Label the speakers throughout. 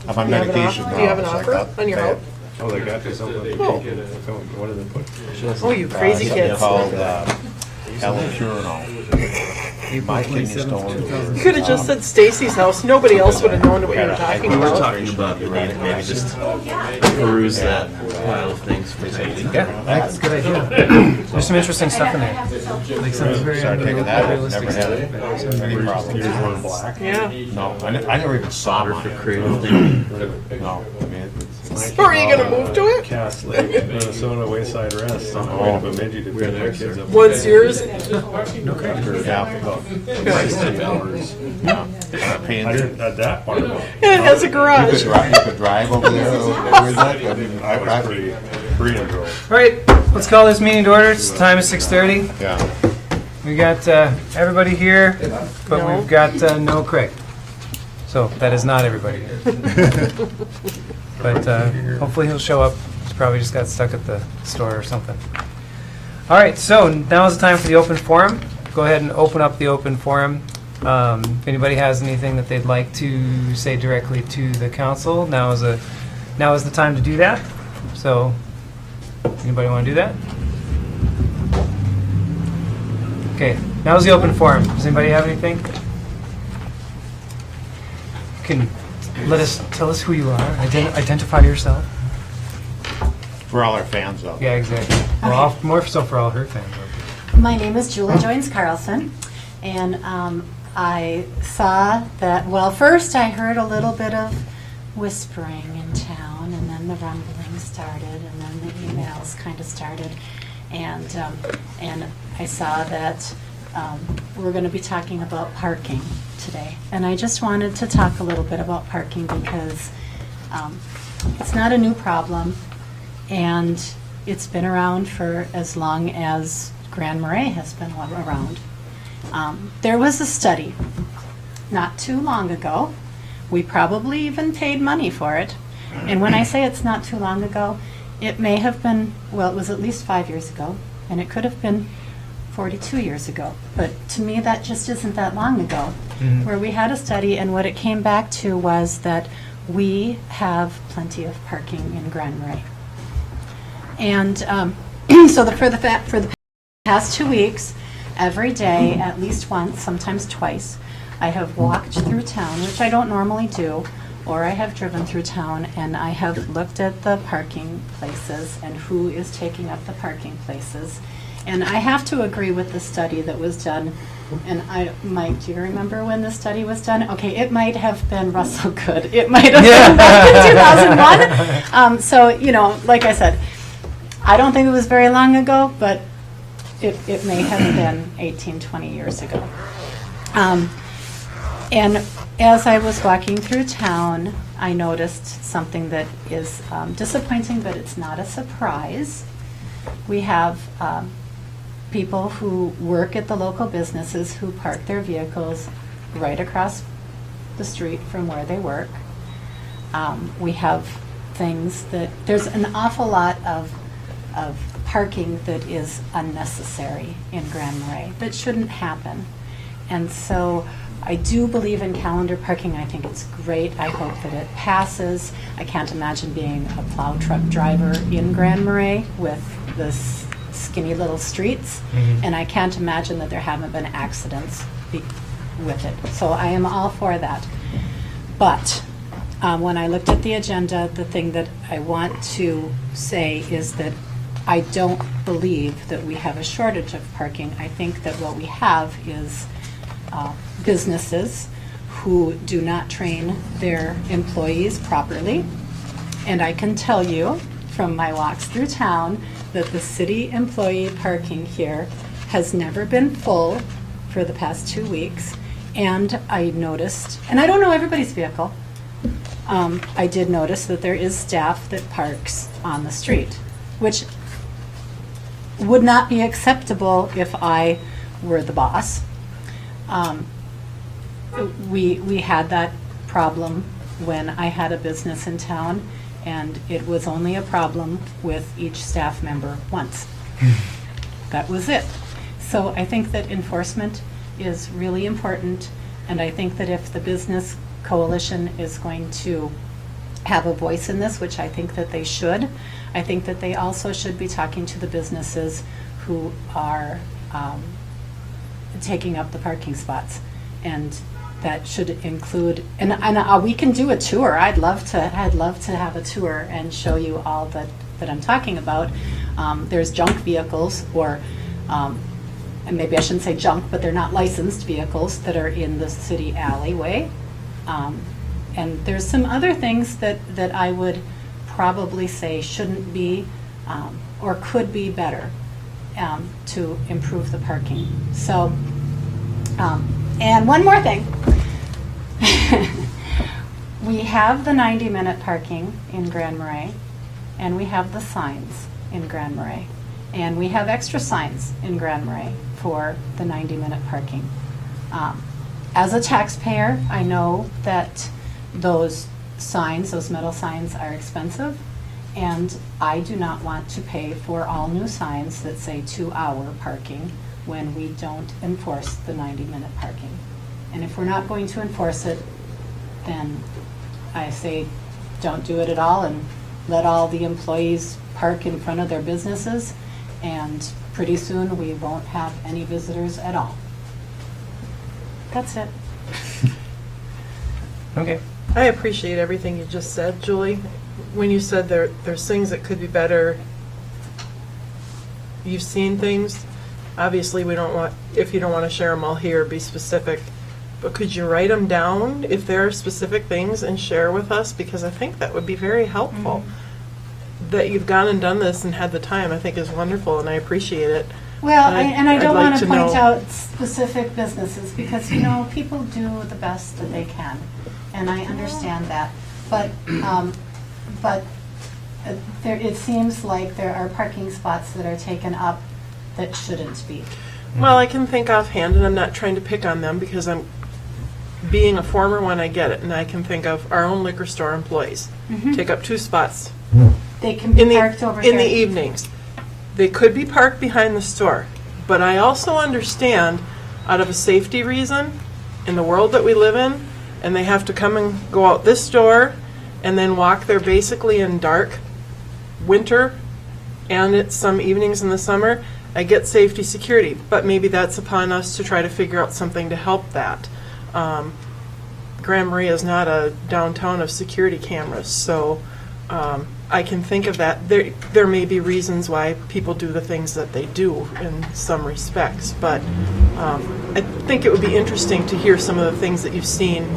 Speaker 1: I'm on medication now.
Speaker 2: Do you have an
Speaker 1: so I
Speaker 2: offer
Speaker 1: got
Speaker 2: on your
Speaker 1: that.
Speaker 2: house?
Speaker 3: Oh, they got you something.
Speaker 2: Oh.
Speaker 3: What did they put?
Speaker 2: Oh, you crazy
Speaker 1: Something
Speaker 2: kids.
Speaker 1: called L-Purinol. My kidney stone.
Speaker 2: You could have just said Stacy's house. Nobody else would have known what you were talking
Speaker 4: We were
Speaker 2: about.
Speaker 4: talking about maybe just peruse that pile of things for safety.
Speaker 5: Yeah, that's a good idea. There's some interesting stuff in there. Like some very
Speaker 1: Started taking that, I've
Speaker 5: realistic
Speaker 1: never had
Speaker 5: stuff.
Speaker 1: any problems.
Speaker 3: Yours were black.
Speaker 2: Yeah.
Speaker 1: No, I never even saw
Speaker 4: Solder
Speaker 1: mine.
Speaker 4: for creative thinking.
Speaker 1: No, I mean,
Speaker 2: So are you going to move to it?
Speaker 3: Cass Lake, Minnesota Wayside Rest on the way to Bemidji to pick my kids up.
Speaker 2: What's yours?
Speaker 1: yeah, about paying.
Speaker 3: I didn't, at that part of it.
Speaker 2: Yeah, it has a
Speaker 1: You
Speaker 2: garage.
Speaker 1: could drive over there. Where's that? I mean,
Speaker 3: I was pretty drove.
Speaker 5: All right, let's call this meeting to order. It's time is 6:30.
Speaker 1: Yeah.
Speaker 5: We got everybody here, but
Speaker 2: No.
Speaker 5: we've got no Craig. So that is not everybody here. But hopefully he'll show up. He's probably just got stuck at the store or something. All right, so now is the time for the open forum. Go ahead and open up the open forum. If anybody has anything that they'd like to say directly to the council, now is the time to do that. So, anybody want to do that? Okay, now is the open forum. Does anybody have anything? You can tell us who you are. Identify yourself.
Speaker 1: For all our fans, though.
Speaker 5: Yeah, exactly. Well, more so for all her fans.
Speaker 6: My name is Julie Joines Carlson, and I saw that, well, first I heard a little bit of whispering in town, and then the rumbling started, and then the emails kind of started, and I saw that we're going to be talking about parking today. And I just wanted to talk a little bit about parking because it's not a new problem, and it's been around for as long as Grand Marais has been around. There was a study not too long ago. We probably even paid money for it. And when I say it's not too long ago, it may have been, well, it was at least 5 years ago, and it could have been 42 years ago. But to me, that just isn't that long ago, where we had a study, and what it came back to was that we have plenty of parking in Grand Marais. And so for the past 2 weeks, every day, at least once, sometimes twice, I have walked through town, which I don't normally do, or I have driven through town, and I have looked at the parking places and who is taking up the parking places. And I have to agree with the study that was done. And Mike, do you remember when the study was done? Okay, it might have been Russell Good. It might have been back in 2001. So, you know, like I said, I don't think it was very long ago, but it may have been 18, 20 years ago. And as I was walking through town, I noticed something that is disappointing, but it's not a surprise. We have people who work at the local businesses who park their vehicles right across the street from where they work. We have things that, there's an awful lot of parking that is unnecessary in Grand Marais that shouldn't happen. And so I do believe in calendar parking. I think it's great. I hope that it passes. I can't imagine being a plow truck driver in Grand Marais with this skinny little streets, and I can't imagine that there haven't been accidents with it. So I am all for that. But when I looked at the agenda, the thing that I want to say is that I don't believe that we have a shortage of parking. I think that what we have is businesses who do not train their employees properly. And I can tell you from my walks through town that the city employee parking here has never been full for the past 2 weeks. And I noticed, and I don't know everybody's vehicle, I did notice that there is staff that parks on the street, which would not be acceptable if I were the boss. We had that problem when I had a business in town, and it was only a problem with each staff member once. That was it. So I think that enforcement is really important, and I think that if the business coalition is going to have a voice in this, which I think that they should. I think that they also should be talking to the businesses who are taking up the parking spots. And that should include, and we can do a tour. I'd love to have a tour and show you all that I'm talking about. There's junk vehicles, or and maybe I shouldn't say junk, but they're not licensed vehicles that are in the city alleyway. And there's some other things that I would probably say shouldn't be or could be better to improve the parking. So, and one more thing. We have the 90-minute parking in Grand Marais, and we have the signs in Grand Marais, and we have extra signs in Grand Marais for the 90-minute parking. As a taxpayer, I know that those signs, those metal signs, are expensive, and I do not want to pay for all new signs that say 2-hour parking when we don't enforce the 90-minute parking. And if we're not going to enforce it, then I say don't do it at all and let all the employees park in front of their businesses, and pretty soon we won't have any visitors at all. That's it.
Speaker 5: Okay.
Speaker 2: I appreciate everything you just said, Julie. When you said there's things that could be better, you've seen things. Obviously, we don't want, if you don't want to share them all here, be specific. But could you write them down if there are specific things and share with us? Because I think that would be very helpful. That you've gone and done this and had the time, I think is wonderful, and I appreciate it.
Speaker 6: Well, and I
Speaker 2: I'd
Speaker 6: don't
Speaker 2: like
Speaker 6: want to
Speaker 2: to
Speaker 6: point
Speaker 2: know-
Speaker 6: out specific businesses because, you know, people do the best that they can, and I understand that. But it seems like there are parking spots that are taken up that shouldn't be.
Speaker 2: Well, I can think offhand, and I'm not trying to pick on them because I'm being a former one, I get it, and I can think of our own liquor store employees take up 2 spots
Speaker 6: They can be
Speaker 2: in
Speaker 6: parked over here.
Speaker 2: the evenings. They could be parked behind the store, but I also understand out of a safety reason in the world that we live in, and they have to come and go out this door and then walk there basically in dark winter, and it's some evenings in the summer. I get safety security, but maybe that's upon us to try to figure out something to help that. Grand Marais is not a downtown of security cameras, so I can think of that. There may be reasons why people do the things that they do in some respects, but I think it would be interesting to hear some of the things that you've seen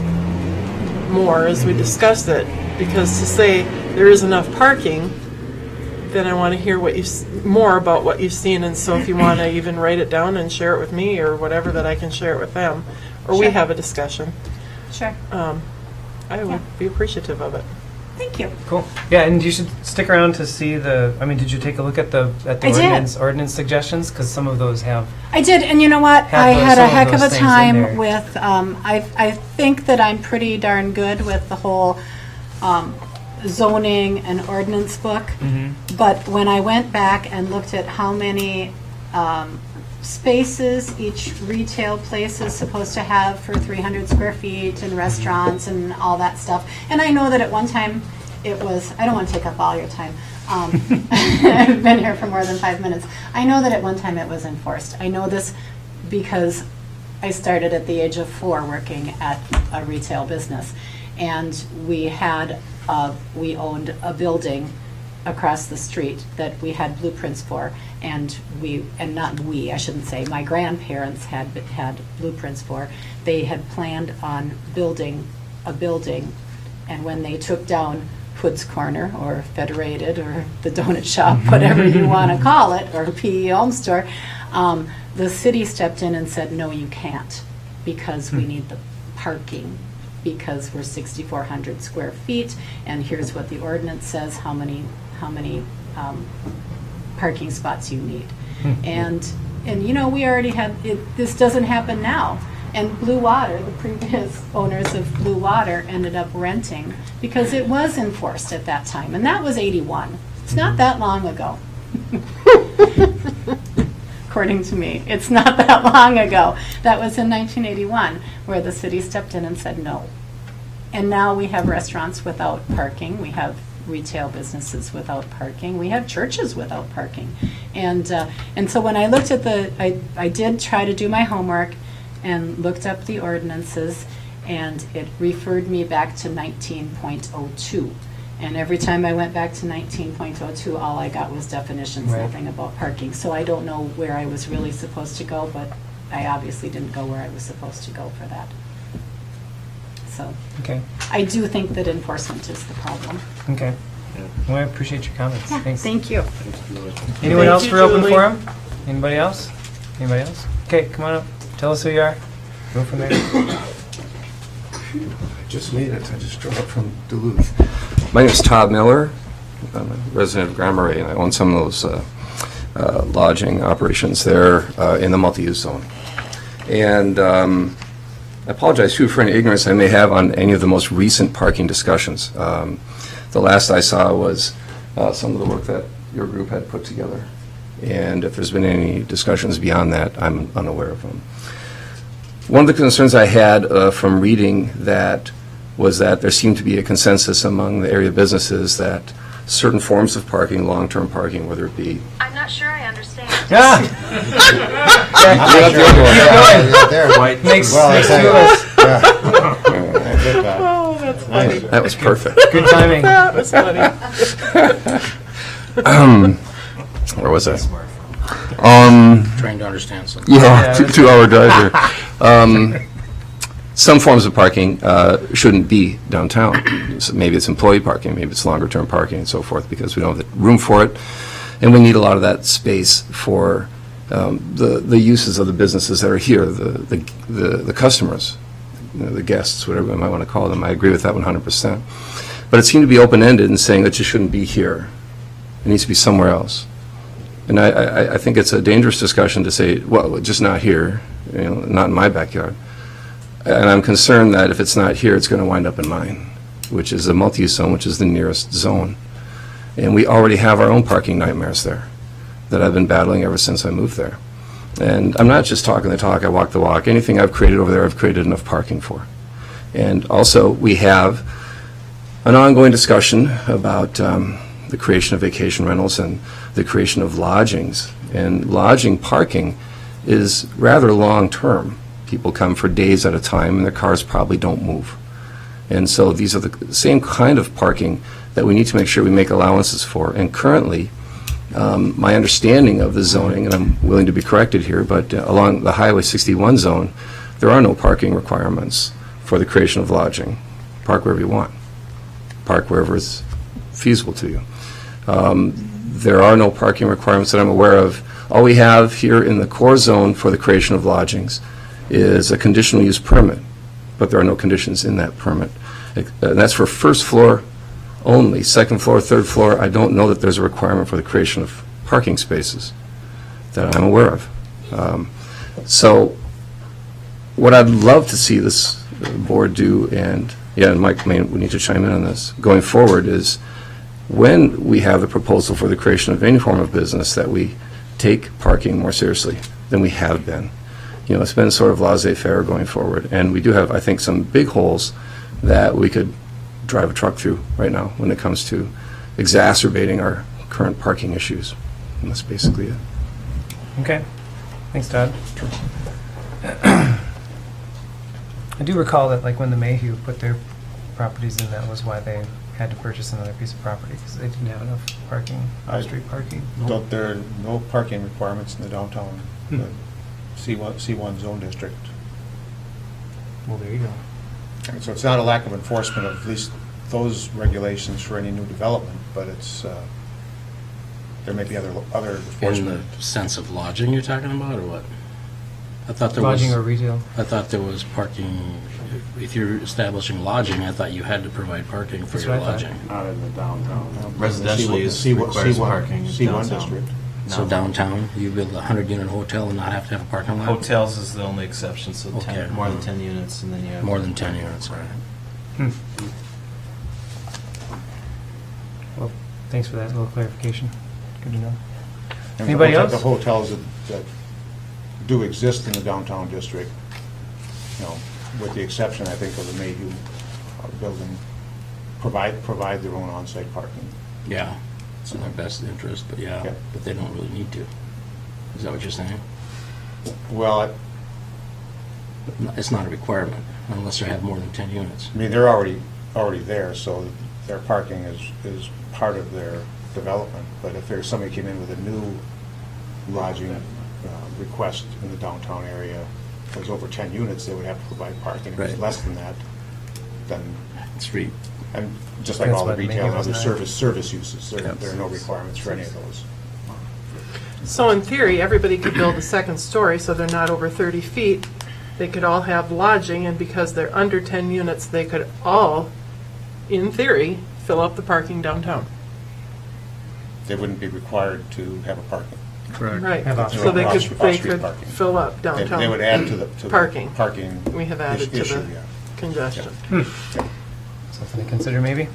Speaker 2: more as we discuss it, because to say there is enough parking, then I want to hear more about what you've seen, and so if you want to even write it down and share it with me or whatever, that I can share it with them, or we
Speaker 6: Sure.
Speaker 2: have a discussion.
Speaker 6: Sure.
Speaker 2: I would be appreciative of it.
Speaker 6: Thank you.
Speaker 5: Cool. Yeah, and you should stick around to see did you take a look at the
Speaker 6: I did.
Speaker 5: ordinance suggestions? Because some of those have.
Speaker 6: I did, and you know what?
Speaker 5: Have
Speaker 6: I
Speaker 5: those-
Speaker 6: had
Speaker 5: some
Speaker 6: a
Speaker 5: of
Speaker 6: heck of
Speaker 5: those
Speaker 6: a
Speaker 5: things in
Speaker 6: time
Speaker 5: there.
Speaker 6: with, I think that I'm pretty darn good with the whole zoning and ordinance book. But when I went back and looked at how many spaces each retail place is supposed to have for 300 square feet and restaurants and all that stuff, and I know that at one time it was, I don't want to take up all your time. I've been here for more than 5 minutes. I know that at one time it was enforced. I know this because I started at the age of 4 working at a retail business, and we owned a building across the street that we had blueprints for, and I shouldn't say, my grandparents had blueprints for. They had planned on building a building, and when they took down Hood's Corner or Federated or the donut shop, whatever you want to call it, or P.E. Home Store, the city stepped in and said, no, you can't, because we need the parking, because we're 6,400 square feet, and here's what the ordinance says, how many parking spots you need. And you know, we already have, this doesn't happen now. And Blue Water, the previous owners of Blue Water ended up renting because it was enforced at that time. And that was 81. It's not that long ago. According to me, it's not that long ago. That was in 1981 where the city stepped in and said no. And now we have restaurants without parking. We have retail businesses without parking. We have churches without parking. And so when I looked at I did try to do my homework and looked up the ordinances, and it referred me back to 19.02. And every time I went back to 19.02, all I got was definitions,
Speaker 5: Right.
Speaker 6: nothing about parking. So I don't know where I was really supposed to go, but I obviously didn't go where I was supposed to go for that. So
Speaker 5: Okay,
Speaker 6: I do think that enforcement is the problem.
Speaker 5: okay. Well, I appreciate your comments. Thanks.
Speaker 6: Thank you.
Speaker 5: Anyone
Speaker 2: Thank
Speaker 5: else
Speaker 2: you,
Speaker 5: for open
Speaker 2: Julie.
Speaker 5: forum? Anybody else? Anybody else? Okay, come on up. Tell us who you are. Go from there.
Speaker 7: I just made it. I just drove up from Duluth. My name is Todd Miller. I'm a resident of Marais, and I own some of those lodging operations there in the multi-use zone. And I apologize, too, for any ignorance I may have on any of the most recent parking discussions. The last I saw was some of the work that your group had put together. And if there's been any discussions beyond that, I'm unaware of them. One of the concerns I had from reading that was that there seemed to be a consensus among the area businesses that certain forms of parking, long-term parking, whether it be...
Speaker 8: I'm not sure I understand.
Speaker 5: Ah!
Speaker 1: There.
Speaker 5: Makes
Speaker 1: Well,
Speaker 5: makes
Speaker 1: I
Speaker 5: two of us.
Speaker 2: Oh, that's funny.
Speaker 7: That was perfect.
Speaker 5: Good timing.
Speaker 2: That was funny.
Speaker 7: Where was I?
Speaker 4: Trying to understand something.
Speaker 7: Yeah,
Speaker 5: Yeah,
Speaker 7: two-hour drive here. Some forms of parking shouldn't be downtown. So maybe it's employee parking, maybe it's longer-term parking and so forth, because we don't have the room for it, and we need a lot of that space for the uses of the businesses that are here, the customers, the guests, whatever we might want to call them. I agree with that 100%. But it seemed to be open-ended in saying that you shouldn't be here. It needs to be somewhere else. And I think it's a dangerous discussion to say, well, just not here, not in my backyard. And I'm concerned that if it's not here, it's going to wind up in mine, which is the multi-use zone, which is the nearest zone. And we already have our own parking nightmares there that I've been battling ever since I moved there. And I'm not just talking the talk, I walk the walk. Anything I've created over there, I've created enough parking for. And also, we have an ongoing discussion about the creation of vacation rentals and the creation of lodgings. And lodging parking is rather long-term. People come for days at a time, and their cars probably don't move. And so these are the same kind of parking that we need to make sure we make allowances for. And currently, my understanding of the zoning, and I'm willing to be corrected here, but along the Highway 61 zone, there are no parking requirements for the creation of lodging. Park wherever you want. Park wherever it's feasible to you. There are no parking requirements that I'm aware of. All we have here in the core zone for the creation of lodgings is a conditional use permit, but there are no conditions in that permit. And that's for first floor only. Second floor, third floor, I don't know that there's a requirement for the creation of parking spaces that I'm aware of. So what I'd love to see this board do, and Mike may we need to chime in on this, going forward is when we have the proposal for the creation of any form of business that we take parking more seriously than we have been. It's been sort of laissez-faire going forward, and we do have, I think, some big holes that we could drive a truck through right now when it comes to exacerbating our current parking issues. And that's basically it.
Speaker 5: Okay. Thanks, Todd. I do recall that, like, when the Mayhew put their properties in, that was why they had to purchase another piece of property, because they didn't have enough parking, off-street parking.
Speaker 1: There are no parking requirements in the downtown C1 zone district.
Speaker 5: Well, there you go.
Speaker 1: And so it's not a lack of enforcement of at least those regulations for any new development, but it's, there may be other
Speaker 4: In
Speaker 1: enforcement.
Speaker 4: the sense of lodging you're talking about, or what? I thought there was...
Speaker 5: Lodging or retail?
Speaker 4: I thought there was parking, if you're establishing lodging, I thought you had to provide parking for
Speaker 5: That's
Speaker 4: your
Speaker 5: what I thought.
Speaker 4: lodging.
Speaker 3: Not in the downtown.
Speaker 9: Residential use requires parking in
Speaker 1: C1
Speaker 9: downtown.
Speaker 1: district.
Speaker 4: So downtown, you build a 100-unit hotel and not have to have a parking lot?
Speaker 9: Hotels is the only exception, so
Speaker 4: Okay.
Speaker 9: more than 10 units, and then you have...
Speaker 4: More than 10 units, right.
Speaker 5: Well, thanks for that little clarification. Good to know.
Speaker 1: And
Speaker 5: Anybody
Speaker 1: the
Speaker 5: else?
Speaker 1: hotels that do exist in the downtown district, with the exception, I think, of the Mayhew building, provide their own on-site parking.
Speaker 4: Yeah, it's in their best interest, but yeah,
Speaker 1: Yeah.
Speaker 4: but they don't really need to. Is that what you're saying?
Speaker 1: Well,
Speaker 4: It's not a requirement unless they have more than 10 units.
Speaker 1: I mean, they're already there, so their parking is part of their development. But if there's somebody came in with a new lodging request in the downtown area, if there's over 10 units, they would have to provide parking. If it's
Speaker 4: Right.
Speaker 1: less than that, then,
Speaker 4: Street.
Speaker 1: and just like
Speaker 5: That's
Speaker 1: all the
Speaker 5: what maybe
Speaker 1: retail and
Speaker 5: was
Speaker 1: other
Speaker 5: nine.
Speaker 1: service uses, there
Speaker 7: Yep.
Speaker 1: are no requirements for any of those.
Speaker 2: So in theory, everybody could build a second story, so they're not over 30 feet. They could all have lodging, and because they're under 10 units, they could all, in theory, fill up the parking downtown.
Speaker 1: They wouldn't be required to have a parking.
Speaker 2: Right,
Speaker 5: Have off-street-
Speaker 2: so they
Speaker 1: off-street
Speaker 2: could
Speaker 1: parking.
Speaker 2: fill up
Speaker 1: They
Speaker 2: downtown.
Speaker 1: would add to the
Speaker 2: Parking.
Speaker 1: parking
Speaker 2: We have added to
Speaker 1: issue,
Speaker 2: the
Speaker 1: yeah.
Speaker 2: congestion.
Speaker 5: Something to consider maybe?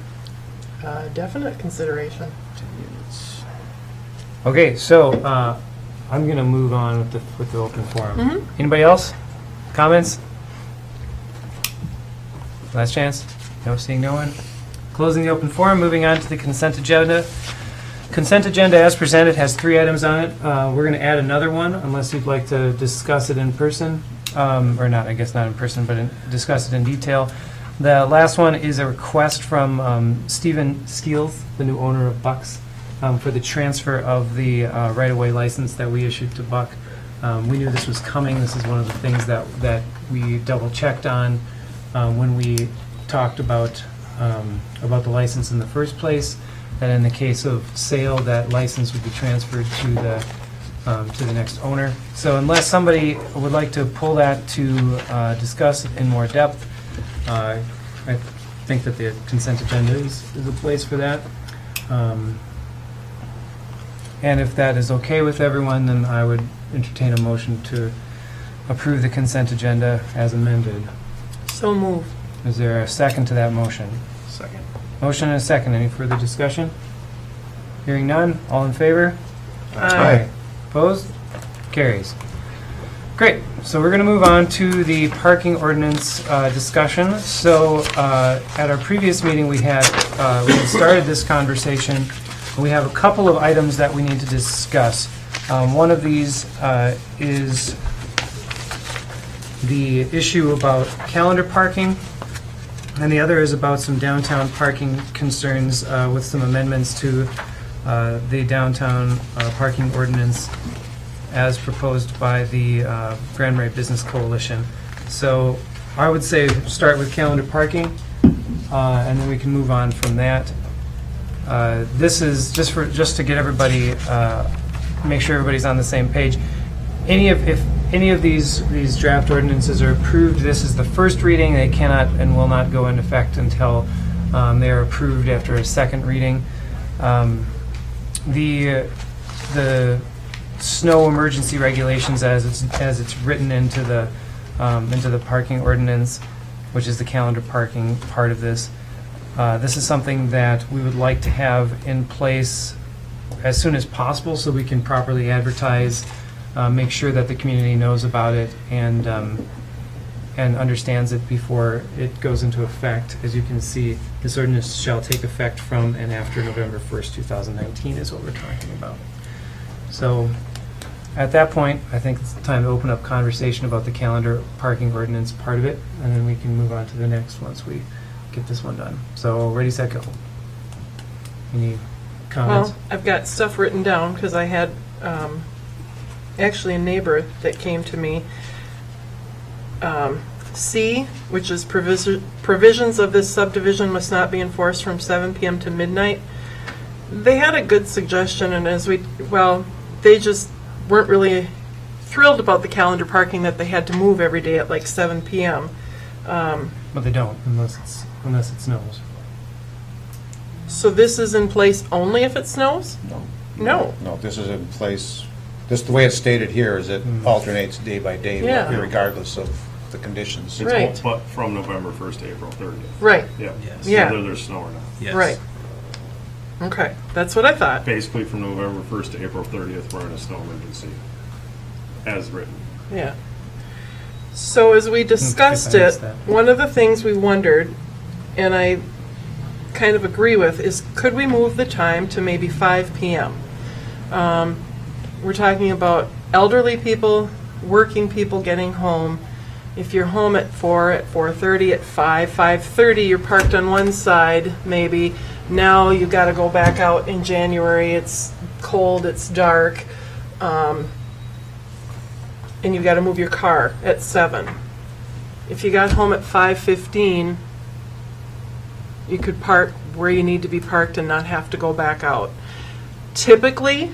Speaker 2: Definite consideration.
Speaker 5: Okay, so I'm going to move on with the open forum. Anybody else? Comments? Last chance? No, seeing no one? Closing the open forum, moving on to the consent agenda. Consent agenda as presented has 3 items on it. We're going to add another one unless you'd like to discuss it in person. Or not, I guess not in person, but discuss it in detail. The last one is a request from Stephen Skeels, the new owner of Bucks, for the transfer of the right-of-way license that we issued to Buck. We knew this was coming. This is one of the things that we double-checked on when we talked about the license in the first place, that in the case of sale, that license would be transferred to the next owner. So unless somebody would like to pull that to discuss it in more depth, I think that the consent agenda is a place for that. And if that is okay with everyone, then I would entertain a motion to approve the consent agenda as amended.
Speaker 2: So move.
Speaker 5: Is there a second to that motion?
Speaker 9: Second.
Speaker 5: Motion and a second. Any further discussion? Hearing none. All in favor?
Speaker 2: Aye.
Speaker 5: Opposed? Carries. Great. So we're going to move on to the parking ordinance discussion. So at our previous meeting, we had started this conversation. We have a couple of items that we need to discuss. One of these is the issue about calendar parking, and the other is about some downtown parking concerns with some amendments to the downtown parking ordinance as proposed by the Grand Marais Business Coalition. So I would say start with calendar parking, and then we can move on from that. This is just to get everybody, make sure everybody's on the same page. If any of these draft ordinances are approved, this is the first reading. They cannot and will not go into effect until they are approved after a second reading. The snow emergency regulations, as it's written into the parking ordinance, which is the calendar parking part of this. This is something that we would like to have in place as soon as possible so we can properly advertise, make sure that the community knows about it and understands it before it goes into effect. As you can see, this ordinance shall take effect from and after November 1st, 2019 is what we're talking about. So at that point, I think it's time to open up conversation about the calendar parking ordinance part of it, and then we can move on to the next once we get this one done. So ready, set, go. Any comments?
Speaker 2: Well, I've got stuff written down because I had actually a neighbor that came to me. C, which is provisions of this subdivision must not be enforced from 7 p.m. to midnight. They had a good suggestion, and they just weren't really thrilled about the calendar parking that they had to move every day at like 7 p.m.
Speaker 5: But they don't, unless it snows.
Speaker 2: So this is in place only if it snows? No.
Speaker 1: No, this is in place, the way it's stated here is it alternates day by day,
Speaker 2: Yeah.
Speaker 1: regardless of the conditions.
Speaker 2: Right.
Speaker 3: But from November 1st to April 30th.
Speaker 2: Right,
Speaker 3: Yeah.
Speaker 9: Yes.
Speaker 2: Yeah.
Speaker 3: Whether there's snow or not.
Speaker 9: Yes.
Speaker 2: right. Okay, that's what I thought.
Speaker 3: Basically, from November 1st to April 30th, we're in a snow emergency, as written.
Speaker 2: Yeah. So as we discussed
Speaker 5: I missed
Speaker 2: it,
Speaker 5: that.
Speaker 2: one of the things we wondered, and I kind of agree with, is could we move the time to maybe 5 p.m.? We're talking about elderly people, working people getting home. If you're home at 4, at 4:30, at 5, 5:30, you're parked on one side, maybe. Now you got to go back out in January. It's cold, it's dark, and you've got to move your car at 7. If you got home at 5:15, you could park where you need to be parked and not have to go back out. Typically,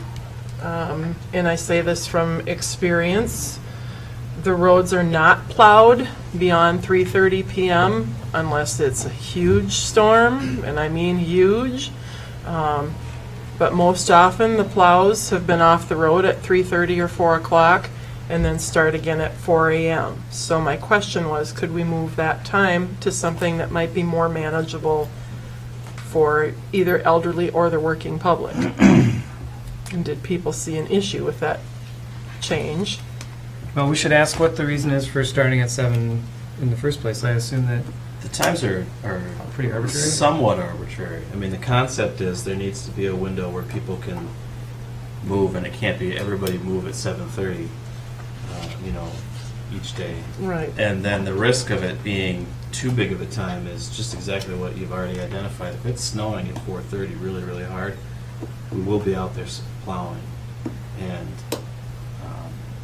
Speaker 2: and I say this from experience, the roads are not plowed beyond 3:30 p.m. unless it's a huge storm, and I mean huge. But most often, the plows have been off the road at 3:30 or 4 o'clock and then start again at 4 a.m. So my question was, could we move that time to something that might be more manageable for either elderly or the working public? And did people see an issue with that change?
Speaker 5: Well, we should ask what the reason is for starting at 7 in the first place. I assume that
Speaker 9: The times are
Speaker 5: pretty arbitrary.
Speaker 9: somewhat arbitrary. I mean, the concept is there needs to be a window where people can move, and it can't be everybody move at 7:30, each day.
Speaker 2: Right.
Speaker 9: And then the risk of it being too big of a time is just exactly what you've already identified. If it's snowing at 4:30 really, really hard, we will be out there plowing. And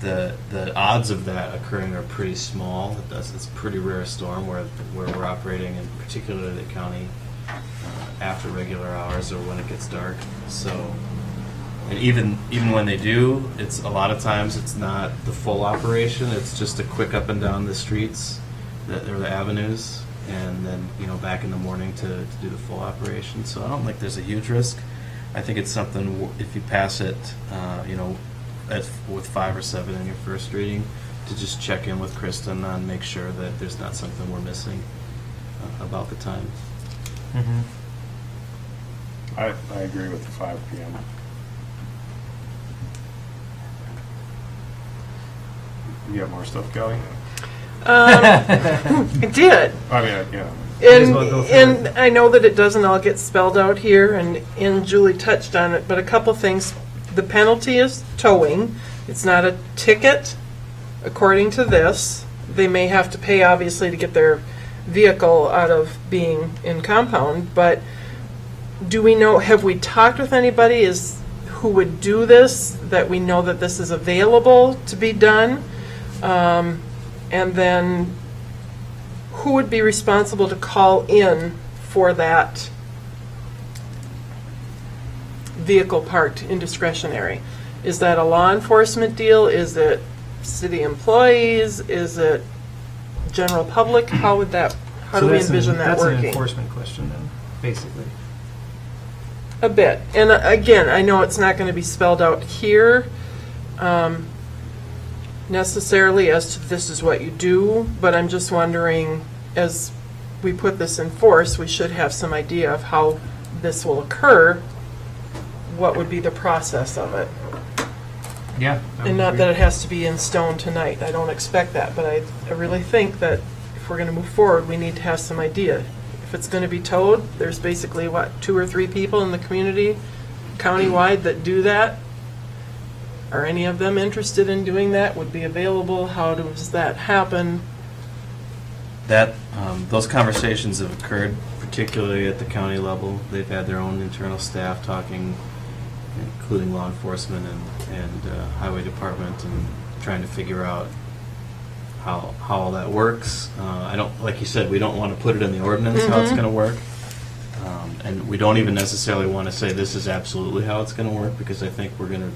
Speaker 9: the odds of that occurring are pretty small. It's a pretty rare storm where we're operating, in particularly the county, after regular hours or when it gets dark. So, and even when they do, it's a lot of times it's not the full operation. It's just a quick up and down the streets, or the avenues, and then back in the morning to do the full operation. So I don't think there's a huge risk. I think it's something, if you pass it, with 5 or 7 in your first reading, to just check in with Kristen on make sure that there's not something we're missing about the time.
Speaker 5: Mm-hmm.
Speaker 3: I agree with the 5 p.m. You got more stuff, Kelly?
Speaker 2: I did.
Speaker 3: I mean, yeah.
Speaker 5: Might as well go through
Speaker 2: And I know that it doesn't all get spelled out here, and Julie touched on it, but a couple things. The penalty is towing. It's not a ticket, according to this. They may have to pay, obviously, to get their vehicle out of being in compound, but do we know, have we talked with anybody who would do this, that we know that this is available to be done? And then who would be responsible to call in for that vehicle parked indiscretionary? Is that a law enforcement deal? Is it city employees? Is it general public? How do we envision that
Speaker 5: That's an
Speaker 2: working?
Speaker 5: enforcement question then, basically.
Speaker 2: A bit. And again, I know it's not going to be spelled out here necessarily as to this is what you do, but I'm just wondering, as we put this in force, we should have some idea of how this will occur. What would be the process of it?
Speaker 5: Yeah.
Speaker 2: And not that it has to be in stone tonight. I don't expect that, but I really think that if we're going to move forward, we need to have some idea. If it's going to be towed, there's basically, 2 or 3 people in the community, countywide, that do that. Are any of them interested in doing that? Would be available? How does that happen?
Speaker 9: Those conversations have occurred, particularly at the county level. They've had their own internal staff talking, including law enforcement and highway department, and trying to figure out how all that works. I don't, like you said, we don't want to put it in the ordinance how it's going to work, and we don't even necessarily want to say this is absolutely how it's going to work, because I think we're going to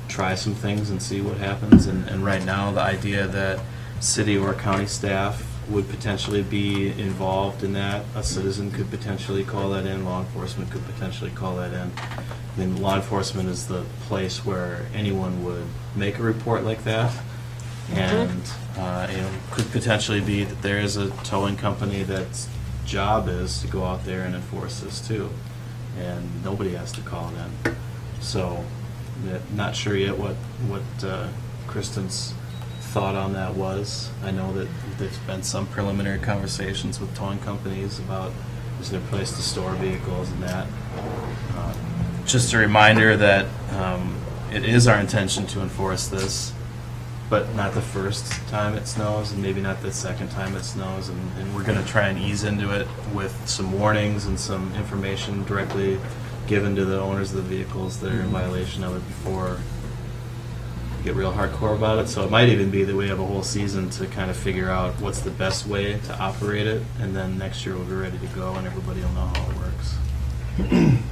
Speaker 9: try some things and see what happens. And right now, the idea that city or county staff would potentially be involved in that, a citizen could potentially call that in, law enforcement could potentially call that in. I mean, law enforcement is the place where anyone would make a report like that, and could potentially be that there is a towing company that's job is to go out there and enforce this too, and nobody has to call it in. So, not sure yet what Kristen's thought on that was. I know that there's been some preliminary conversations with towing companies about is there a place to store vehicles and that. Just a reminder that it is our intention to enforce this, but not the first time it snows, and maybe not the second time it snows, and we're going to try and ease into it with some warnings and some information directly given to the owners of the vehicles that are in violation of it before we get real hardcore about it. So it might even be that we have a whole season to kind of figure out what's the best way to operate it, and then next year we'll be ready to go and everybody will know how it works.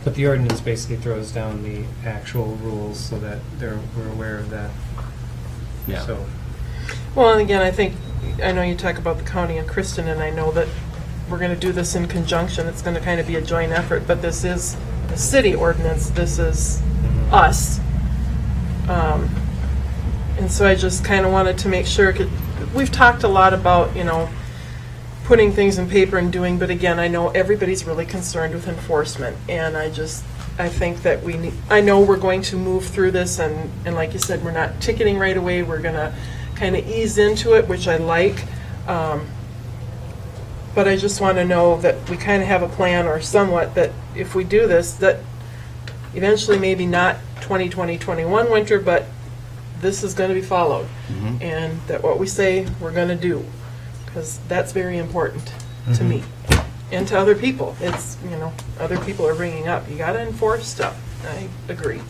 Speaker 5: But the ordinance basically throws down the actual rules so that we're aware of that.
Speaker 9: Yeah.
Speaker 5: So,
Speaker 2: Well, and again, I know you talk about the county and Kristen, and I know that we're going to do this in conjunction. It's going to kind of be a joint effort, but this is a city ordinance. This is us. And so I just kind of wanted to make sure, 'cause we've talked a lot about, putting things in paper and doing, but again, I know everybody's really concerned with enforcement, and I think that I know we're going to move through this, and like you said, we're not ticketing right away, we're gonna kind of ease into it, which I like, but I just want to know that we kind of have a plan, or somewhat, that if we do this, that eventually maybe not 2020-21 winter, but this is going to be followed, and that what we say we're going to do, because that's very important to me and to other people. It's, other people are bringing up, you got to enforce stuff. I agree.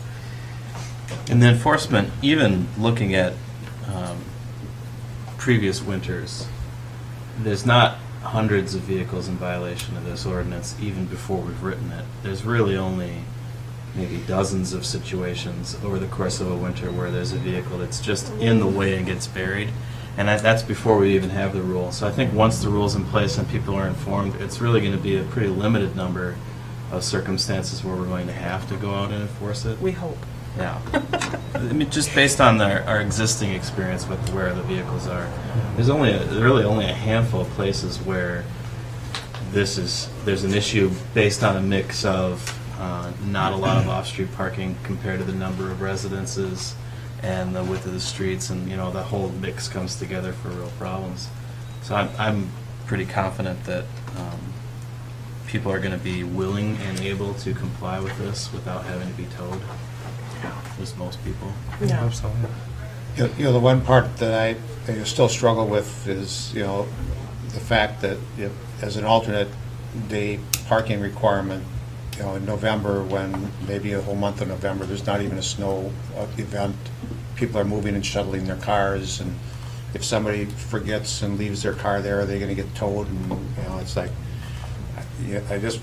Speaker 9: And the enforcement, even looking at previous winters, there's not hundreds of vehicles in violation of this ordinance even before we've written it. There's really only maybe dozens of situations over the course of a winter where there's a vehicle that's just in the way and gets buried. And that's before we even have the rule. So I think once the rule's in place and people are informed, it's really going to be a pretty limited number of circumstances where we're going to have to go out and enforce it.
Speaker 2: We hope.
Speaker 9: Yeah. I mean, just based on our existing experience with where the vehicles are, there's really only a handful of places where there's an issue based on a mix of not a lot of off-street parking compared to the number of residences and the width of the streets, and the whole mix comes together for real problems. So I'm pretty confident that people are going to be willing and able to comply with this without having to be towed. At least most people.
Speaker 5: I hope so, yeah.
Speaker 1: The one part that I still struggle with is, the fact that as an alternate day parking requirement, in November, when maybe a whole month of November, there's not even a snow event, people are moving and shuttling their cars, and if somebody forgets and leaves their car there, are they going to get towed? And, it's like, I just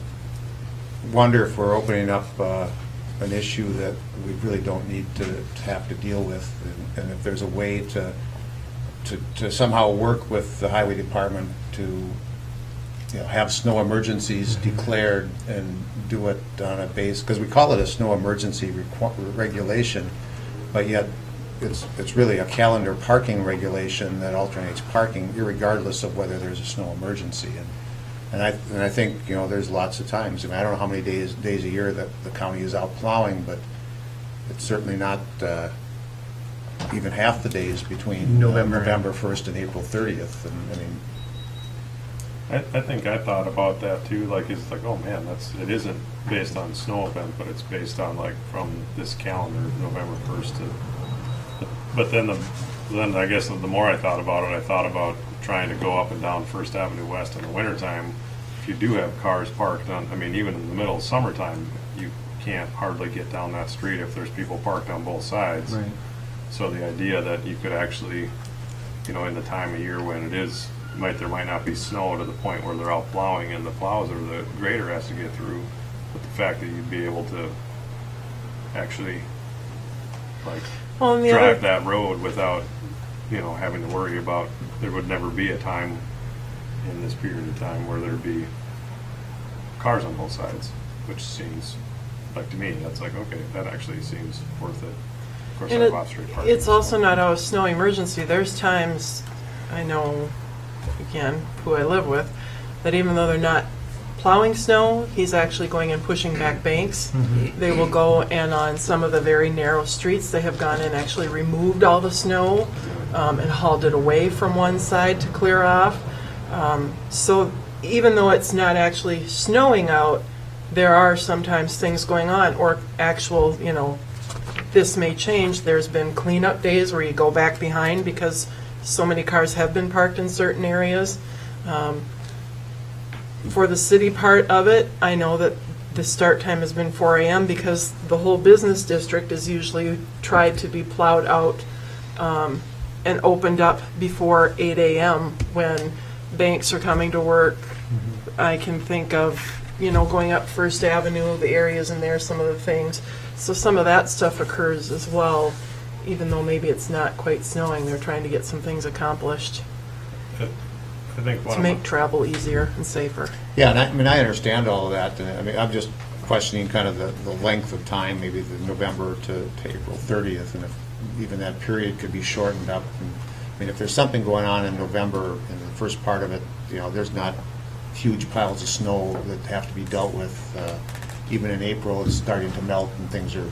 Speaker 1: wonder if we're opening up an issue that we really don't need to have to deal with, and if there's a way to somehow work with the highway department to have snow emergencies declared and do it on a base, because we call it a snow emergency regulation, but yet it's really a calendar parking regulation that alternates parking irregardless of whether there's a snow emergency. And I think, there's lots of times, I don't know how many days a year that the county is out plowing, but it's certainly not even half the days between November 1st and April 30th. And
Speaker 3: I think I thought about that too, it's like, oh man, it isn't based on snow event, but it's based on from this calendar, November 1st to, but then I guess the more I thought about trying to go up and down First Avenue West in the wintertime. If you do have cars parked on, even in the middle of summertime, you can't hardly get down that street if there's people parked on both sides.
Speaker 5: Right.
Speaker 3: So the idea that you could actually, in the time of year when there might not be snow to the point where they're out plowing and the plows or the grader has to get through, but the fact that you'd be able to actually drive that road without having to worry about, there would never be a time in this period of time where there'd be cars on both sides, which seems to me, that's okay, that actually seems worth it. Of course, I have off-street parking.
Speaker 2: It's also not a snow emergency. There's times, I know, again, who I live with, that even though they're not plowing snow, he's actually going and pushing back banks. They will go, and on some of the very narrow streets, they have gone and actually removed all the snow and hauled it away from one side to clear off. So even though it's not actually snowing out, there are sometimes things going on, or actual, this may change. There's been cleanup days where you go back behind because so many cars have been parked in certain areas. For the city part of it, I know that the start time has been 4 a.m. because the whole business district is usually tried to be plowed out and opened up before 8 a.m. when banks are coming to work. I can think of, going up First Avenue, the areas in there, some of the things. So some of that stuff occurs as well, even though maybe it's not quite snowing. They're trying to get some things accomplished
Speaker 3: I think one
Speaker 2: to
Speaker 3: of
Speaker 2: make travel easier and safer.
Speaker 1: Yeah, and I understand all of that. And I'm just questioning kind of the length of time, maybe the November to April 30th, and if even that period could be shortened up. And, if there's something going on in November, in the first part of it, there's not huge piles of snow that have to be dealt with. Even in April, it's starting to melt, and things are,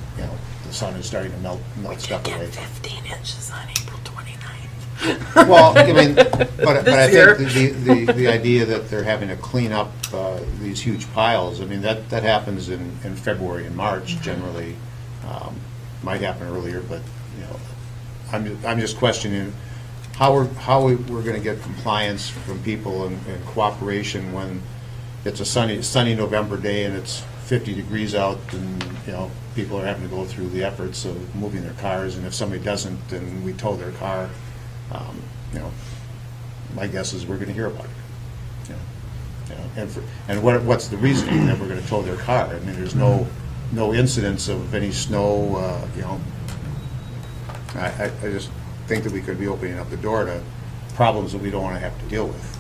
Speaker 1: the sun is starting to melt stuff away.
Speaker 2: 15 inches on April 29th.
Speaker 1: Well, but I
Speaker 2: year.
Speaker 1: think the idea that they're having to clean up these huge piles, that happens in February and March generally. Might happen earlier, but I'm just questioning how we're going to get compliance from people and cooperation when it's a sunny November day and it's 50 degrees out, and people are having to go through the efforts of moving their cars, and if somebody doesn't, and we tow their car, my guess is we're going to hear about it. And what's the reasoning that we're going to tow their car? There's no incidents of any snow. I just think that we could be opening up the door to problems that we don't want to have to deal with.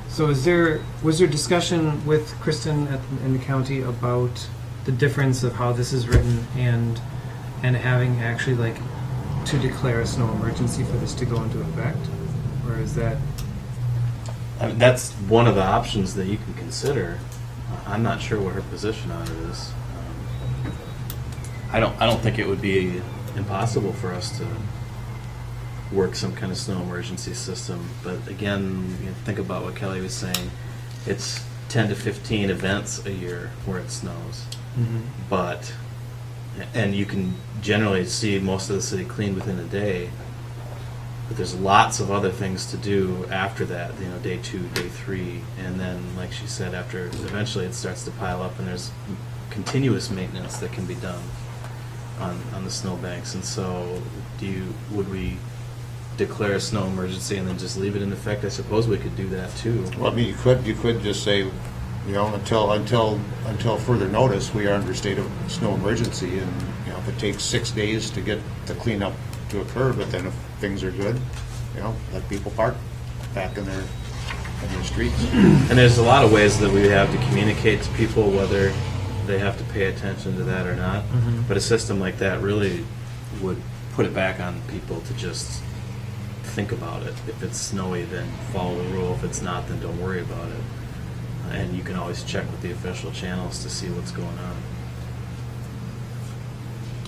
Speaker 5: So was there discussion with Kristen in the county about the difference of how this is written and having actually to declare a snow emergency for this to go into effect? Or is that...
Speaker 9: That's one of the options that you can consider. I'm not sure what her position on it is. I don't think it would be impossible for us to work some kind of snow emergency system. But again, think about what Kelly was saying. It's 10 to 15 events a year where it snows.
Speaker 5: Mm-hmm.
Speaker 9: And you can generally see most of the city cleaned within a day. But there's lots of other things to do after that, day 2, day 3, and then, like she said, after eventually it starts to pile up, and there's continuous maintenance that can be done on the snowbanks. And so, would we declare a snow emergency and then just leave it in effect? I suppose we could do that too.
Speaker 1: Well, you could just say, until further notice, we are under state of snow emergency, and if it takes 6 days to get the cleanup to occur, but then if things are good, let people park back in their streets.
Speaker 9: And there's a lot of ways that we have to communicate to people whether they have to pay attention to that or not.
Speaker 5: Mm-hmm.
Speaker 9: But a system like that really would put it back on people to just think about it. If it's snowy, then follow the rule. If it's not, then don't worry about it. And you can always check with the official channels to see what's going on.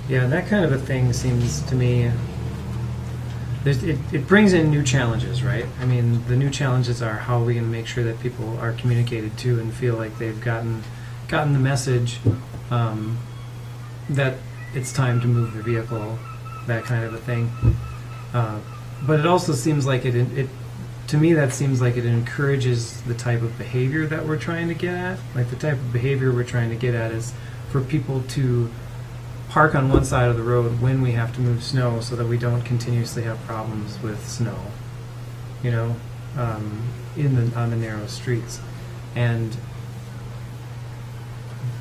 Speaker 5: Yeah, that kind of a thing seems to me... It brings in new challenges, right? The new challenges are how are we going to make sure that people are communicated to and feel like they've gotten the message that it's time to move their vehicle, that kind of a thing. But it also seems like to me, that seems like it encourages the type of behavior that we're trying to get at. Like the type of behavior we're trying to get at is for people to park on one side of the road when we have to move snow so that we don't continuously have problems with snow, on the narrow streets. And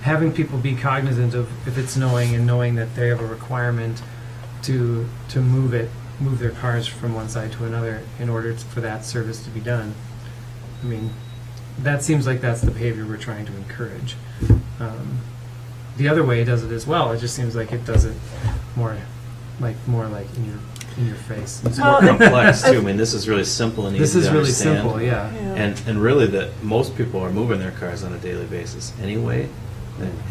Speaker 5: having people be cognizant of if it's snowing and knowing that they have a requirement to move their cars from one side to another in order for that service to be done. That seems like that's the behavior we're trying to encourage. The other way it does it as well. It just seems like it does it more like in your face.
Speaker 9: It's more complex too. This is really simple and easy
Speaker 5: This is
Speaker 9: to
Speaker 5: really
Speaker 9: understand.
Speaker 5: simple, yeah.
Speaker 9: And really that most people are moving their cars on a daily basis anyway.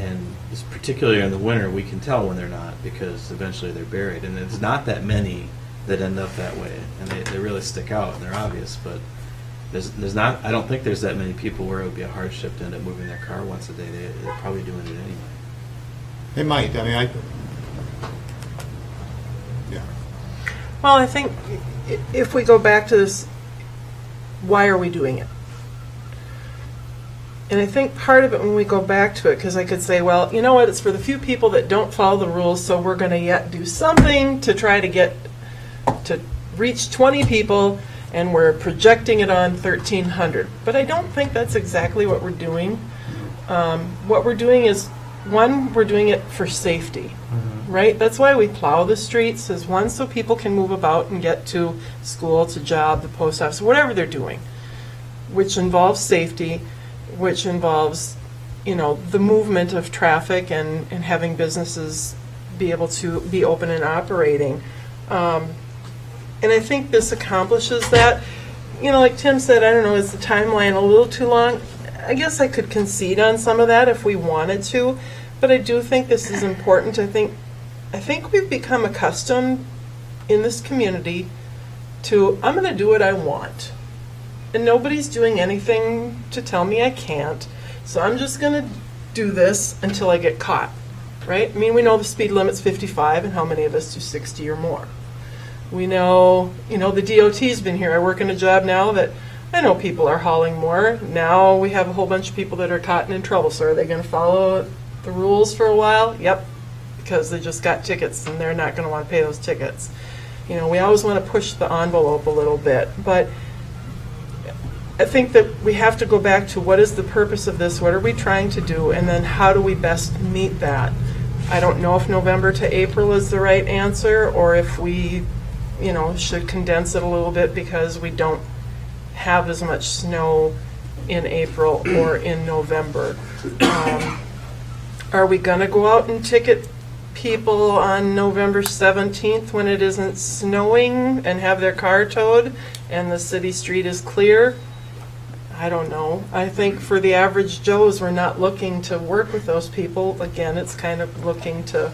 Speaker 9: And particularly in the winter, we can tell when they're not because eventually they're buried. And there's not that many that end up that way, and they really stick out and they're obvious. But there's not. I don't think there's that many people where it would be a hardship to end up moving their car once a day. They're probably doing it anyway.
Speaker 1: They might, I mean, yeah.
Speaker 2: Well, I think if we go back to this, why are we doing it? And I think part of it, when we go back to it, because I could say, well, you know what, it's for the few people that don't follow the rules, so we're going to yet do something to try to reach 20 people, and we're projecting it on 1,300. But I don't think that's exactly what we're doing. What we're doing is, one, we're doing it for safety, right? That's why we plow the streets, is one, so people can move about and get to school, to job, the post office, whatever they're doing, which involves safety, which involves, the movement of traffic and having businesses be able to be open and operating. And I think this accomplishes that. Like Tim said, I don't know, is the timeline a little too long? I guess I could concede on some of that if we wanted to, but I do think this is important. I think we've become accustomed in this community to, I'm going to do what I want. And nobody's doing anything to tell me I can't. So I'm just going to do this until I get caught, right? I mean, we know the speed limit's 55, and how many of us do 60 or more? We know, the DOT's been here. I work in a job now that I know people are hauling more. Now we have a whole bunch of people that are caught and in trouble. So are they going to follow the rules for a while? Yep, because they just got tickets and they're not going to want to pay those tickets. We always want to push the envelope a little bit, but I think that we have to go back to what is the purpose of this, what are we trying to do, and then how do we best meet that? I don't know if November to April is the right answer, or if we, should condense it a little bit because we don't have as much snow in April or in November. Are we going to go out and ticket people on November 17th when it isn't snowing and have their car towed and the city street is clear? I don't know. I think for the average Joes, we're not looking to work with those people. Again, it's kind of looking to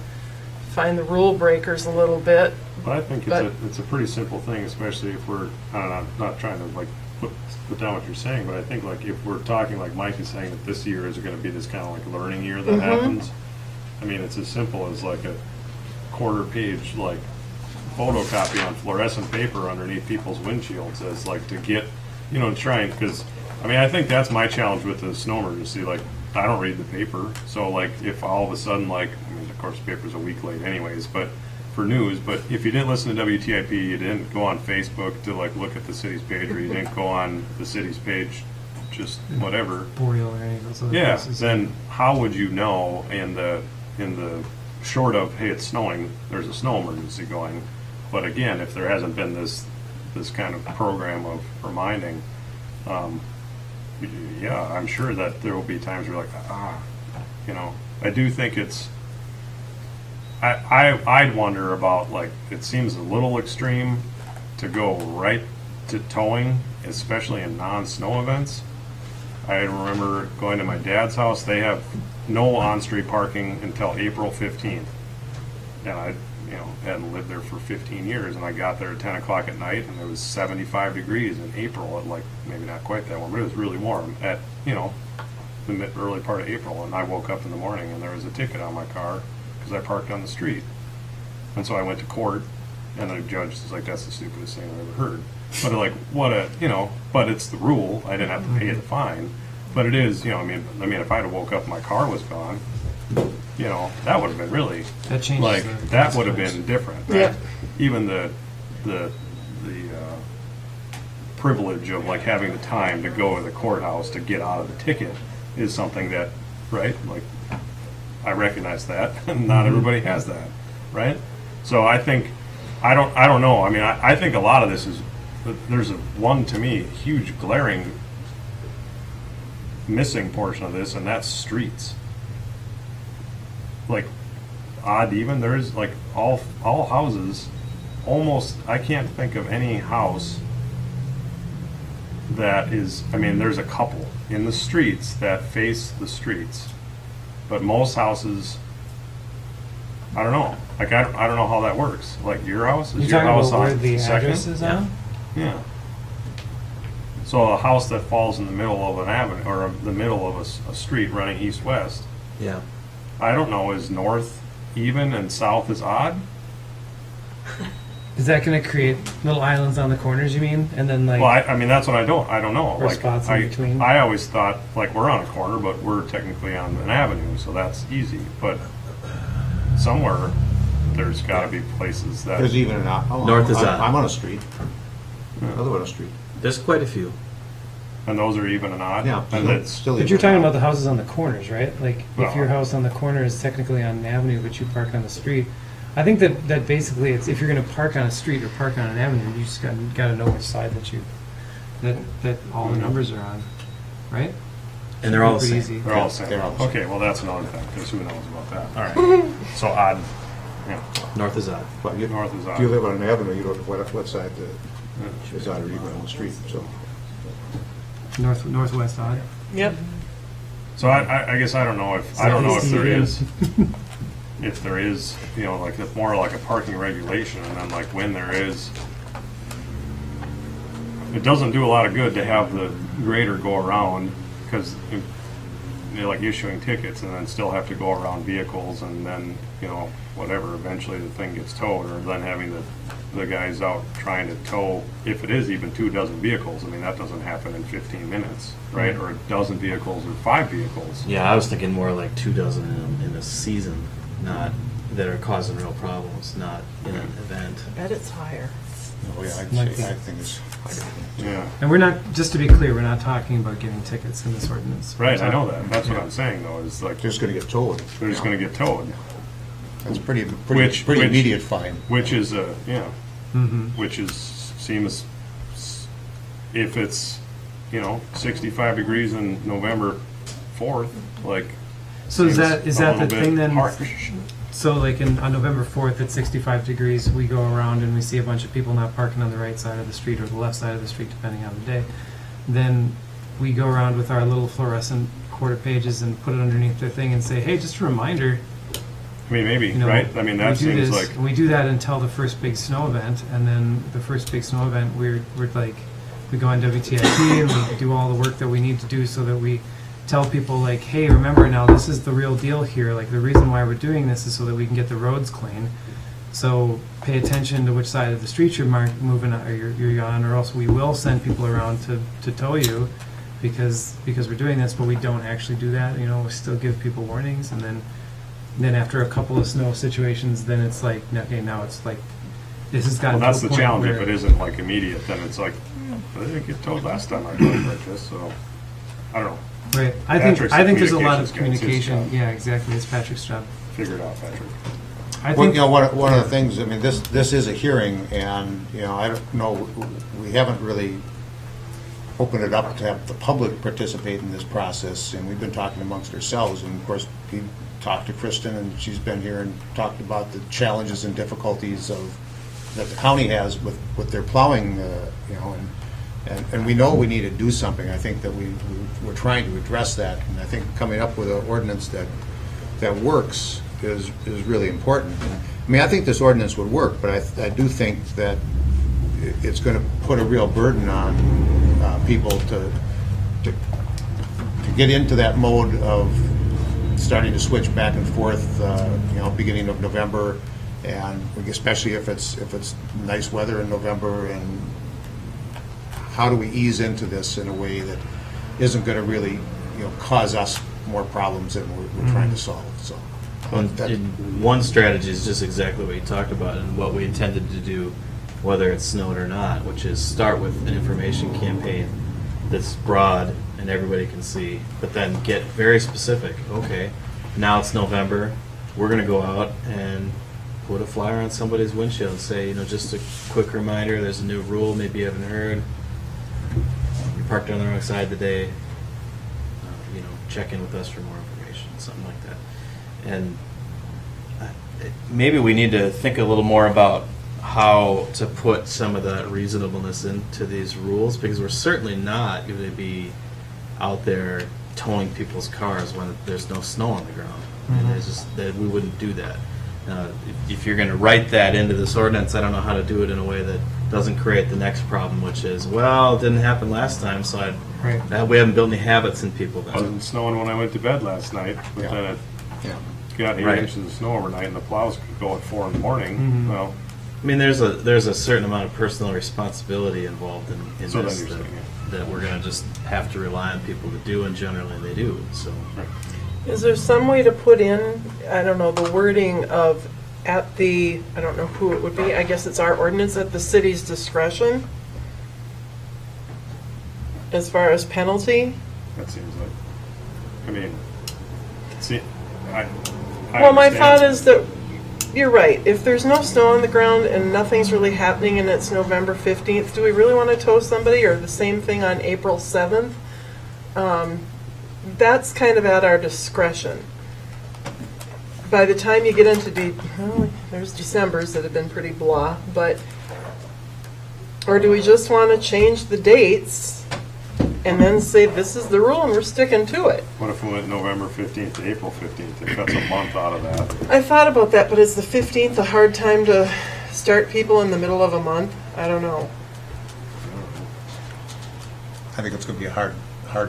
Speaker 2: find the rule breakers a little bit.
Speaker 3: But I think it's a pretty simple thing, especially if we're, I'm not trying to put down what you're saying, but I think if we're talking like Mike is saying that this year is going to be this kind of learning year that happens. I mean, it's as simple as a quarter page photocopy on fluorescent paper underneath people's windshields as to get, trying, because I think that's my challenge with the snow emergency. I don't read the paper, so if all of a sudden of course the paper's a week late anyways, but for news, but if you didn't listen to WTIP, you didn't go on Facebook to look at the city's page, or you didn't go on the city's page, just whatever.
Speaker 5: Boreal or any of those other
Speaker 3: Yeah,
Speaker 5: places.
Speaker 3: then how would you know in the short of, hey, it's snowing, there's a snow emergency going? But again, if there hasn't been this kind of program of reminding, yeah, I'm sure that there will be times where I do think it's, I'd wonder about, it seems a little extreme to go right to towing, especially in non-snow events. I remember going to my dad's house. They have no on-street parking until April 15th. And I, hadn't lived there for 15 years, and I got there at 10 o'clock at night, and it was 75 degrees in April at maybe not quite that warm, but it was really warm at, the early part of April. And I woke up in the morning, and there was a ticket on my car because I parked on the street. And so I went to court, and the judge was like, that's the stupidest thing I've ever heard. But but it's the rule. I didn't have to pay the fine. But it is, if I had woke up and my car was gone, that would have been really,
Speaker 5: That changes
Speaker 3: that would have been different, right?
Speaker 2: Yeah.
Speaker 3: Even the privilege of having the time to go to the courthouse to get out of the ticket is something that, right? I recognize that, and not everybody has that, right? So I think, I don't know. I think a lot of this is, there's to me, huge glaring missing portion of this, and that's streets. Odd even, there's all houses, almost, I can't think of any house that is, there's a couple in the streets that face the streets, but most houses I don't know. Like, I don't know how that works. Like, your house,
Speaker 5: You
Speaker 3: is your
Speaker 5: talking
Speaker 3: house
Speaker 5: about where
Speaker 3: on
Speaker 5: the
Speaker 3: Second?
Speaker 5: address is on?
Speaker 3: Yeah. So a house that falls in the middle of an avenue, or the middle of a street running east-west,
Speaker 9: Yeah.
Speaker 3: I don't know, is north even and south is odd?
Speaker 5: Is that going to create little islands on the corners, you mean? And then like,
Speaker 3: Well, I mean, that's what I don't know.
Speaker 5: Or
Speaker 3: Like,
Speaker 5: spots in between.
Speaker 3: I always thought, like, we're on a corner, but we're technically on an avenue, so that's easy. But somewhere, there's gotta be places that,
Speaker 1: There's even
Speaker 9: North is odd.
Speaker 1: I'm on a street. I live on a street.
Speaker 9: There's quite a few.
Speaker 3: and those are even and odd?
Speaker 1: Yeah.
Speaker 3: And it's,
Speaker 1: Still
Speaker 5: but
Speaker 1: even
Speaker 5: you're talking
Speaker 1: odd.
Speaker 5: about the houses on the corners, right? Like
Speaker 3: Well,
Speaker 5: if your house on the corner is technically on an avenue, but you park on the street. I think that basically it's if you're going to park on a street or park on an avenue, you just got to know which side that all the numbers are on, right?
Speaker 9: And they're all the
Speaker 5: Pretty
Speaker 9: same.
Speaker 5: easy.
Speaker 3: they're all the same.
Speaker 1: They're all the same.
Speaker 3: Okay, well, that's another thing, because who knows about that? All right, so odd, yeah,
Speaker 9: North is odd.
Speaker 1: But you-
Speaker 3: north is
Speaker 1: If you
Speaker 3: odd.
Speaker 1: live on an avenue, you don't know what side is odd or even on the street, so.
Speaker 5: Northwest odd.
Speaker 2: Yep.
Speaker 3: So I guess I don't know if there is, if there is, you know, like, it's more like a parking regulation, and then like when there is, it doesn't do a lot of good to have the grader go around, because they're like issuing tickets and then still have to go around vehicles, and then, you know, whatever, eventually the thing gets towed, or then having the guys out trying to tow, if it is even 24 vehicles, I mean, that doesn't happen in 15 minutes, right? Or 12 vehicles or 5 vehicles.
Speaker 9: Yeah, I was thinking more like 24 in a season, not that are causing real problems, not in an event.
Speaker 2: I bet it's higher.
Speaker 1: Oh, yeah,
Speaker 5: Might be.
Speaker 1: I think it's higher.
Speaker 3: Yeah,
Speaker 5: And we're not, just to be clear, we're not talking about getting tickets in this ordinance. We're
Speaker 3: right, I know
Speaker 5: talking-
Speaker 3: that. That's what
Speaker 5: yeah.
Speaker 3: I'm saying, though, is like,
Speaker 1: Just gonna get towed.
Speaker 3: they're just gonna get towed,
Speaker 1: That's pretty
Speaker 3: Which-
Speaker 1: immediate fine.
Speaker 3: which is, yeah,
Speaker 5: Mhm.
Speaker 3: which is, seems, if it's, you know, 65 degrees in November 4th, like.
Speaker 5: So is
Speaker 3: seems
Speaker 5: that
Speaker 3: a
Speaker 5: the
Speaker 3: little
Speaker 5: thing
Speaker 3: bit
Speaker 5: then?
Speaker 3: harsh.
Speaker 5: So like on November 4th at 65 degrees, we go around and we see a bunch of people not parking on the right side of the street or the left side of the street, depending on the day. Then we go around with our little fluorescent quarter pages and put it underneath their thing and say, hey, just a reminder,
Speaker 3: I mean, maybe,
Speaker 5: you know,
Speaker 3: right? I mean, that
Speaker 5: we do
Speaker 3: seems
Speaker 5: this,
Speaker 3: like,
Speaker 5: and we do that until the first big snow event, and then the first big snow event, we're like, we go on WTIP and we do all the work that we need to do so that we tell people like, hey, remember now, this is the real deal here. Like the reason why we're doing this is so that we can get the roads clean. So pay attention to which side of the street you're moving on, or you're on, or else we will send people around to tow you because we're doing this, but we don't actually do that. You know, we still give people warnings, and then after a couple of snow situations, then it's like, okay, now it's like, this has gotten
Speaker 3: well, that's
Speaker 5: to a
Speaker 3: the
Speaker 5: point
Speaker 3: challenge. If
Speaker 5: where-
Speaker 3: it isn't like immediate, then it's like, I didn't get towed last time I drove like this, so, I don't know.
Speaker 5: Right.
Speaker 3: Patrick's
Speaker 5: I think there's a lot of
Speaker 3: communications guy. It's his
Speaker 5: communication. Yeah, exactly. It's Patrick's job.
Speaker 3: Figure it out, Patrick.
Speaker 5: I
Speaker 1: Well,
Speaker 5: think,
Speaker 1: you know, one of the things, I mean, this is a hearing, and, you know, I don't know, we haven't really opened it up to have the public participate in this process, and we've been talking amongst ourselves, and of course, we talked to Kristen, and she's been here and talked about the challenges and difficulties that the county has with their plowing, you know, and we know we need to do something. I think that we're trying to address that, and I think coming up with an ordinance that works is really important. I mean, I think this ordinance would work, but I do think that it's going to put a real burden on people to get into that mode of starting to switch back and forth, you know, beginning of November, and especially if it's nice weather in November, and how do we ease into this in a way that isn't going to really, you know, cause us more problems than we're trying to solve, so.
Speaker 9: One strategy is just exactly what you talked about and what we intended to do, whether it's snowed or not, which is start with an information campaign that's broad and everybody can see, but then get very specific. Okay, now it's November, we're going to go out and put a flyer on somebody's windshield and say, you know, just a quick reminder, there's a new rule, maybe you haven't heard. You parked on the wrong side today. You know, check in with us for more information, something like that. And maybe we need to think a little more about how to put some of that reasonableness into these rules, because we're certainly not going to be out there towing people's cars when there's no snow on the ground. And there's just that we wouldn't do that. If you're going to write that into this ordinance, I don't know how to do it in a way that doesn't create the next problem, which is, well, it didn't happen last time, so we haven't built any habits in people
Speaker 3: It
Speaker 9: then.
Speaker 3: wasn't snowing when I went to bed last night, but
Speaker 1: Yeah.
Speaker 3: then it
Speaker 1: Yeah.
Speaker 3: got 8
Speaker 9: Right.
Speaker 3: inches of snow overnight, and the plows could go at 4 in the morning. Well,
Speaker 9: I mean, there's a certain amount of personal responsibility involved in
Speaker 3: So then
Speaker 9: this
Speaker 3: you're
Speaker 9: that,
Speaker 3: saying,
Speaker 9: that we're going to just have to rely on people to do, and generally they do. So
Speaker 2: Is there some way to put in, I don't know, the wording of at the, I don't know who it would be, I guess it's our ordinance, at the city's discretion? As far as penalty?
Speaker 3: that seems like, I mean, see, I
Speaker 2: Well, my
Speaker 3: understand.
Speaker 2: thought is that, you're right, if there's no snow on the ground and nothing's really happening and it's November 15th, do we really want to tow somebody, or the same thing on April 7th? That's kind of at our discretion. By the time you get into there's Decembers that have been pretty blah, but, or do we just want to change the dates and then say this is the rule and we're sticking to it?
Speaker 3: What if we went November 15th to April 15th? It cuts a month out of that.
Speaker 2: I thought about that, but is the 15th a hard time to start people in the middle of a month? I don't know.
Speaker 1: I think it's going to be a hard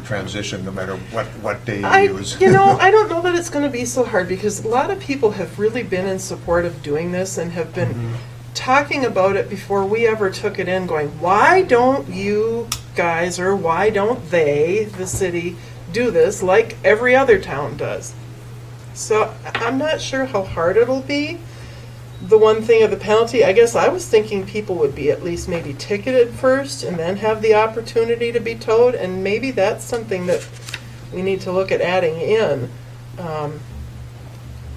Speaker 1: transition, no matter what day
Speaker 2: I
Speaker 1: you use.
Speaker 2: don't know that it's going to be so hard, because a lot of people have really been in support of doing this and have been talking about it before we ever took it in, going, why don't you guys, or why don't they, the city, do this like every other town does? So I'm not sure how hard it'll be. The one thing of the penalty, I guess I was thinking people would be at least maybe ticketed first and then have the opportunity to be towed, and maybe that's something that we need to look at adding in.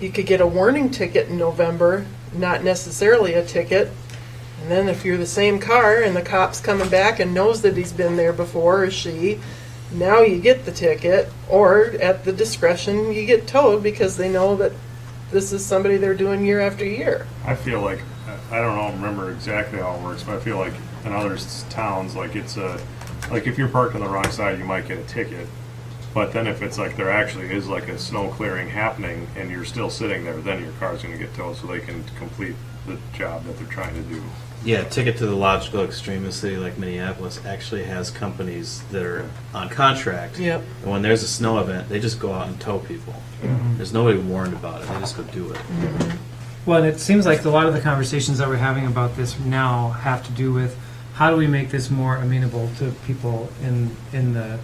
Speaker 2: You could get a warning ticket in November, not necessarily a ticket, and then if you're the same car and the cop's coming back and knows that he's been there before, or she, now you get the ticket, or at the discretion you get towed because they know that this is somebody they're doing year after year.
Speaker 3: I feel like, I don't know, remember exactly how it works, but I feel like in other towns, like it's like if you're parked on the wrong side, you might get a ticket. But then if it's like there actually is like a snow clearing happening and you're still sitting there, then your car's gonna get towed so they can complete the job that they're trying to do.
Speaker 9: yeah, ticket to the logical extreme, a city like Minneapolis actually has companies that are on contract.
Speaker 2: Yep.
Speaker 9: And when there's a snow event, they just go out and tow people. There's nobody warned about it. They just go do it.
Speaker 5: Well, and it seems like a lot of the conversations that we're having about this now have to do with how do we make this more amenable to people in the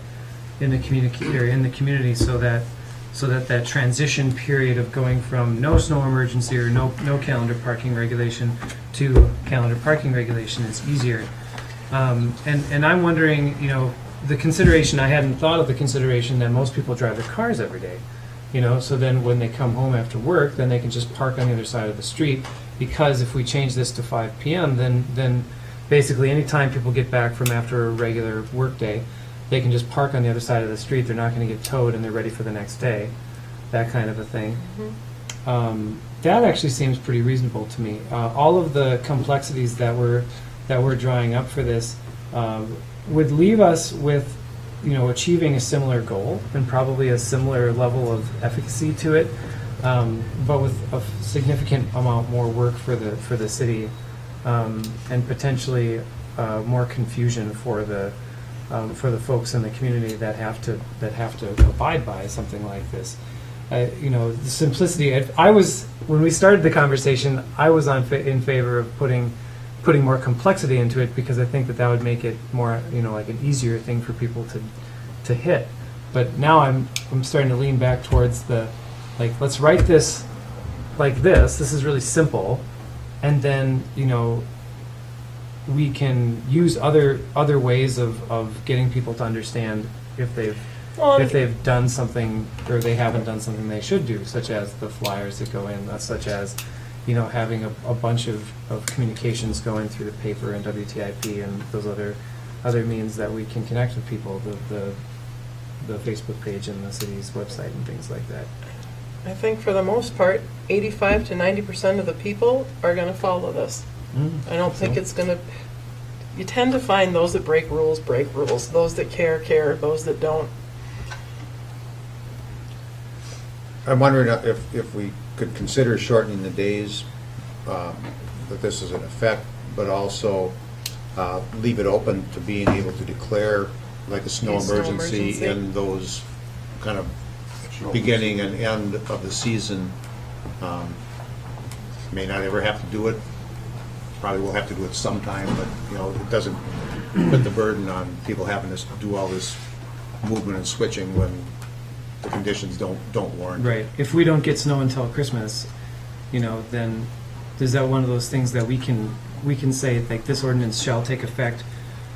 Speaker 5: community, so that transition period of going from no snow emergency or no calendar parking regulation to calendar parking regulation is easier. And I'm wondering, the consideration, I hadn't thought of the consideration that most people drive their cars every day. So then when they come home after work, then they can just park on the other side of the street, because if we change this to 5 p.m., then basically any time people get back from after a regular work day, they can just park on the other side of the street. They're not going to get towed, and they're ready for the next day, that kind of a thing. That actually seems pretty reasonable to me. All of the complexities that we're drawing up for this would leave us with achieving a similar goal and probably a similar level of efficacy to it, but with a significant amount more work for the city, and potentially more confusion for the folks in the community that have to abide by something like this. The simplicity. When we started the conversation, I was in favor of putting more complexity into it, because I think that would make it more, like an easier thing for people to hit. But now I'm starting to lean back towards let's write this like this. This is really simple, and then we can use other ways of getting people to understand if they've done something or they haven't done something they should do, such as the flyers that go in, such as having a bunch of communications going through the paper and WTIP and those other means that we can connect with people, the Facebook page and the city's website and things like that.
Speaker 2: I think for the most part, 85 to 90% of the people are going to follow this. I don't think it's going to. You tend to find those that break rules. Those that care. Those that don't.
Speaker 1: I'm wondering if we could consider shortening the days that this is in effect, but also leave it open to being able to declare like a snow
Speaker 2: A snow
Speaker 1: emergency
Speaker 2: emergency.
Speaker 1: in those kind of beginning and end of the season. May not ever have to do it. Probably will have to do it sometime, but, it doesn't put the burden on people having to do all this movement and switching when the conditions don't warrant it.
Speaker 5: Right. If we don't get snow until Christmas, then is that one of those things that we can say, like, this ordinance shall take effect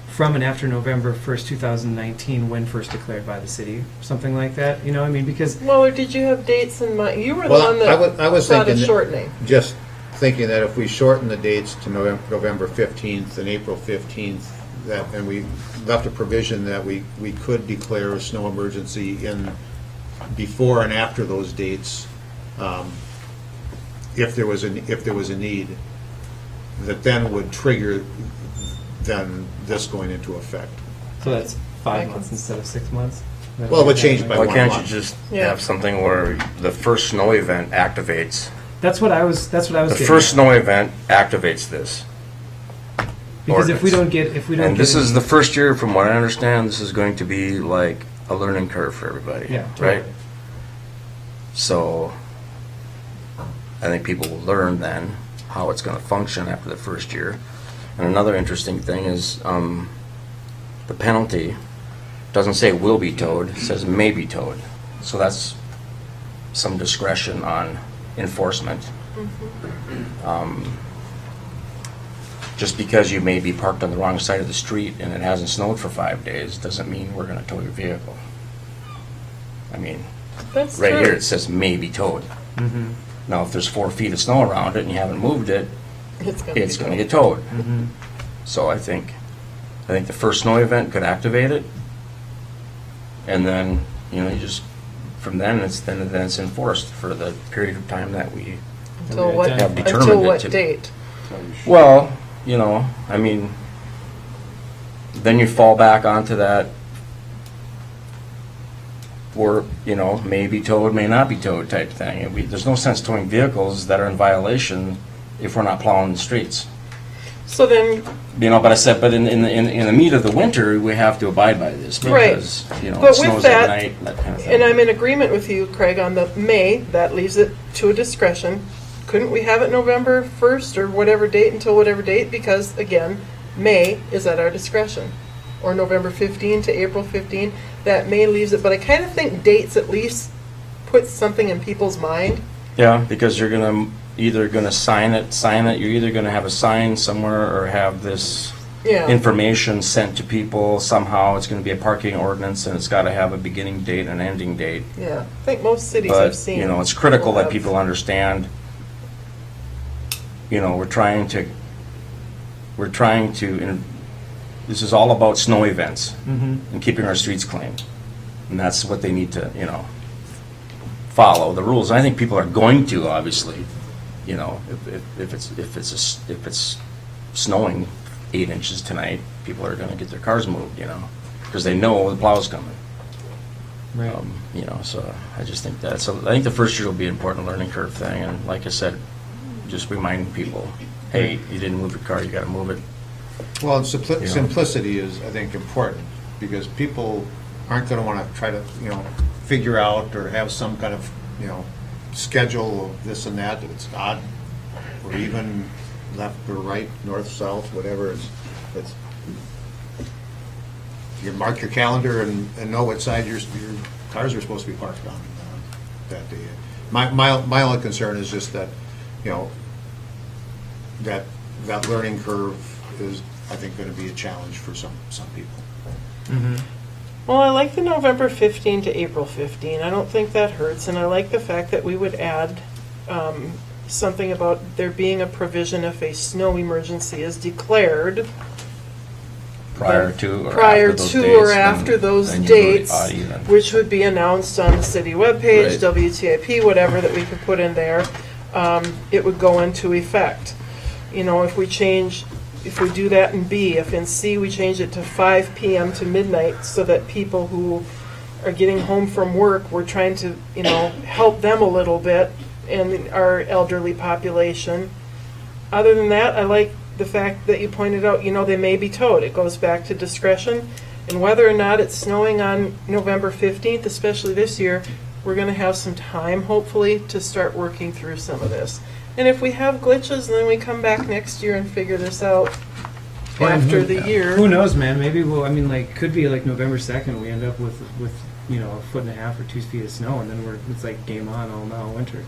Speaker 5: from and after November 1st, 2019, when first declared by the city, something like that? Because
Speaker 2: Well, or did you have dates in mind? You were the
Speaker 1: Well,
Speaker 2: one
Speaker 1: I was
Speaker 2: that thought of
Speaker 1: thinking that-
Speaker 2: shortening.
Speaker 1: Just thinking that if we shorten the dates to November 15th and April 15th, and we left a provision that we could declare a snow emergency before and after those dates, if there was a need, that then would trigger this going into effect.
Speaker 5: so that's 5 months instead of 6 months.
Speaker 1: Well, it would change by
Speaker 8: Why
Speaker 1: 1
Speaker 8: can't you
Speaker 1: month.
Speaker 8: just
Speaker 2: Yeah.
Speaker 8: have something where the first snow event activates?
Speaker 5: That's what I was.
Speaker 8: The
Speaker 5: getting
Speaker 8: first
Speaker 5: at.
Speaker 8: snow event activates this.
Speaker 5: Because if we
Speaker 8: ordinance.
Speaker 5: don't get,
Speaker 8: And this is the first year, from what I understand, this is going to be like a learning curve for everybody.
Speaker 5: Yeah,
Speaker 8: Right?
Speaker 5: totally.
Speaker 8: So I think people will learn then how it's going to function after the first year. And another interesting thing is the penalty doesn't say will be towed, it says may be towed. So that's some discretion on enforcement. Just because you may be parked on the wrong side of the street and it hasn't snowed for 5 days doesn't mean we're going to tow your vehicle. I mean,
Speaker 2: That's
Speaker 8: right
Speaker 2: true.
Speaker 8: here it says may be towed. Now, if there's 4 feet of snow around it and you haven't moved it,
Speaker 2: It's gonna
Speaker 8: it's
Speaker 2: be
Speaker 8: going to get towed. So I think the first snow event could activate it, and then you just from then it's enforced for the period of time that we
Speaker 2: Until what,
Speaker 8: have determined
Speaker 2: until
Speaker 8: it
Speaker 2: what
Speaker 8: to-
Speaker 2: date?
Speaker 8: Well, I mean, then you fall back onto that or, may be towed, may not be towed type thing. There's no sense towing vehicles that are in violation if we're not plowing the streets.
Speaker 2: So then,
Speaker 8: But I said, but in the meat of the winter, we have to abide by this
Speaker 2: Right.
Speaker 8: because,
Speaker 2: But
Speaker 8: it
Speaker 2: with
Speaker 8: snows
Speaker 2: that,
Speaker 8: at night, that kind of thing.
Speaker 2: and I'm in agreement with you, Craig, on the May, that leaves it to a discretion. Couldn't we have it November 1st or whatever date until whatever date? Because again, May is at our discretion. Or November 15 to April 15, that May leaves it. But I kind of think dates at least put something in people's mind.
Speaker 8: Yeah, because you're either going to sign it, you're either going to have a sign somewhere or have this
Speaker 2: Yeah.
Speaker 8: information sent to people somehow. It's going to be a parking ordinance and it's got to have a beginning date and ending date.
Speaker 2: Yeah. I think most cities I've
Speaker 8: But,
Speaker 2: seen.
Speaker 8: it's critical
Speaker 2: will
Speaker 8: that
Speaker 2: have-
Speaker 8: people understand, we're trying to, this is all about snow events and keeping our streets clean. And that's what they need to, follow the rules. And I think people are going to, obviously, if it's snowing 8 inches tonight, people are going to get their cars moved, because they know the plow's coming.
Speaker 5: Right.
Speaker 8: So I just think that. So I think the first year will be an important learning curve thing, and like I said, just reminding people, hey, you didn't move your car, you got to move it.
Speaker 1: Well, and simplicity is, I think, important, because people aren't going to want to try to, figure out or have some kind of, schedule of this and that, it's odd, or even left or right, north, south, whatever, it's you mark your calendar and know what side your cars are supposed to be parked on that day. My only concern is just that, that learning curve is, I think, going to be a challenge for some people.
Speaker 2: Well, I like the November 15 to April 15. I don't think that hurts, and I like the fact that we would add something about there being a provision if a snow emergency is declared
Speaker 8: Prior to or
Speaker 2: prior
Speaker 8: after those
Speaker 2: to
Speaker 8: dates,
Speaker 2: or
Speaker 8: then-
Speaker 2: after those
Speaker 8: then you do it
Speaker 2: dates,
Speaker 8: odd even.
Speaker 2: which would be announced on the city webpage,
Speaker 8: Right.
Speaker 2: WTIP, whatever that we could put in there. It would go into effect. If we do that in B, if in C we change it to 5 p.m. to midnight, so that people who are getting home from work, we're trying to, help them a little bit and our elderly population. Other than that, I like the fact that you pointed out, they may be towed. It goes back to discretion. And whether or not it's snowing on November 15th, especially this year, we're going to have some time, hopefully, to start working through some of this. And if we have glitches, then we come back next year and figure this out after the year.
Speaker 5: Who knows, man? Maybe could be like November 2nd. We end up with a foot and a half or 2 feet of snow, and then it's like game on all winter.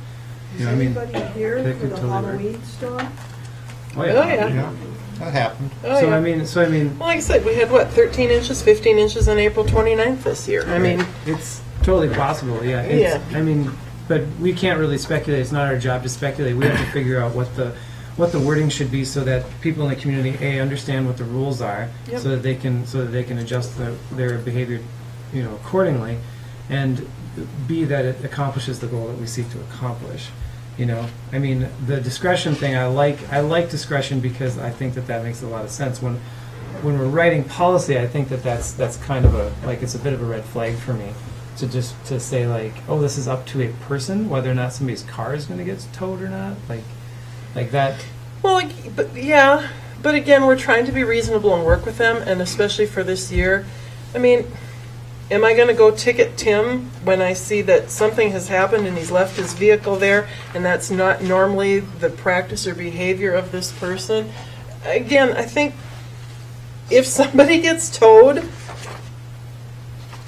Speaker 10: Is anybody here
Speaker 5: that
Speaker 10: for
Speaker 5: could
Speaker 10: the
Speaker 5: totally work.
Speaker 10: Halloween storm?
Speaker 5: Oh yeah.
Speaker 1: Yeah, that happened.
Speaker 2: Oh,
Speaker 5: So
Speaker 2: yeah.
Speaker 5: I mean,
Speaker 2: Well, like I said, we had 13 inches, 15 inches on April 29th this year. I mean,
Speaker 5: it's totally possible. Yeah. I mean, but we can't really speculate. It's not our job to speculate. We have to figure out what the wording should be so that people in the community understand what the rules are,
Speaker 2: Yep.
Speaker 5: so that they can adjust their behavior, accordingly, and B, that it accomplishes the goal that we seek to accomplish. I mean, the discretion thing, I like discretion because I think that makes a lot of sense. When we're writing policy, I think that's kind of it's a bit of a red flag for me to say oh, this is up to a person, whether or not somebody's car is going to get towed or not, like that.
Speaker 2: well, but again, we're trying to be reasonable and work with them, and especially for this year. I mean, am I going to go ticket Tim when I see that something has happened and he's left his vehicle there and that's not normally the practice or behavior of this person? Again, I think if somebody gets towed,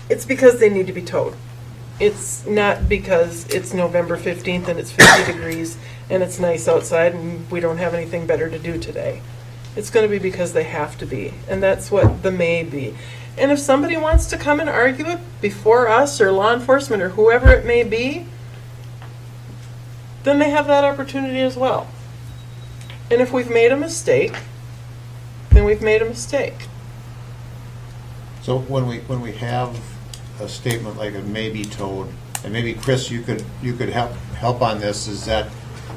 Speaker 2: it's because they need to be towed. It's not because it's November 15th and it's 50 degrees and it's nice outside and we don't have anything better to do today. It's going to be because they have to be, and that's what the may be. And if somebody wants to come and argue it before us or law enforcement or whoever it may be, then they have that opportunity as well. And if we've made a mistake, then we've made a mistake.
Speaker 1: So when we have a statement like it may be towed, and maybe Chris, you could help on this, is that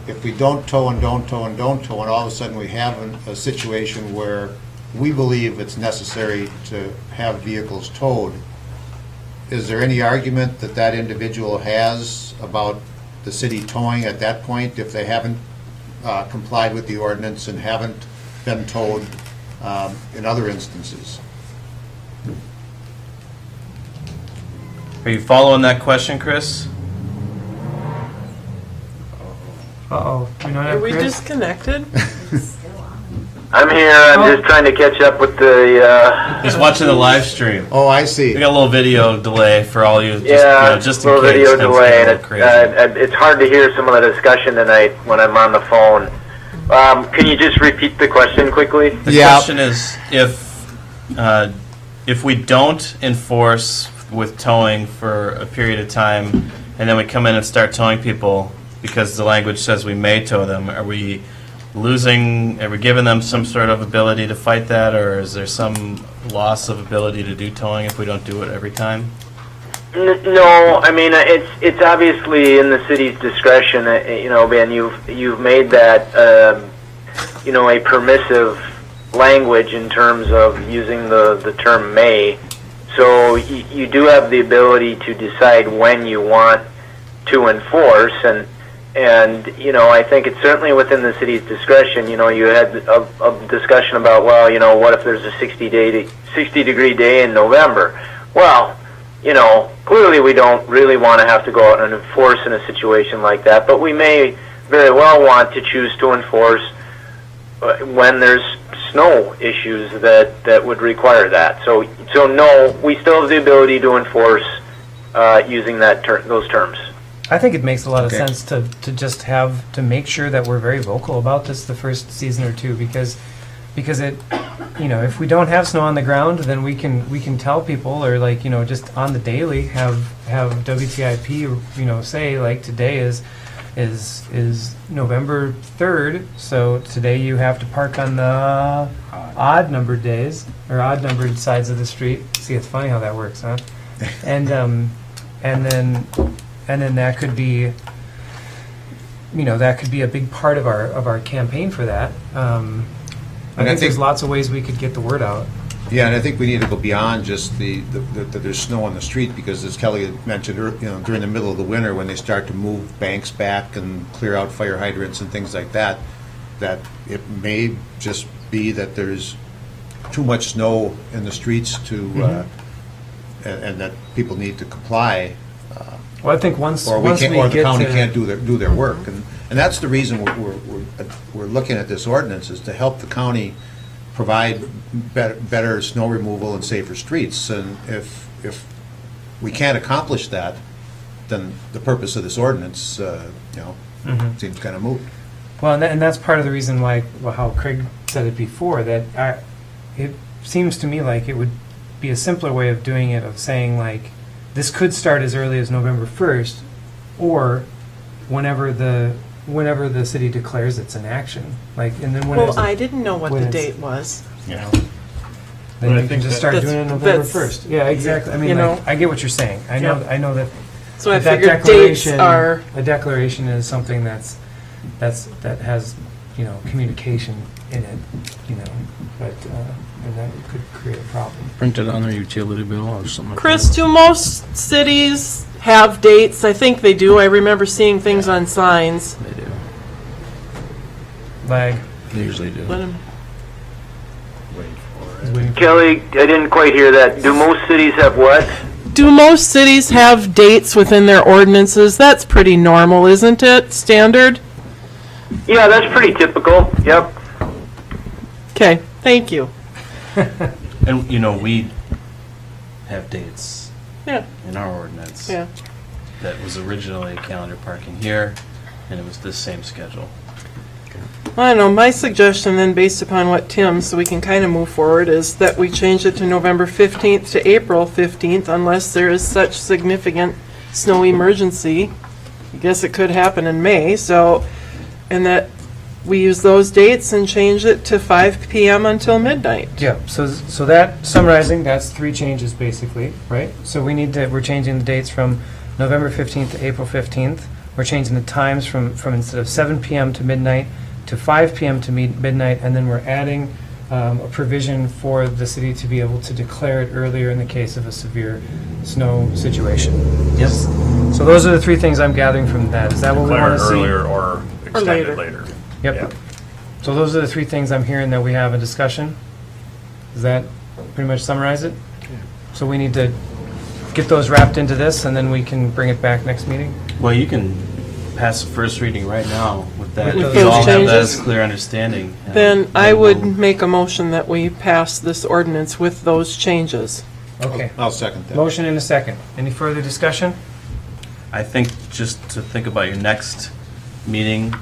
Speaker 1: if we don't tow and don't tow and don't tow, and all of a sudden we have a situation where we believe it's necessary to have vehicles towed, is there any argument that individual has about the city towing at that point if they haven't complied with the ordinance and haven't been towed in other instances?
Speaker 9: Are you following that question, Chris?
Speaker 5: Uh-oh. We don't
Speaker 2: Are
Speaker 5: have
Speaker 2: we
Speaker 5: Chris?
Speaker 2: disconnected?
Speaker 11: I'm here. I'm just trying to catch up with the.
Speaker 9: He's watching the live stream.
Speaker 1: Oh, I see.
Speaker 9: We got a little video delay for all you. Just
Speaker 11: a little
Speaker 9: in case
Speaker 11: video
Speaker 9: things
Speaker 11: delay,
Speaker 9: get a
Speaker 11: and
Speaker 9: little crazy.
Speaker 11: it's hard to hear some of the discussion tonight when I'm on the phone. Can you just repeat the question quickly?
Speaker 9: The question is if we don't enforce with towing for a period of time, and then we come in and start towing people because the language says we may tow them, are we giving them some sort of ability to fight that, or is there some loss of ability to do towing if we don't do it every time?
Speaker 11: No, I mean it's obviously in the city's discretion. Ben, you've made that a permissive language in terms of using the term may. So you do have the ability to decide when you want to enforce, and I think it's certainly within the city's discretion. You had a discussion about, what if there's a 60-degree day in November? Well, clearly we don't really want to have to go out and enforce in a situation like that, but we may very well want to choose to enforce when there's snow issues that would require that. So no, we still have the ability to enforce using those terms.
Speaker 5: I think it makes a lot of sense to just have to make sure that we're very vocal about this the first season or two, because it, if we don't have snow on the ground, then we can tell people, or just on the daily have WTIP say today is November 3rd, so today you have to park on the odd numbered days or odd numbered sides of the street. See, it's funny how that works, huh? And then that could be, that could be a big part of our campaign for that. I think there's lots of ways we could get the word out.
Speaker 1: Yeah, and I think we need to go beyond just that there's snow on the street, because as Kelly had mentioned, during the middle of the winter, when they start to move banks back and clear out fire hydrants and things like that, that it may just be that there's too much snow in the streets to, and that people need to comply.
Speaker 5: Well, I think once
Speaker 1: Or
Speaker 5: once we
Speaker 1: or
Speaker 5: get
Speaker 1: the county
Speaker 5: to-
Speaker 1: can't do their work. And that's the reason we're looking at this ordinance, is to help the county provide better snow removal and safer streets. And if we can't accomplish that, then the purpose of this ordinance, seems kind of moot.
Speaker 5: Well, and that's part of the reason why, how Craig said it before, that it seems to me like it would be a simpler way of doing it, of saying like, this could start as early as November 1st, or whenever the city declares it's an action. Like, and then when
Speaker 2: Well,
Speaker 5: it's,
Speaker 2: I didn't know what
Speaker 5: when
Speaker 2: the
Speaker 5: it's-
Speaker 2: date was.
Speaker 5: then
Speaker 3: But I
Speaker 5: you can
Speaker 3: think
Speaker 5: just
Speaker 3: that-
Speaker 5: start
Speaker 2: That's-
Speaker 5: doing it November
Speaker 2: that's-
Speaker 5: 1st. Yeah, exactly. I mean,
Speaker 2: You
Speaker 5: like,
Speaker 2: know.
Speaker 5: I get what you're saying. I know that.
Speaker 2: So I
Speaker 5: that
Speaker 2: figured dates are,
Speaker 5: a declaration is something that has, communication in it, but, and that could create a problem.
Speaker 4: Print it on their utility bill or something like
Speaker 2: Chris,
Speaker 4: that.
Speaker 2: do most cities have dates? I think they do. I remember seeing things on signs.
Speaker 4: They do.
Speaker 5: Lag.
Speaker 4: They usually do.
Speaker 2: Let 'em-
Speaker 5: Is waiting for-
Speaker 11: Kelly, I didn't quite hear that. Do most cities have what?
Speaker 2: Do most cities have dates within their ordinances? That's pretty normal, isn't it? Standard?
Speaker 11: Yeah, that's pretty typical. Yep.
Speaker 2: Okay, thank you.
Speaker 9: And, we have dates
Speaker 2: Yeah,
Speaker 9: in our ordinance.
Speaker 2: yeah.
Speaker 9: That was originally calendar parking here, and it was this same schedule.
Speaker 2: I don't know, my suggestion then, based upon what Tim, so we can kind of move forward, is that we change it to November 15th to April 15th, unless there is such significant snow emergency. I guess it could happen in May, so, and that we use those dates and change it to 5 PM until midnight.
Speaker 5: Yeah, so that, summarizing, that's 3 changes basically, right? So we're changing the dates from November 15th to April 15th. We're changing the times from instead of 7 PM to midnight to 5 PM to midnight, and then we're adding a provision for the city to be able to declare it earlier in the case of a severe snow situation.
Speaker 9: Yes.
Speaker 5: So those are the 3 things I'm gathering from that. Is that what we
Speaker 3: Declare
Speaker 5: want to see?
Speaker 3: earlier or extend
Speaker 2: later.
Speaker 3: it later.
Speaker 5: Yep.
Speaker 3: Yeah.
Speaker 5: So those are the 3 things I'm hearing that we have in discussion. Does that pretty much summarize it? So we need to get those wrapped into this, and then we can bring it back next meeting?
Speaker 9: Well, you can pass the first reading right now with that.
Speaker 5: With
Speaker 9: If
Speaker 5: those
Speaker 9: you all have that
Speaker 2: changes?
Speaker 9: as clear understanding.
Speaker 2: Then I
Speaker 9: then
Speaker 2: would
Speaker 9: we'll-
Speaker 2: make a motion that we pass this ordinance with those changes.
Speaker 5: Okay.
Speaker 1: I'll second that.
Speaker 5: Motion and a second. Any further discussion?
Speaker 9: I think just to think about your next meeting,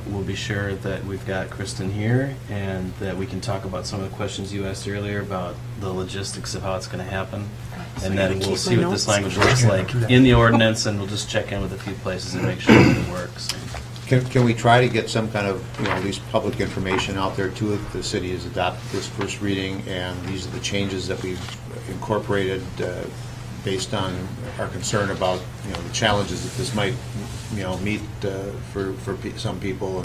Speaker 9: we'll be sure that we've got Kristen here and that we can talk about some of the questions you asked earlier about the logistics of how it's going to happen.
Speaker 2: So
Speaker 9: And
Speaker 2: I
Speaker 9: then
Speaker 2: gotta
Speaker 9: we'll
Speaker 2: keep
Speaker 9: see
Speaker 2: my
Speaker 9: what this
Speaker 2: notes.
Speaker 9: language looks like in the ordinance, and we'll just check in with a few places and make sure that it works.
Speaker 1: Can we try to get some kind of, at least public information out there too, if the city has adopted this first reading, and these are the changes that we've incorporated based on our concern about, the challenges that this might, meet for some people,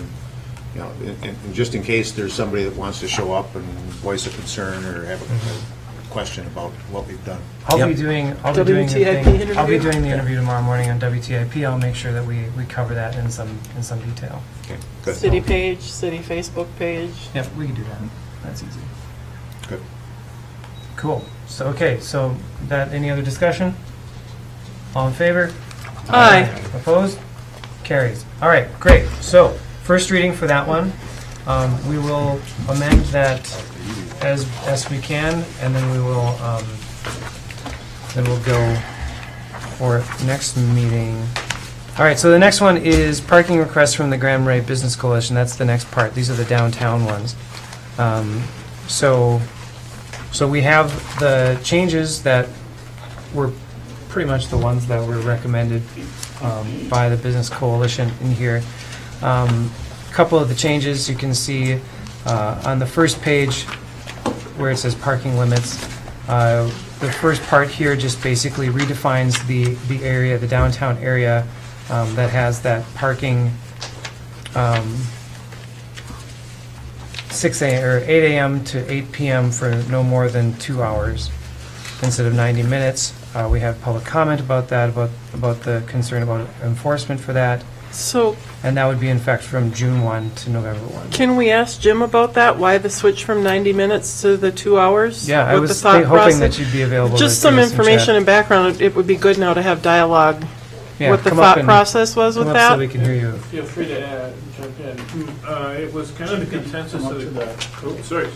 Speaker 1: and just in case there's somebody that wants to show up and voice a concern or have a question about what we've done.
Speaker 5: I'll
Speaker 9: Yep.
Speaker 5: be doing the thing.
Speaker 2: WTIP
Speaker 5: I'll be
Speaker 2: interview?
Speaker 5: doing the interview tomorrow morning on WTIP. I'll make sure that we cover that in some detail.
Speaker 1: Okay, good.
Speaker 2: City page, city Facebook page.
Speaker 5: Yep, we can do that. That's easy.
Speaker 1: Good.
Speaker 5: Cool. So any other discussion? All in favor?
Speaker 2: Aye.
Speaker 5: Opposed? Carries. All right, great. So, first reading for that one. We will amend that as best we can, and then we'll go for next meeting. All right, so the next one is parking requests from the Grand Marais Business Coalition. That's the next part. These are the downtown ones. So we have the changes that were pretty much the ones that were recommended by the Business Coalition in here. Couple of the changes you can see on the first page where it says parking limits. The first part here just basically redefines the area, the downtown area that has that parking 6 a.m. or 8 a.m. to 8 p.m. for no more than 2 hours instead of 90 minutes. We have public comment about that, about the concern about enforcement for that,
Speaker 2: So
Speaker 5: and that would be in effect from June 1 to November 1.
Speaker 2: can we ask Jim about that? Why the switch from 90 minutes to the 2 hours?
Speaker 5: Yeah, I
Speaker 2: With
Speaker 5: was
Speaker 2: the thought
Speaker 5: hoping that
Speaker 2: process?
Speaker 5: you'd be available.
Speaker 2: Just
Speaker 5: to
Speaker 2: some
Speaker 5: give us
Speaker 2: information
Speaker 5: chat.
Speaker 2: and background. It would be good now to have dialogue.
Speaker 5: Yeah,
Speaker 2: What the
Speaker 5: come up
Speaker 2: thought
Speaker 5: and-
Speaker 2: process was
Speaker 5: come
Speaker 2: with
Speaker 5: up so
Speaker 2: that?
Speaker 5: we can hear you.
Speaker 12: Feel free to jump in. It was kind of the consensus of the, oh, sorry.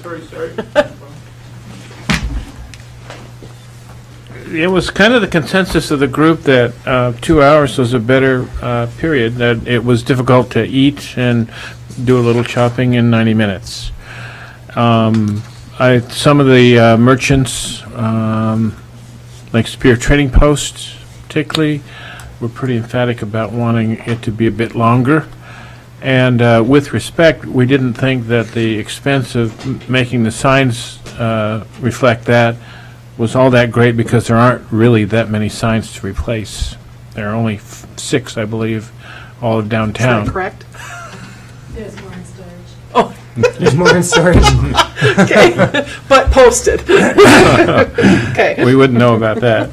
Speaker 12: It was kind of the consensus of the group that 2 hours was a better period, that it was difficult to eat and do a little shopping in 90 minutes. Some of the merchants, like Spear Trading Post particularly, were pretty emphatic about wanting it to be a bit longer. And with respect, we didn't think that the expense of making the signs reflect that was all that great, because there aren't really that many signs to replace. There are only 6, I believe, all of
Speaker 2: Is
Speaker 12: downtown.
Speaker 2: that correct?
Speaker 6: There's more in storage.
Speaker 2: Oh,
Speaker 5: There's more in storage.
Speaker 2: okay. But posted. Okay.
Speaker 12: We wouldn't know about that.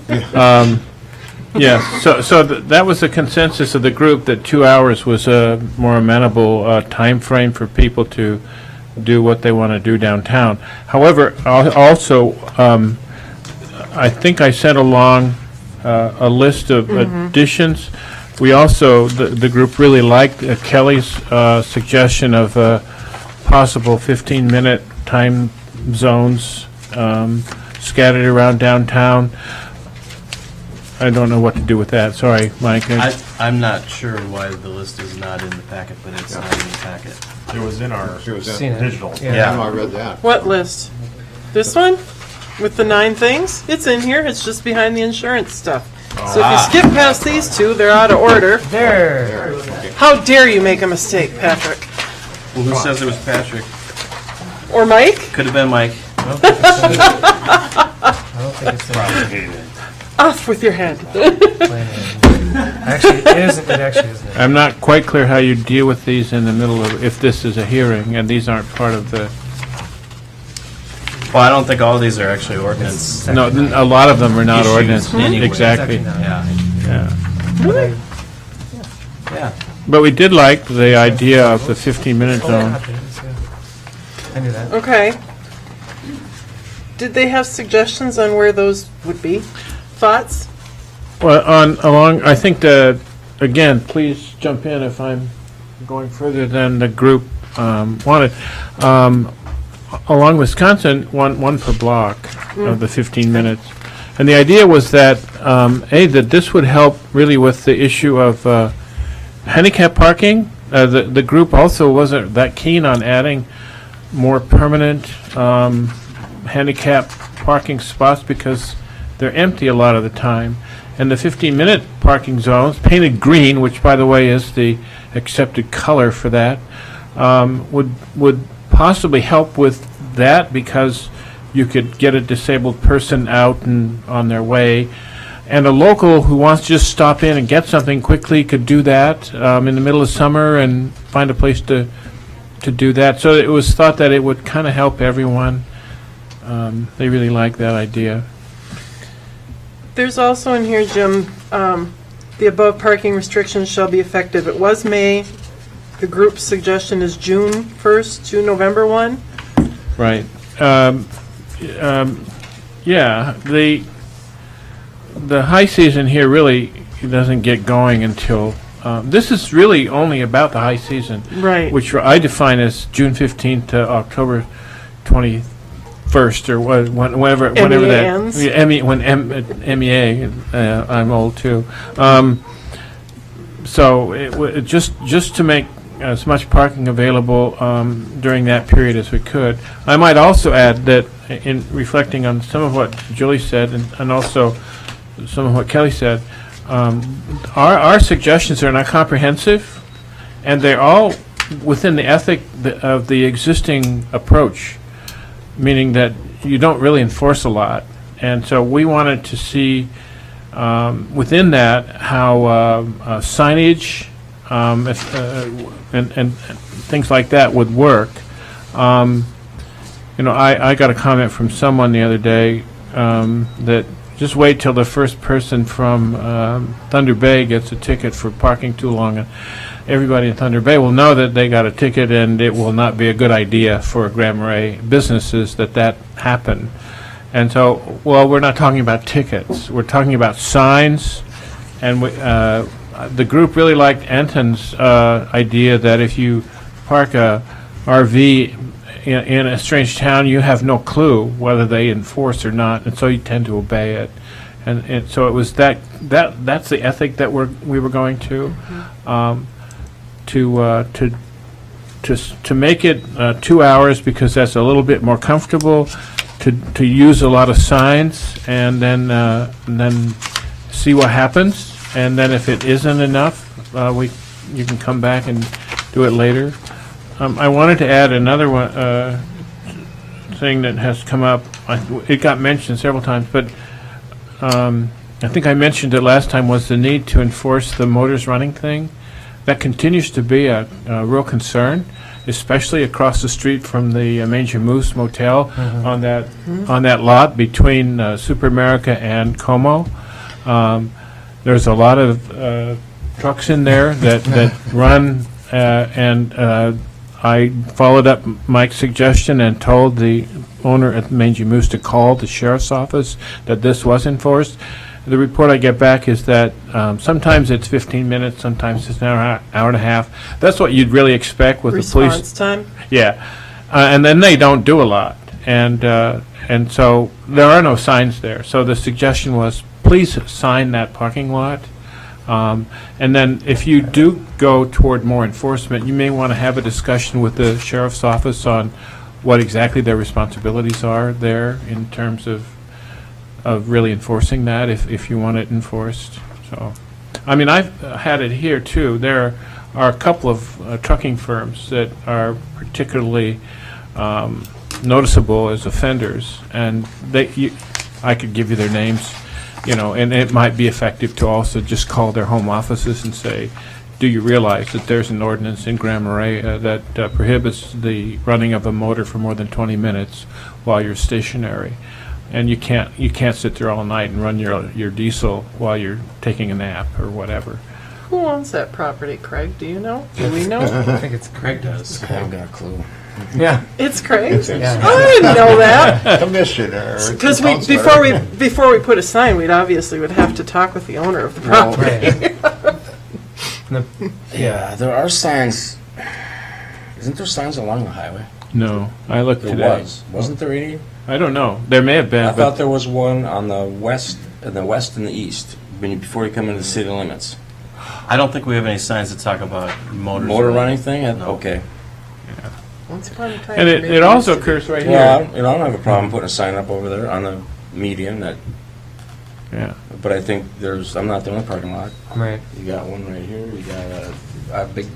Speaker 12: Yeah, so that was the consensus of the group, that 2 hours was a more amenable time frame for people to do what they want to do downtown. However, also, I think I sent along a list of additions. We also, the group really liked Kelly's suggestion of possible 15-minute time zones scattered around downtown. I don't know what to do with that. Sorry, Mike.
Speaker 9: I'm not sure why the list is not in the packet, but it's not in the packet.
Speaker 3: It was in our
Speaker 5: Seen it.
Speaker 3: digital.
Speaker 5: Yeah.
Speaker 7: I read that.
Speaker 2: What list? This one? With the 9 things? It's in here. It's just behind the insurance stuff. So if you skip past these 2, they're out of order.
Speaker 5: There.
Speaker 2: How dare you make a mistake, Patrick?
Speaker 9: Well, who says it was Patrick?
Speaker 2: Or Mike?
Speaker 9: Could have been Mike.
Speaker 5: I don't think it's in
Speaker 2: Off with your head.
Speaker 5: Actually, it isn't. It actually isn't.
Speaker 12: I'm not quite clear how you deal with these in the middle of, if this is a hearing, and these aren't part of the,
Speaker 9: Well, I don't think all of these are actually ordinance.
Speaker 12: no, a lot of them are not
Speaker 9: Issues
Speaker 12: ordinance.
Speaker 9: anyway.
Speaker 12: Exactly,
Speaker 5: It's actually
Speaker 9: Yeah,
Speaker 12: yeah.
Speaker 9: yeah.
Speaker 12: But we did like the idea of the 15-minute
Speaker 5: Oh,
Speaker 12: zone.
Speaker 5: yeah, it is, yeah. I knew that.
Speaker 2: Okay. Did they have suggestions on where those would be? Thoughts?
Speaker 12: Well, I think that, again, please jump in if I'm going further than the group wanted. Along Wisconsin, one per block of the 15 minutes. And the idea was that, that this would help really with the issue of handicap parking. The group also wasn't that keen on adding more permanent handicap parking spots, because they're empty a lot of the time. And the 15-minute parking zones, painted green, which by the way is the accepted color for that, would possibly help with that, because you could get a disabled person out and on their way. And a local who wants to just stop in and get something quickly could do that in the middle of summer and find a place to do that. So it was thought that it would kind of help everyone. They really like that idea.
Speaker 2: There's also in here, Jim, the above parking restrictions shall be effective. It was May. The group's suggestion is June 1st to November 1.
Speaker 12: Right. Yeah, the high season here really doesn't get going until, this is really only about the high season.
Speaker 2: Right.
Speaker 12: Which I define as June 15th to October 21st, or whenever that.
Speaker 2: ends?
Speaker 12: Yeah, MEA, I'm old too. So just to make as much parking available during that period as we could. I might also add that in reflecting on some of what Julie said and also some of what Kelly said, our suggestions are not comprehensive, and they're all within the ethic of the existing approach, meaning that you don't really enforce a lot. And so we wanted to see within that how signage and things like that would work. You know, I got a comment from someone the other day that just wait till the first person from Thunder Bay gets a ticket for parking too long, and everybody in Thunder Bay will know that they got a ticket, and it will not be a good idea for Grand Marais businesses that happen. And so, well, we're not talking about tickets. We're talking about signs, and the group really liked Anton's idea that if you park a RV in a strange town, you have no clue whether they enforce or not, and so you tend to obey it. And so it was that's the ethic that we were going to, to make it 2 hours, because that's a little bit more comfortable, to use a lot of signs, and then see what happens, and then if it isn't enough, you can come back and do it later. I wanted to add another one thing that has come up. It got mentioned several times, but I think I mentioned it last time, was the need to enforce the motors running thing. That continues to be a real concern, especially across the street from the Manger Moose Motel on that lot between Super America and Como. There's a lot of trucks in there that run, and I followed up Mike's suggestion and told the owner at Mangy Moose to call the sheriff's office that this was enforced. The report I get back is that sometimes it's 15 minutes, sometimes it's an hour and a half. That's what you'd really expect with the police.
Speaker 2: Response time?
Speaker 12: Yeah, and then they don't do a lot, and so there are no signs there. So the suggestion was, please sign that parking lot. And then if you do go toward more enforcement, you may want to have a discussion with the sheriff's office on what exactly their responsibilities are there in terms of really enforcing that, if you want it enforced. So, I mean, I've had it here too. There are a couple of trucking firms that are particularly noticeable as offenders, and I could give you their names. You know, and it might be effective to also just call their home offices and say, do you realize that there's an ordinance in Grand Marais that prohibits the running of a motor for more than 20 minutes while you're stationary? And you can't sit there all night and run your diesel while you're taking a nap or whatever.
Speaker 2: Who owns that property, Craig? Do you know? Do we know?
Speaker 5: I think it's
Speaker 9: Craig does.
Speaker 8: I haven't got a clue.
Speaker 5: Yeah.
Speaker 2: It's Craig?
Speaker 5: Yeah.
Speaker 2: I didn't know that.
Speaker 1: Commissioner.
Speaker 2: Because before we put a sign, would have to talk with the owner of the property.
Speaker 8: Yeah, there are signs. Isn't there signs along the highway?
Speaker 12: No, I looked
Speaker 8: There
Speaker 12: today.
Speaker 8: wasn't there any?
Speaker 12: I don't know. There may have been.
Speaker 8: I
Speaker 12: but
Speaker 8: thought there was one on the west and the east, before you come into the city limits.
Speaker 9: I don't think we have any signs that talk about motors.
Speaker 8: Motor running thing?
Speaker 9: No.
Speaker 8: Okay.
Speaker 2: Once upon a time,
Speaker 12: And
Speaker 2: maybe
Speaker 12: it also
Speaker 2: used to be.
Speaker 12: occurs right
Speaker 8: Well,
Speaker 12: here.
Speaker 8: I don't have a problem putting a sign up over there on the median
Speaker 12: Yeah.
Speaker 8: but I think I'm not the only parking lot.
Speaker 5: Right.
Speaker 8: You got one right here, you got a big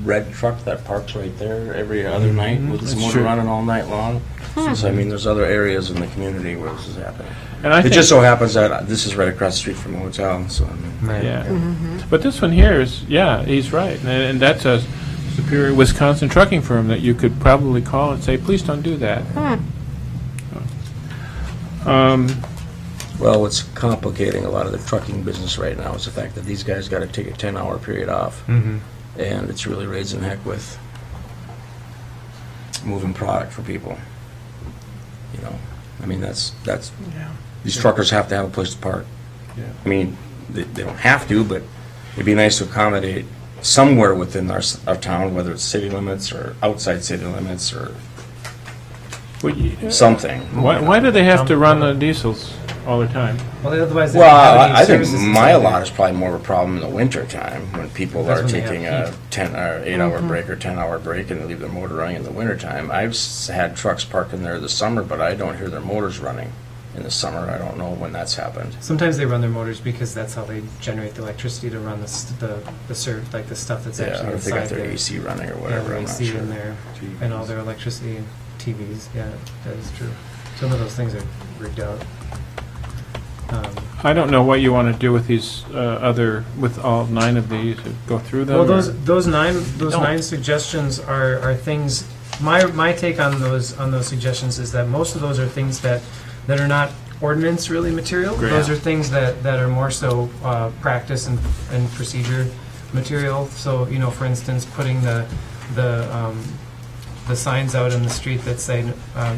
Speaker 8: red truck that parks right there every other night with its
Speaker 12: That's
Speaker 8: motor
Speaker 12: true.
Speaker 8: running all night long. So, I mean, there's other areas in the community where this is happening.
Speaker 12: And I
Speaker 8: It
Speaker 12: think,
Speaker 8: just so happens that this is right across the street from the hotel, so, I mean.
Speaker 5: Right.
Speaker 12: yeah. But this one here is, he's right. And that's a Superior Wisconsin trucking firm that you could probably call and say, please don't do that.
Speaker 8: Well, what's complicating a lot of the trucking business right now is the fact that these guys got to take a 10-hour period off,
Speaker 5: Mm-hmm.
Speaker 8: and it's really raising heck with moving product for people. You know, I mean, that's these truckers have to have a place to park.
Speaker 12: Yeah.
Speaker 8: I mean, they don't have to, but it'd be nice to accommodate somewhere within our town, whether it's city limits or outside city limits or something.
Speaker 12: Why do they have to run the diesels all the time?
Speaker 5: Well, otherwise they
Speaker 8: Well,
Speaker 5: don't have any
Speaker 8: I think
Speaker 5: services
Speaker 8: my
Speaker 5: inside
Speaker 8: lot is probably more of a problem in the winter time when people
Speaker 5: That's
Speaker 8: are
Speaker 5: when they
Speaker 8: taking
Speaker 5: have
Speaker 8: a 10 or 8-hour break or 10-hour break and they leave their motor running in the winter time. I've had trucks parked in there this summer, but I don't hear their motors running in the summer. I don't know when that's happened.
Speaker 5: Sometimes they run their motors because that's how they generate the electricity to run the stuff that's
Speaker 8: Yeah,
Speaker 5: actually
Speaker 8: or if they got
Speaker 5: inside
Speaker 8: their
Speaker 5: there.
Speaker 8: AC running or
Speaker 5: Yeah,
Speaker 8: whatever,
Speaker 5: their
Speaker 8: I'm not
Speaker 5: AC
Speaker 8: sure.
Speaker 5: in there and all their electricity and TVs. Yeah, that is true. Some of those things are rigged out.
Speaker 12: I don't know what you want to do with these with all 9 of these. Go through them?
Speaker 5: Well,
Speaker 12: or-
Speaker 5: those nine suggestions are things my take on those suggestions is that most of those are things that are not ordinance really material. Those are things that are more so practice and procedure material. So, you know, for instance, putting the signs out in the street that say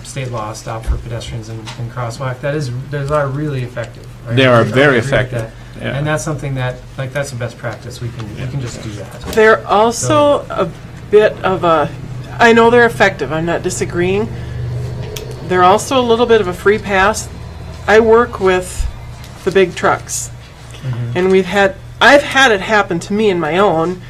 Speaker 5: state law, stop for pedestrians and crosswalk, those are really effective. Right?
Speaker 12: They are
Speaker 5: I
Speaker 12: very
Speaker 5: agree with
Speaker 12: effective.
Speaker 5: that.
Speaker 12: Yeah.
Speaker 5: And that's something that, like, that's a best practice. We can just do that.
Speaker 2: They're also a bit of a, I know they're effective, I'm not disagreeing. They're also a little bit of a free pass. I work with the big trucks, and I've had it happen to me in my own.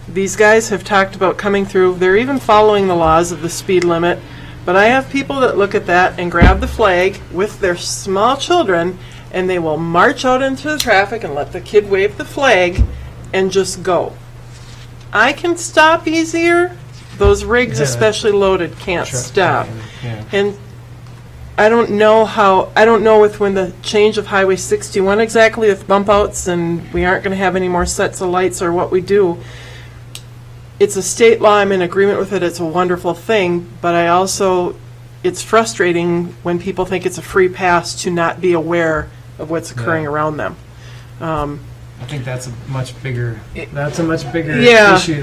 Speaker 2: These guys have talked about coming through, they're even following the laws of the speed limit, but I have people that look at that and grab the flag with their small children, and they will march out into the traffic and let the kid wave the flag and just go. I can stop easier. Those rigs,
Speaker 5: Yeah.
Speaker 2: especially loaded, can't
Speaker 5: Sure.
Speaker 2: stop.
Speaker 5: Yeah.
Speaker 2: And I don't know with when the change of Highway 61 exactly with bump outs and we aren't going to have any more sets of lights or what we do. It's a state law. I'm in agreement with it. It's a wonderful thing. But it's frustrating when people think it's a free pass to not be aware of what's occurring around them.
Speaker 5: I think that's a much bigger
Speaker 2: Yeah.
Speaker 5: issue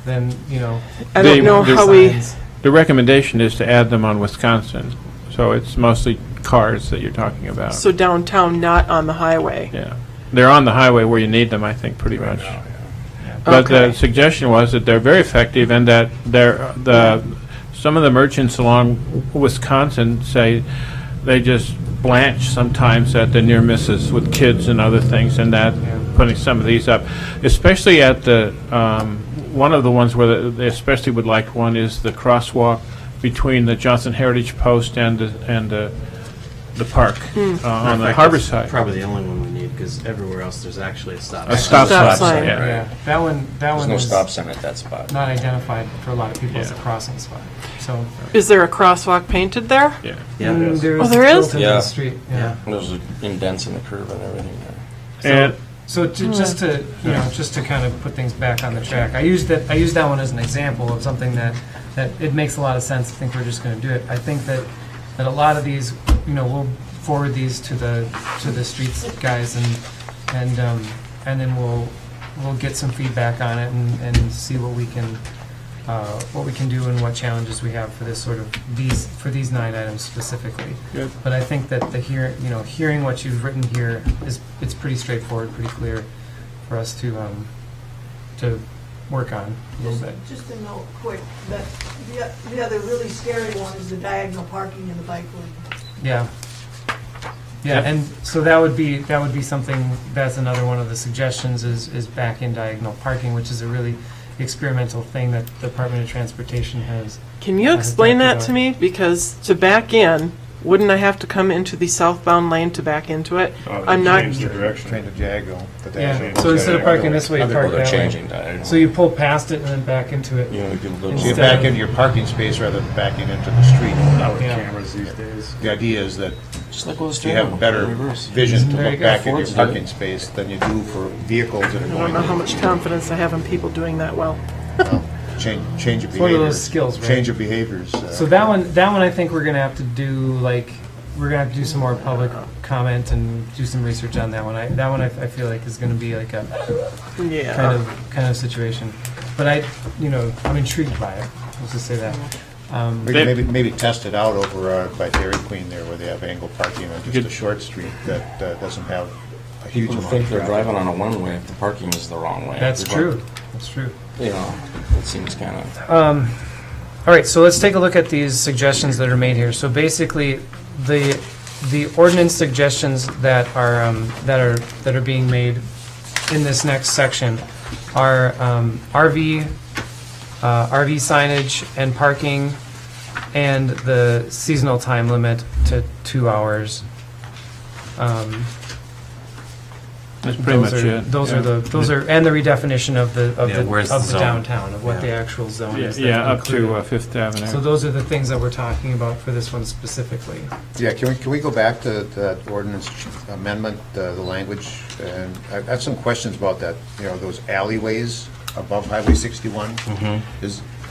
Speaker 5: than you know.
Speaker 2: I don't know how we.
Speaker 5: signs.
Speaker 12: The recommendation is to add them on Wisconsin, so it's mostly cars that you're talking about.
Speaker 2: So downtown, not on the highway.
Speaker 12: Yeah. They're on the highway where you need them, I think, pretty much. But
Speaker 2: Okay.
Speaker 12: the suggestion was that they're very effective and that some of the merchants along Wisconsin say they just blanch sometimes at the near misses with kids and other things, and that putting some of these up, especially at the one of the ones where they especially would like one is the crosswalk between the Johnson Heritage Post and the park on the harbor side.
Speaker 9: Probably the only one we need, because everywhere else there's actually a stop.
Speaker 12: A stop
Speaker 2: Stop
Speaker 12: sign.
Speaker 2: sign.
Speaker 12: Yeah.
Speaker 5: Yeah, that one
Speaker 8: There's no
Speaker 5: is
Speaker 8: stop sign at that spot.
Speaker 5: not identified for a lot of people as a
Speaker 12: Yeah.
Speaker 5: crossing spot. So
Speaker 2: Is there a crosswalk painted there?
Speaker 12: Yeah.
Speaker 9: Yeah.
Speaker 5: there
Speaker 2: Oh,
Speaker 5: is
Speaker 2: there
Speaker 5: a
Speaker 2: is?
Speaker 5: tilt into
Speaker 8: Yeah.
Speaker 5: the street. Yeah.
Speaker 8: There's indents in the curve and everything there.
Speaker 12: And
Speaker 5: So just to kind of put things back on the track, I used that one as an example of something that it makes a lot of sense to think we're just going to do it. I think that a lot of these, we'll forward these to the streets guys and then we'll get some feedback on it and see what we can do and what challenges we have for this for these 9 items specifically.
Speaker 12: Good.
Speaker 5: But I think that hearing what you've written here it's pretty straightforward, pretty clear for us to work on a little bit.
Speaker 10: Just a note quick, that the other really scary one is the diagonal parking in the bike lane.
Speaker 5: Yeah. Yeah, and so that would be something, that's another one of the suggestions is back in diagonal parking, which is a really experimental thing that the Department of Transportation has.
Speaker 2: Can you explain that to me? Because to back in, wouldn't I have to come into the southbound lane to back into it? I'm not.
Speaker 3: Change the direction.
Speaker 1: Train to diagonal.
Speaker 5: Yeah, so instead of parking this way, you park
Speaker 8: Well, they're
Speaker 5: that way.
Speaker 8: changing diagonal.
Speaker 5: So you pull past it and then back into it.
Speaker 8: You can
Speaker 1: So you
Speaker 5: Instead
Speaker 1: back
Speaker 5: of-
Speaker 1: into your parking space rather than backing into the street.
Speaker 3: Not with
Speaker 5: Yeah.
Speaker 3: cameras these days.
Speaker 1: The idea is that
Speaker 8: Just like with a
Speaker 1: you have better
Speaker 8: reverse.
Speaker 1: vision to
Speaker 5: There you
Speaker 1: look
Speaker 5: go.
Speaker 1: back at your
Speaker 8: Ford's do
Speaker 1: parking
Speaker 8: it.
Speaker 1: space than you do for vehicles that are
Speaker 2: I don't
Speaker 1: going
Speaker 2: know how
Speaker 1: to
Speaker 2: much confidence I have in people doing that well.
Speaker 1: change your
Speaker 5: It's one of those
Speaker 1: behaviors.
Speaker 5: skills, right?
Speaker 1: Change your behaviors.
Speaker 5: So that one I think we're gonna have to do some more public comment and do some research on that one. I feel like is gonna be like a
Speaker 2: Yeah.
Speaker 5: kind of situation. But I'm intrigued by it. Let's just say that.
Speaker 1: We can maybe test it out over by Dairy Queen there, where they have angled parking on just a short street that doesn't have a huge
Speaker 8: People
Speaker 1: amount
Speaker 8: think
Speaker 1: of
Speaker 8: they're
Speaker 1: traffic.
Speaker 8: driving on a one-way if the parking is the wrong way.
Speaker 5: That's
Speaker 8: It's
Speaker 5: true. That's true.
Speaker 8: It seems kind of...
Speaker 5: All right, so let's take a look at these suggestions that are made here. So basically, the ordinance suggestions that are being made in this next section are RV signage and parking, and the seasonal time limit to 2 hours.
Speaker 12: That's pretty much it.
Speaker 5: Those are and the redefinition of the
Speaker 9: where's the zone?
Speaker 5: downtown, of what the actual zone is. that's
Speaker 12: Yeah, up
Speaker 5: included.
Speaker 12: to Fifth Avenue.
Speaker 5: So those are the things that we're talking about for this one specifically.
Speaker 1: Yeah, can we go back to that ordinance amendment, the language? And I have some questions about that, those alleyways above Highway 61.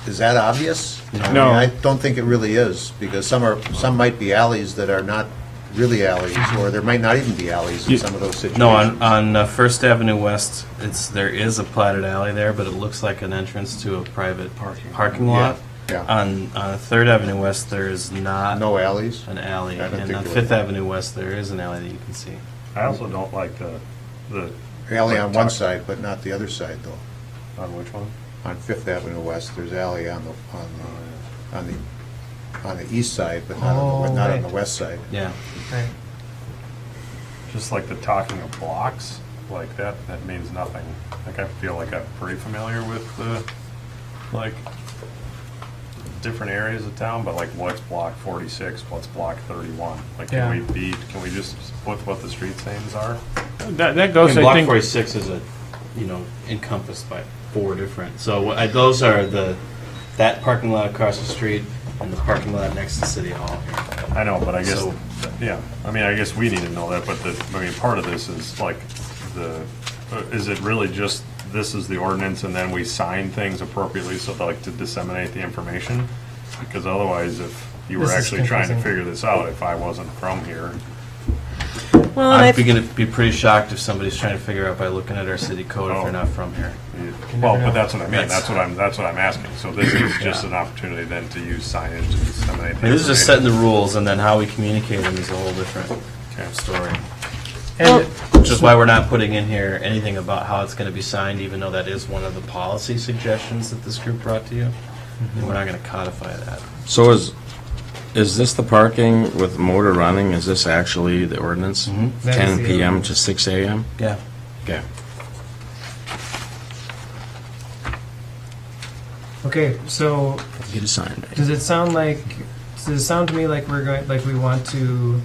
Speaker 13: is that obvious?
Speaker 12: No.
Speaker 13: I mean, I don't think it really is, because some might be alleys that are not really alleys, or there might not even be alleys in some of those situations.
Speaker 9: No, on First Avenue West, there is a platted alley there, but it looks like an entrance to a private parking lot.
Speaker 13: Yeah.
Speaker 9: On Third Avenue West, there is not
Speaker 13: No alleys?
Speaker 9: an alley,
Speaker 13: I don't
Speaker 9: and
Speaker 13: think
Speaker 9: on
Speaker 13: there
Speaker 9: Fifth
Speaker 13: was.
Speaker 9: Avenue West, there is an alley that you can see.
Speaker 3: I also don't like the
Speaker 13: Alley on one side, but not the other side, though.
Speaker 3: on which one?
Speaker 13: On Fifth Avenue West, there's alley on the east side, but not on
Speaker 5: right.
Speaker 13: the west side.
Speaker 9: Yeah.
Speaker 5: Right.
Speaker 3: Just like the talking of blocks, like that means nothing. Like I feel like I'm pretty familiar with the, like, different areas of town, but like what's block 46, what's block 31? Like can we just put what the street names are?
Speaker 12: That goes, I
Speaker 9: Block
Speaker 12: think,
Speaker 9: 46 is encompassed by 4 different. So those are that parking lot across the street and the parking lot next to City Hall here.
Speaker 3: I know, but I guess,
Speaker 9: So-
Speaker 3: yeah, I mean, I guess we need to know that, but part of this is like is it really just, this is the ordinance and then we sign things appropriately so like to disseminate the information? Because otherwise, if you were
Speaker 5: This is
Speaker 3: actually trying to
Speaker 5: confusing.
Speaker 3: figure this out, if I wasn't from here,
Speaker 2: Well, and
Speaker 9: I'd be pretty shocked if somebody's trying to figure out by looking at our city code if they're not from here.
Speaker 3: well, but that's what I mean, that's what I'm asking. So this is just an opportunity then to use signage to disseminate the
Speaker 9: I mean, this is just setting
Speaker 3: information.
Speaker 9: the rules, and then how we communicate them is a whole different story.
Speaker 5: And
Speaker 9: Which is why we're not putting in here anything about how it's going to be signed, even though that is one of the policy suggestions that this group brought to you. And we're not going to codify that.
Speaker 8: So is this the parking with motor running? Is this actually the ordinance?
Speaker 5: That is
Speaker 8: 10
Speaker 5: the
Speaker 8: PM
Speaker 5: ordinance.
Speaker 8: to 6 AM?
Speaker 9: Yeah.
Speaker 8: Okay.
Speaker 5: Okay, so
Speaker 8: Get a sign.
Speaker 5: does it sound to me like we want to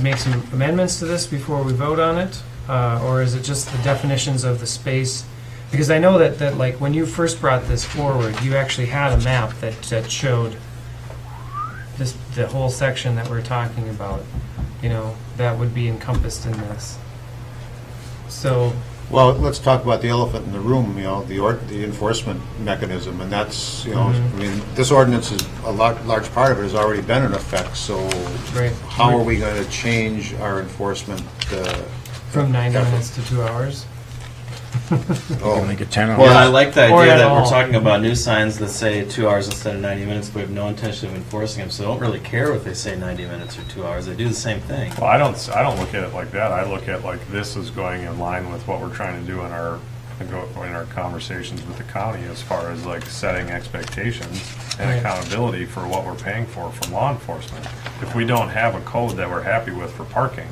Speaker 5: make some amendments to this before we vote on it? Or is it just the definitions of the space? Because I know that like when you first brought this forward, you actually had a map that showed the whole section that we're talking about, that would be encompassed in this. So,
Speaker 13: Well, let's talk about the elephant in the room, the enforcement mechanism, and that's, I mean, this ordinance is, a large part of it has already been in effect, so
Speaker 5: right,
Speaker 13: how are we going to change our enforcement?
Speaker 5: from 90
Speaker 13: effort?
Speaker 5: minutes to 2 hours?
Speaker 13: Oh,
Speaker 4: make it 10
Speaker 9: Well,
Speaker 4: hours.
Speaker 9: I like the
Speaker 5: Or
Speaker 9: idea
Speaker 5: at
Speaker 9: that
Speaker 5: all.
Speaker 9: we're talking about new signs that say 2 hours instead of 90 minutes, but we have no intention of enforcing them, so I don't really care if they say 90 minutes or 2 hours. They do the same thing.
Speaker 3: Well, I don't look at it like that. I look at like this is going in line with what we're trying to do in our conversations with the county as far as like setting expectations and
Speaker 5: Right.
Speaker 3: accountability for what we're paying for from law enforcement. If we don't have a code that we're happy with for parking,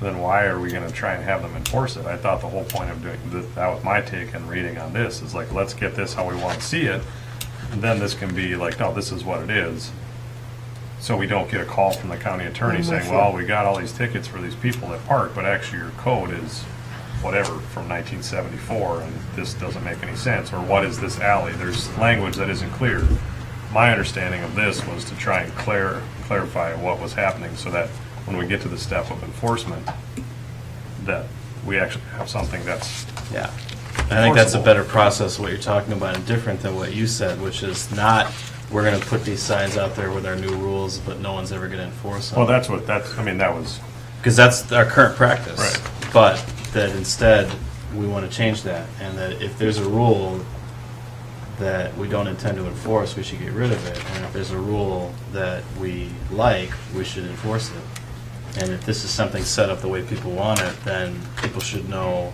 Speaker 3: then why are we going to try and have them enforce it? I thought the whole point of doing that was my take and reading on this is like, let's get this how we want to see it. And then this can be like, no, this is what it is. So we don't get a call from the county attorney saying, well, we got all these tickets for these people that park, but actually your code is whatever from 1974 and this doesn't make any sense. Or what is this alley? There's language that isn't clear. My understanding of this was to try and clarify what was happening so that when we get to the step of enforcement, that we actually have something that's
Speaker 9: Yeah. I think that's a better process, what you're talking about, and different than what you said, which is not, we're going to put these signs out there with our new rules, but no one's ever going to enforce them.
Speaker 3: well, that was
Speaker 9: Because that's our current practice.
Speaker 3: Right.
Speaker 9: But that instead, we want to change that, and that if there's a rule that we don't intend to enforce, we should get rid of it. And if there's a rule that we like, we should enforce it. And if this is something set up the way people want it, then people should know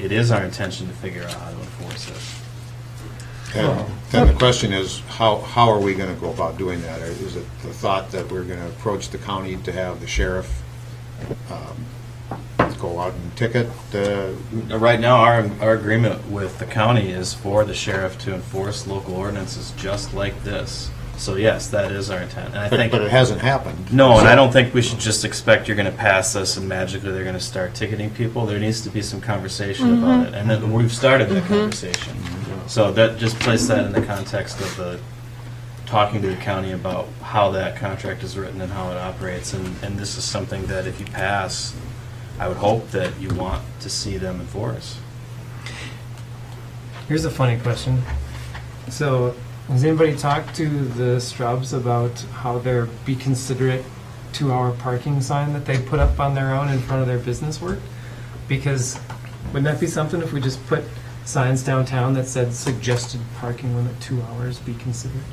Speaker 9: it is our intention to figure out how to enforce it.
Speaker 13: And then the question is, how are we going to go about doing that? Or is it the thought that we're going to approach the county to have the sheriff go out and ticket?
Speaker 9: Right now, our agreement with the county is for the sheriff to enforce local ordinances just like this. So yes, that is our intent. And I think,
Speaker 13: But it hasn't happened.
Speaker 9: no, and I don't think we should just expect you're going to pass this and magically they're going to start ticketing people. There needs to be some conversation about it, and then we've started that conversation. So that just place that in the context of the talking to the county about how that contract is written and how it operates. And this is something that if you pass, I would hope that you want to see them enforce.
Speaker 5: Here's a funny question. So, has anybody talked to the Straubs about how their Be Considerate 2-hour parking sign that they put up on their own in front of their business work? Because wouldn't that be something if we just put signs downtown that said suggested parking limit 2 hours, be considerate?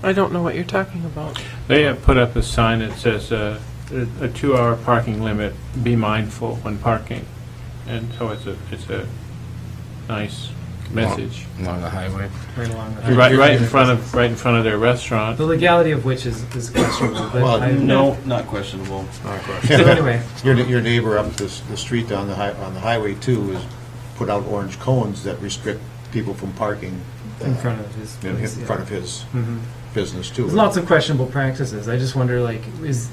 Speaker 2: I don't know what you're talking about.
Speaker 12: They have put up a sign that says a 2-hour parking limit, be mindful when parking. And so it's a nice message.
Speaker 4: Along the highway.
Speaker 5: Right along the
Speaker 12: Right in front of their restaurant.
Speaker 5: The legality of which is questionable, but
Speaker 13: Well,
Speaker 9: No, not questionable.
Speaker 5: So anyway,
Speaker 13: Your neighbor up the street on the highway too has put out orange cones that restrict people from parking.
Speaker 5: in front of his
Speaker 13: In
Speaker 5: place,
Speaker 13: front of his
Speaker 5: Mhm.
Speaker 13: business too.
Speaker 5: There's lots of questionable practices. I just wonder, like, is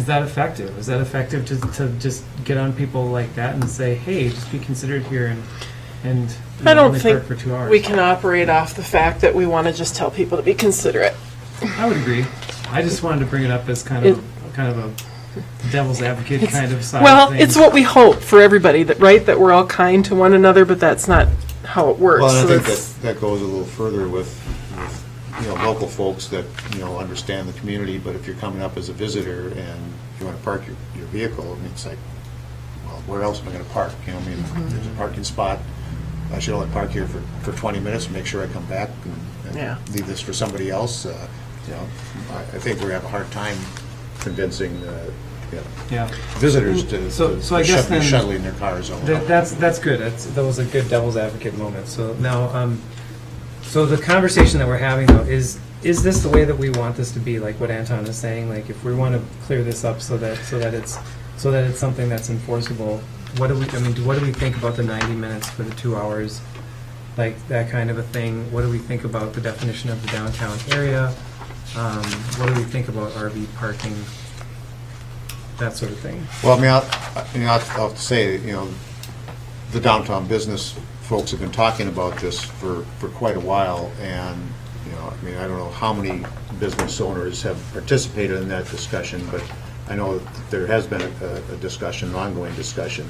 Speaker 5: that effective? Is that effective to just get on people like that and say, hey, just be considerate here and
Speaker 2: I don't
Speaker 5: only
Speaker 2: think
Speaker 5: park for 2 hours?
Speaker 2: we can operate off the fact that we want to just tell people to be considerate.
Speaker 5: I would agree. I just wanted to bring it up as kind of a devil's advocate kind of side
Speaker 2: Well,
Speaker 5: of things.
Speaker 2: it's what we hope for everybody, that we're all kind to one another, but that's not how it works.
Speaker 13: Well, and
Speaker 2: So
Speaker 13: I think
Speaker 2: that's-
Speaker 13: that goes a little further with local folks that, understand the community, but if you're coming up as a visitor and you want to park your vehicle, I mean, it's like, well, where else am I going to park? There's a parking spot. I should only park here for 20 minutes and make sure I come back and
Speaker 2: Yeah.
Speaker 13: leave this for somebody else. I think we're going to have a hard time convincing
Speaker 5: yeah.
Speaker 13: visitors to
Speaker 5: So I guess
Speaker 13: be
Speaker 5: then
Speaker 13: shuttling their cars all around.
Speaker 5: That's good. That was a good devil's advocate moment. So now, so the conversation that we're having though is this the way that we want this to be? Like what Anton is saying, like if we want to clear this up so that it's something that's enforceable. What do we think about the 90 minutes for the 2 hours, like that kind of a thing? What do we think about the definition of the downtown area? What do we think about RV parking? That sort of thing.
Speaker 13: Well, I'll have to say, the downtown business folks have been talking about this for quite a while, and, I don't know how many business owners have participated in that discussion, but I know that there has been a discussion, an ongoing discussion.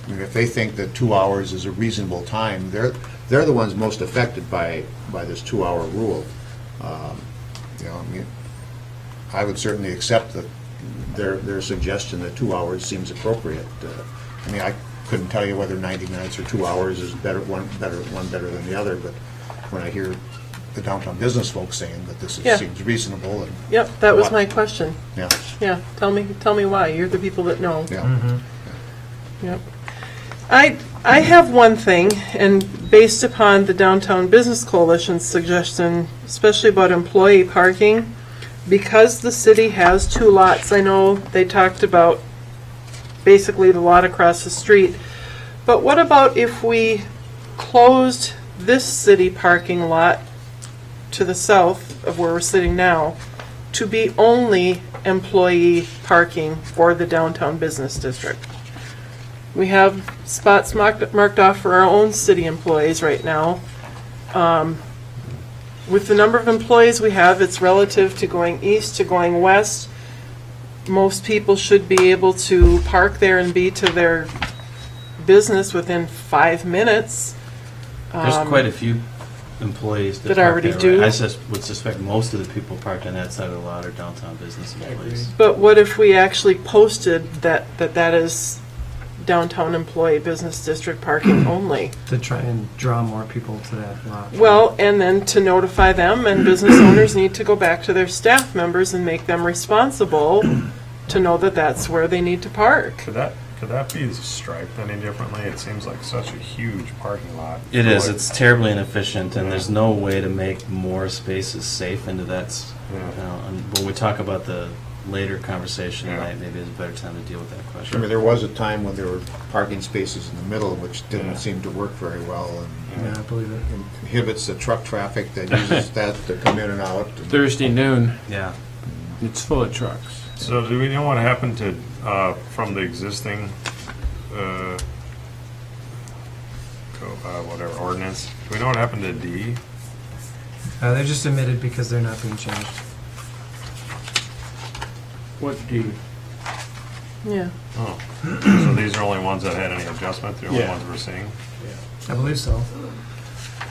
Speaker 13: If they think that 2 hours is a reasonable time, they're the ones most affected by this 2-hour rule. I would certainly accept their suggestion that 2 hours seems appropriate. I couldn't tell you whether 90 minutes or 2 hours is one better than the other, but when I hear the downtown business folks saying that this
Speaker 2: Yeah.
Speaker 13: seems reasonable, and
Speaker 2: Yep, that was my question.
Speaker 13: yeah,
Speaker 2: Yeah, tell me why. You're the people that know.
Speaker 13: yeah.
Speaker 2: Yep. I have one thing, and based upon the Downtown Business Coalition's suggestion, especially about employee parking, because the city has 2 lots, I know they talked about basically the lot across the street, but what about if we closed this city parking lot to the south of where we're sitting now to be only employee parking for the downtown business district? We have spots marked off for our own city employees right now. With the number of employees we have, it's relative to going east to going west. Most people should be able to park there and be to their business within 5 minutes.
Speaker 9: There's quite a few employees
Speaker 2: that
Speaker 9: park
Speaker 2: already
Speaker 9: there,
Speaker 2: do.
Speaker 9: right? I would suspect most of the people parked on that side of the lot are downtown business employees.
Speaker 2: But what if we actually posted that is downtown employee business district parking only?
Speaker 5: To try and draw more people to that lot.
Speaker 2: Well, and then to notify them, and business owners need to go back to their staff members and make them responsible to know that that's where they need to park.
Speaker 3: Could that be striped any differently? It seems like such a huge parking lot.
Speaker 9: It is. It's terribly inefficient, and there's no way to make more spaces safe into that. And when we talk about the later conversation tonight, maybe it's a better time to deal with that question.
Speaker 13: There was a time when there were parking spaces in the middle, which didn't seem to work very well, and
Speaker 5: Yeah, I believe it.
Speaker 13: inhibits the truck traffic that uses that to come in and out.
Speaker 12: Thursday noon,
Speaker 9: Yeah.
Speaker 12: it's full of trucks.
Speaker 3: So do we know what happened to, from the existing, whatever, ordinance? Do we know what happened to D?
Speaker 5: They're just omitted because they're not being changed.
Speaker 12: What do you?
Speaker 2: Yeah.
Speaker 3: Oh, so these are only ones that had any adjustment, the only
Speaker 12: Yeah.
Speaker 3: ones we're seeing?
Speaker 5: I believe so.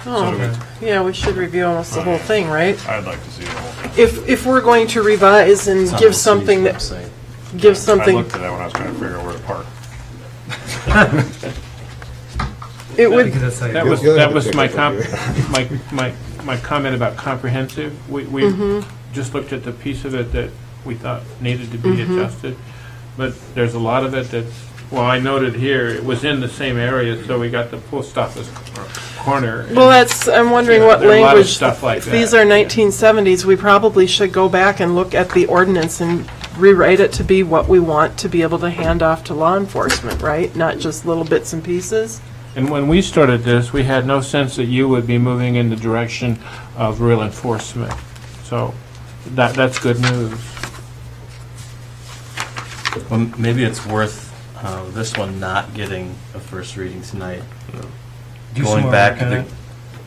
Speaker 2: Oh, yeah, we should review almost the whole thing, right?
Speaker 3: I'd like to see the whole thing.
Speaker 2: If we're going to revise and
Speaker 9: It's on
Speaker 2: give
Speaker 9: the
Speaker 2: something that,
Speaker 9: city's website.
Speaker 2: give
Speaker 3: I
Speaker 2: something,
Speaker 3: looked at that when I was trying to figure out where to park.
Speaker 2: it would,
Speaker 5: Because that's how you
Speaker 12: That
Speaker 5: do
Speaker 12: was,
Speaker 5: it.
Speaker 12: that was my comment about comprehensive. We just looked at the piece of it that we thought needed to be adjusted, but there's a lot of it that's, well, I noted here, it was in the same area, so we got the post office corner.
Speaker 2: well, that's, I'm wondering
Speaker 12: Yeah,
Speaker 2: what
Speaker 12: there are a lot of
Speaker 2: language,
Speaker 12: stuff like
Speaker 2: if these
Speaker 12: that.
Speaker 2: are 1970s, we probably should go back and look at the ordinance and rewrite it to be what we want to be able to hand off to law enforcement, right? Not just little bits and pieces.
Speaker 12: And when we started this, we had no sense that you would be moving in the direction of real enforcement. So that's good news.
Speaker 9: Well, maybe it's worth this one not getting a first reading tonight.
Speaker 5: Do some
Speaker 9: Going
Speaker 5: more
Speaker 9: back to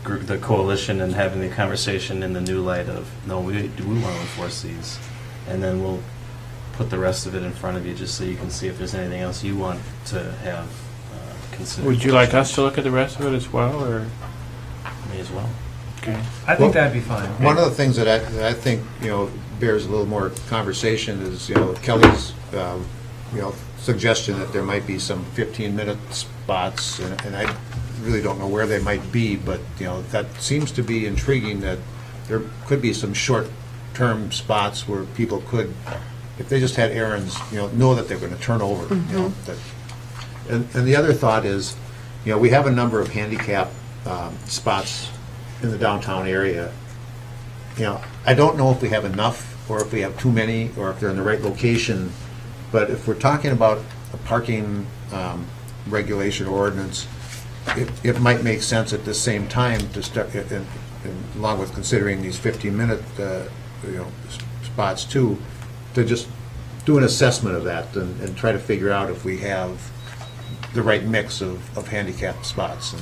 Speaker 5: work on
Speaker 9: the coalition and having the conversation in the new light of, no, we want to enforce these. And then we'll put the rest of it in front of you just so you can see if there's anything else you want to have considered.
Speaker 12: Would you like us to look at the rest of it as well, or?
Speaker 9: May as well.
Speaker 12: Okay.
Speaker 5: I think that'd be fine.
Speaker 13: One of the things that I think, bears a little more conversation is, Kelly's, suggestion that there might be some 15-minute spots, and I really don't know where they might be, but, that seems to be intriguing, that there could be some short-term spots where people could, if they just had errands, know that they're going to turn over, that. And the other thought is, we have a number of handicap spots in the downtown area. I don't know if we have enough, or if we have too many, or if they're in the right location, but if we're talking about a parking regulation or ordinance, it might make sense at the same time to start, along with considering these 15-minute spots too, to just do an assessment of that and try to figure out if we have the right mix of handicap spots.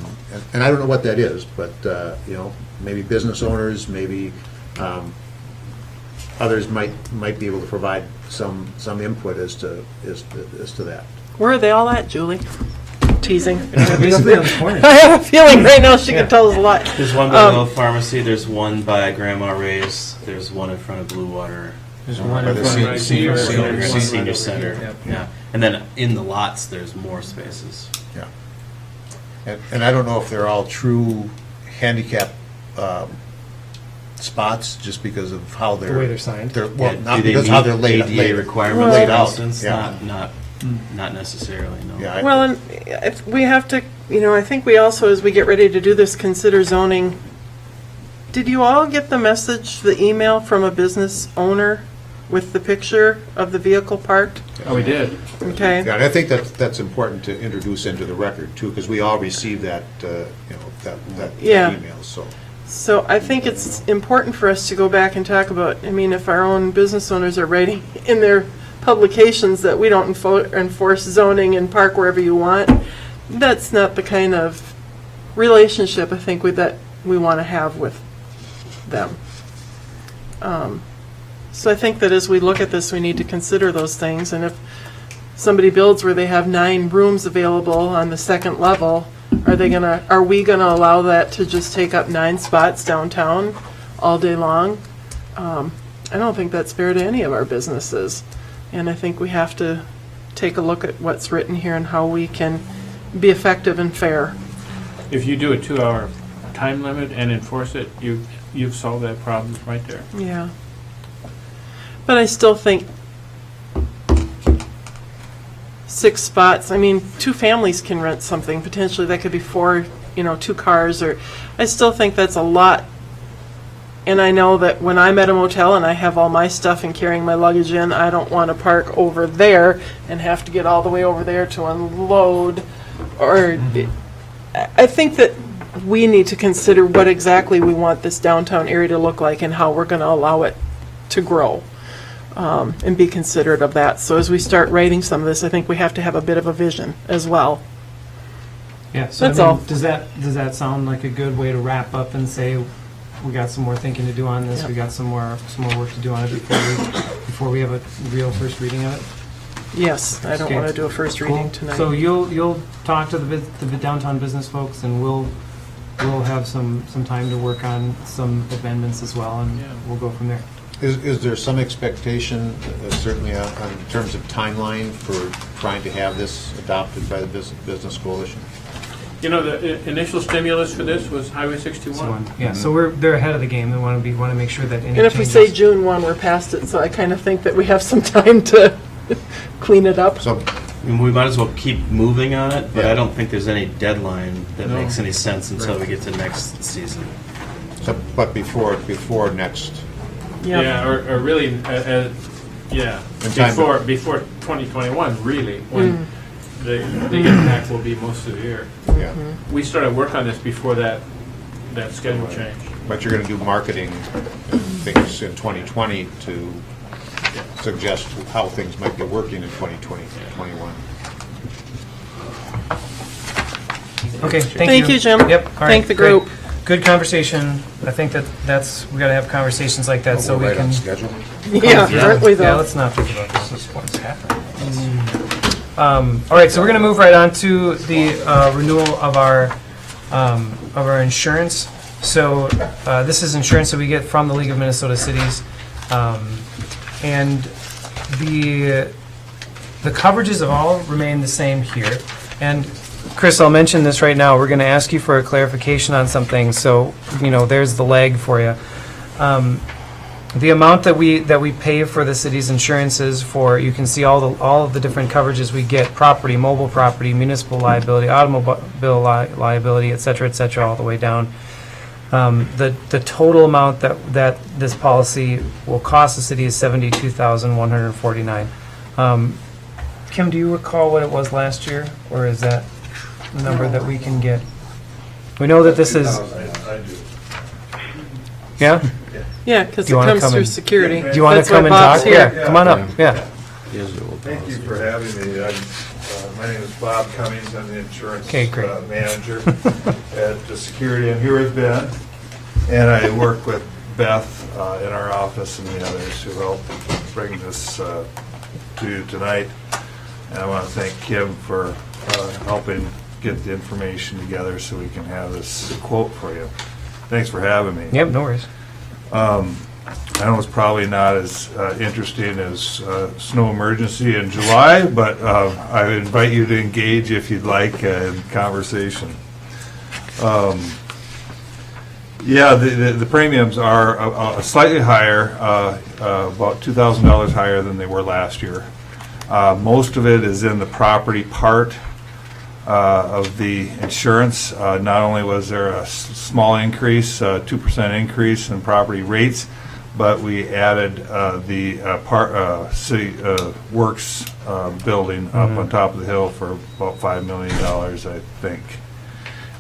Speaker 13: And I don't know what that is, but, maybe business owners, maybe others might be able to provide some input as to that.
Speaker 2: Where are they all at, Julie? Teasing.
Speaker 5: Basically on the corner.
Speaker 2: I have a feeling right now she can tell us a lot.
Speaker 9: There's one by the old pharmacy, there's one by Grandma Ray's, there's one in front of Blue Water.
Speaker 5: There's one
Speaker 13: By
Speaker 5: in
Speaker 13: the
Speaker 5: front of
Speaker 13: senior
Speaker 9: Senior Center.
Speaker 5: Yep.
Speaker 9: Yeah. And then in the lots, there's more spaces.
Speaker 13: Yeah. And I don't know if they're all true handicap spots, just because of how they're.
Speaker 5: The way they're signed.
Speaker 13: Well,
Speaker 9: Yeah,
Speaker 13: not
Speaker 9: do they
Speaker 13: because how they're
Speaker 9: meet
Speaker 13: laid
Speaker 9: ADA requirements,
Speaker 13: laid
Speaker 9: for
Speaker 13: out.
Speaker 9: instance?
Speaker 13: Yeah.
Speaker 9: Not necessarily, no.
Speaker 13: Yeah,
Speaker 2: Well, and if we have to, I think we also, as we get ready to do this, consider zoning. Did you all get the message, the email from a business owner with the picture of the vehicle parked?
Speaker 12: Oh, we did.
Speaker 2: Okay.
Speaker 13: Yeah, and I think that's important to introduce into the record too, because we all received that, that
Speaker 2: Yeah.
Speaker 13: email, so.
Speaker 2: So I think it's important for us to go back and talk about, if our own business owners are writing in their publications that we don't enforce zoning and park wherever you want, that's not the kind of relationship I think that we want to have with them. So I think that as we look at this, we need to consider those things, and if somebody builds where they have 9 rooms available on the second level, are we gonna allow that to just take up 9 spots downtown all day long? I don't think that's fair to any of our businesses, and I think we have to take a look at what's written here and how we can be effective and fair.
Speaker 12: If you do a 2-hour time limit and enforce it, you've solved that problem right there.
Speaker 2: Yeah. But I still think 6 spots, 2 families can rent something, potentially that could be 4, 2 cars, or, I still think that's a lot. And I know that when I'm at a motel and I have all my stuff and carrying my luggage in, I don't want to park over there and have to get all the way over there to unload, or, I think that we need to consider what exactly we want this downtown area to look like and how we're going to allow it to grow. And be considerate of that. So as we start writing some of this, I think we have to have a bit of a vision as well.
Speaker 5: Yeah, so
Speaker 2: That's all.
Speaker 5: does that sound like a good way to wrap up and say we got some more thinking to do on this,
Speaker 2: Yep.
Speaker 5: we got some more work to do on it before we have a real first reading of it?
Speaker 2: Yes, I don't
Speaker 5: Okay.
Speaker 2: want to do a first
Speaker 5: Cool.
Speaker 2: reading tonight.
Speaker 5: So you'll talk to the downtown business folks, and we'll have some time to work on some amendments as well, and we'll go from there.
Speaker 13: Is there some expectation, certainly in terms of timeline, for trying to have this adopted by the Business Coalition?
Speaker 12: You know, the initial stimulus for this was Highway 61.
Speaker 5: Yeah, so they're ahead of the game. They want to make sure that any
Speaker 2: And if we say June 1, we're past it, so I kind of think that we have some time to clean it up.
Speaker 13: So,
Speaker 9: I mean, we might as well keep moving on it, but
Speaker 13: Yeah.
Speaker 9: I don't think there's any deadline that
Speaker 12: No.
Speaker 9: makes any sense until we get to next season.
Speaker 13: but before next,
Speaker 12: Yeah, or really, yeah,
Speaker 13: In time to-
Speaker 12: before 2021, really, when the impact will be most severe.
Speaker 13: yeah.
Speaker 12: We started work on this before that schedule change.
Speaker 13: But you're going to do marketing and things in 2020 to suggest how things might be working in 2020, 21.
Speaker 5: Okay,
Speaker 2: Thank you, Jim.
Speaker 5: Yep. All right,
Speaker 2: Thank the
Speaker 5: great.
Speaker 2: group.
Speaker 5: Good conversation. I think we got to have conversations like that so we
Speaker 13: Right
Speaker 5: can.
Speaker 13: on schedule.
Speaker 2: Yeah, aren't we
Speaker 5: Yeah,
Speaker 2: though?
Speaker 5: let's not think about this. This is what's happening. All right, so we're going to move right on to the renewal of our insurance. So this is insurance that we get from the League of Minnesota Cities, and the coverages of all remain the same here. And Chris, I'll mention this right now. We're going to ask you for a clarification on something. So there's the lag for you. The amount that we pay for the city's insurances for, you can see all of the different coverages we get: property, mobile property, municipal liability, automobile liability, et cetera, all the way down. The total amount that this policy will cost the city is $72,149. Kim, do you recall what it was last year, or is that the number that we can get? We know that this is.
Speaker 3: I do.
Speaker 5: Yeah.
Speaker 2: Yeah, because
Speaker 5: Do
Speaker 2: it
Speaker 5: you wanna
Speaker 2: comes
Speaker 5: come
Speaker 2: through
Speaker 5: and-
Speaker 2: security.
Speaker 5: Do you want
Speaker 2: That's
Speaker 5: to come
Speaker 2: why
Speaker 5: and
Speaker 2: Bob's
Speaker 5: talk?
Speaker 2: here.
Speaker 5: Yeah, come on up. Yeah.
Speaker 3: Thank you for having me. My name is Bob Cummings. I'm the insurance
Speaker 5: Okay, great.
Speaker 3: manager at the security. I'm here with Ben, and I work with Beth in our office and the others who helped bring this to you tonight. And I want to thank Kim for helping get the information together so we can have this quote for you. Thanks for having me.
Speaker 5: Yep. No worries.
Speaker 3: I know it's probably not as interesting as snow emergency in July, but I invite you to engage if you'd like in conversation. Yeah, the premiums are slightly higher, about $2,000 higher than they were last year. Most of it is in the property part of the insurance. Not only was there a small increase, 2% increase in property rates, but we added the city works building up on top of the hill for about $5 million, I think.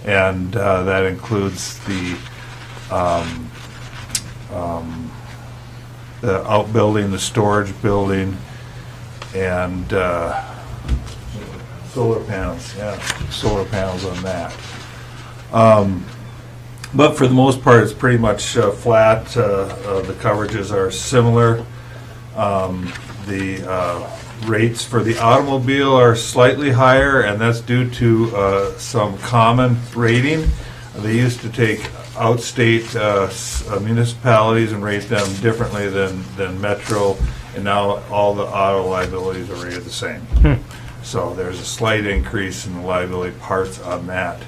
Speaker 3: And that includes the outbuilding, the storage building, and solar panels, solar panels on that. But for the most part, it's pretty much flat. The coverages are similar. The rates for the automobile are slightly higher, and that's due to some common rating. They used to take outstate municipalities and rate them differently than Metro, and now all the auto liabilities are rated the same. So there's a slight increase in the liability parts on that.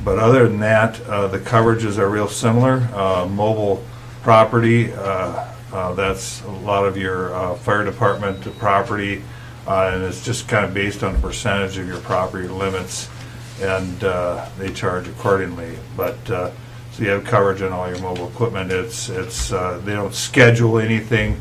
Speaker 3: But other than that, the coverages are real similar. Mobile property, that's a lot of your fire department property, and it's just kind of based on the percentage of your property limits, and they charge accordingly. But so you have coverage on all your mobile equipment. It's they don't schedule anything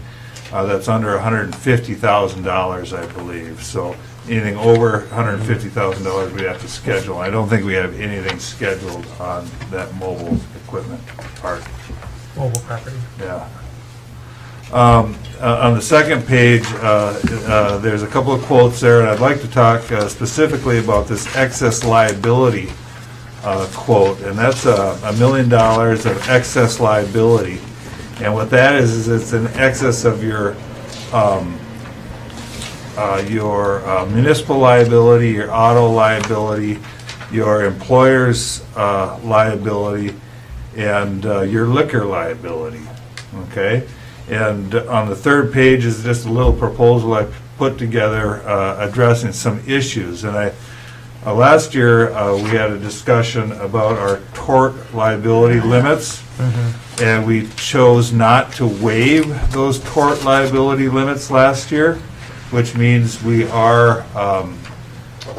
Speaker 3: that's under $150,000, I believe. So anything over $150,000 we have to schedule. I don't think we have anything scheduled on that mobile equipment part.
Speaker 5: Mobile property.
Speaker 3: Yeah. On the second page, there's a couple of quotes there, and I'd like to talk specifically about this excess liability quote, and that's $1 million of excess liability. And what that is it's in excess of your
Speaker 14: your municipal liability, your auto liability, your employer's liability, and your liquor liability, okay? And on the third page is just a little proposal I put together addressing some issues. And last year, we had a discussion about our tort liability limits, and we chose not to waive those tort liability limits last year, which means we are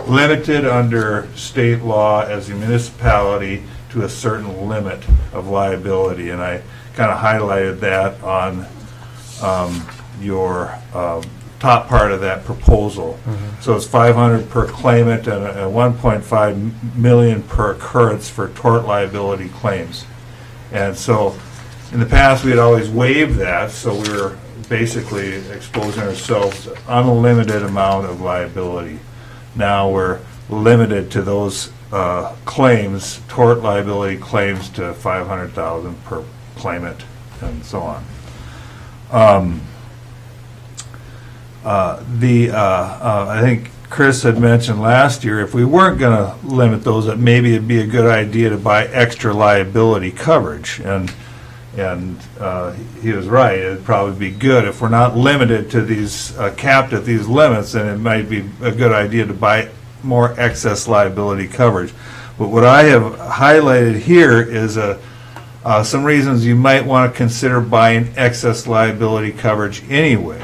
Speaker 14: limited under state law as a municipality to a certain limit of liability. And I kind of highlighted that on your top part of that proposal. So it's 500 per claimant and 1.5 million per occurrence for tort liability claims. And so in the past, we had always waived that, so we were basically exposing ourselves to unlimited amount of liability. Now we're limited to those claims, tort liability claims, to 500,000 per claimant, and so on. I think Chris had mentioned last year, if we weren't going to limit those, that maybe it'd be a good idea to buy extra liability coverage. And he was right. It'd probably be good if we're not limited to these, capped at these limits, then it might be a good idea to buy more excess liability coverage. But what I have highlighted here is some reasons you might want to consider buying excess liability coverage anyway.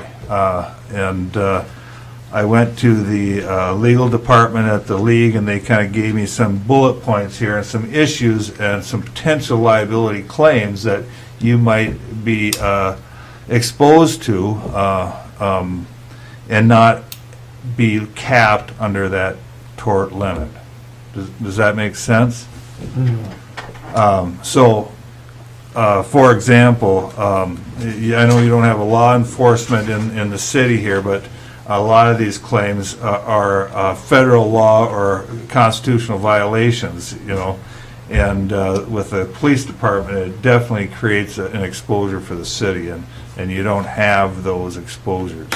Speaker 14: I went to the legal department at the league, and they kind of gave me some bullet points here and some issues and some potential liability claims that you might be exposed to and not be capped under that tort limit. Does that make sense? For example, I know you don't have a law enforcement in the city here, but a lot of these claims are federal law or constitutional violations, you know, and with the police department, it definitely creates an exposure for the city, and you don't have those exposures.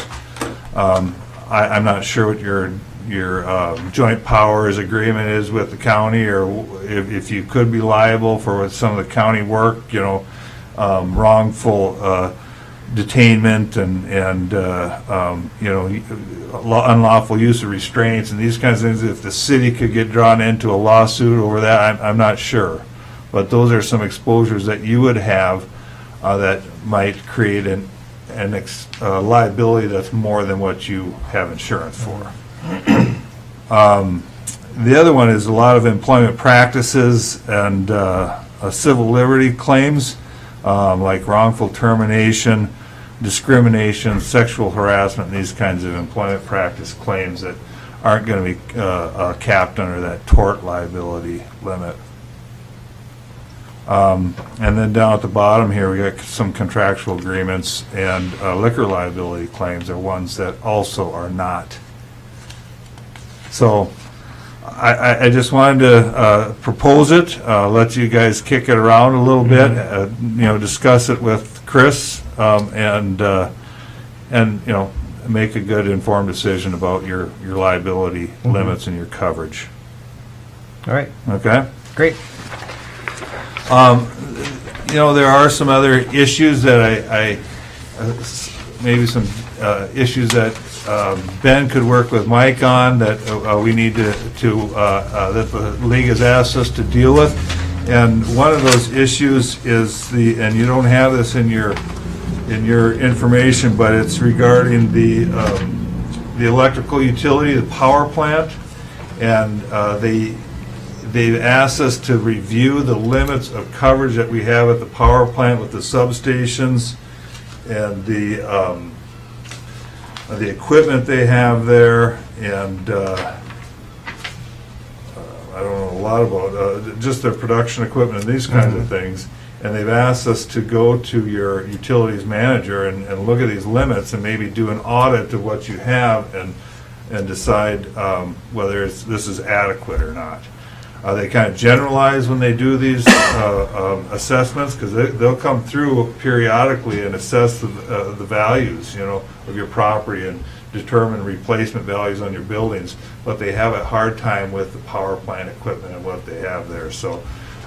Speaker 14: I'm not sure what your joint powers agreement is with the county, or if you could be liable for some of the county work, you know, wrongful detainment and you know, unlawful use of restraints and these kinds of things. If the city could get drawn into a lawsuit over that, I'm not sure. But those are some exposures that you would have that might create a liability that's more than what you have insurance for. The other one is a lot of employment practices and civil liberty claims, like wrongful termination, discrimination, sexual harassment, and these kinds of employment practice claims that aren't going to be capped under that tort liability limit. And then down at the bottom here, we got some contractual agreements, and liquor liability claims are ones that also are not. So I just wanted to propose it, let you guys kick it around a little bit, you know, discuss it with Chris, and you know, make a good informed decision about your liability limits and your coverage.
Speaker 5: All right.
Speaker 14: Okay?
Speaker 5: Great.
Speaker 14: You know, there are some other issues that maybe some issues that Ben could work with Mike on that we need to that the league has asked us to deal with. And one of those issues is and you don't have this in your information, but it's regarding the electrical utility, the power plant, and they've asked us to review the limits of coverage that we have at the power plant with the substations and the equipment they have there, and I don't know a lot about just their production equipment and these kinds of things. And they've asked us to go to your utilities manager and look at these limits and maybe do an audit of what you have and decide whether this is adequate or not. They kind of generalize when they do these assessments, because they'll come through periodically and assess the values, you know, of your property and determine replacement values on your buildings, but they have a hard time with the power plant equipment and what they have there. So,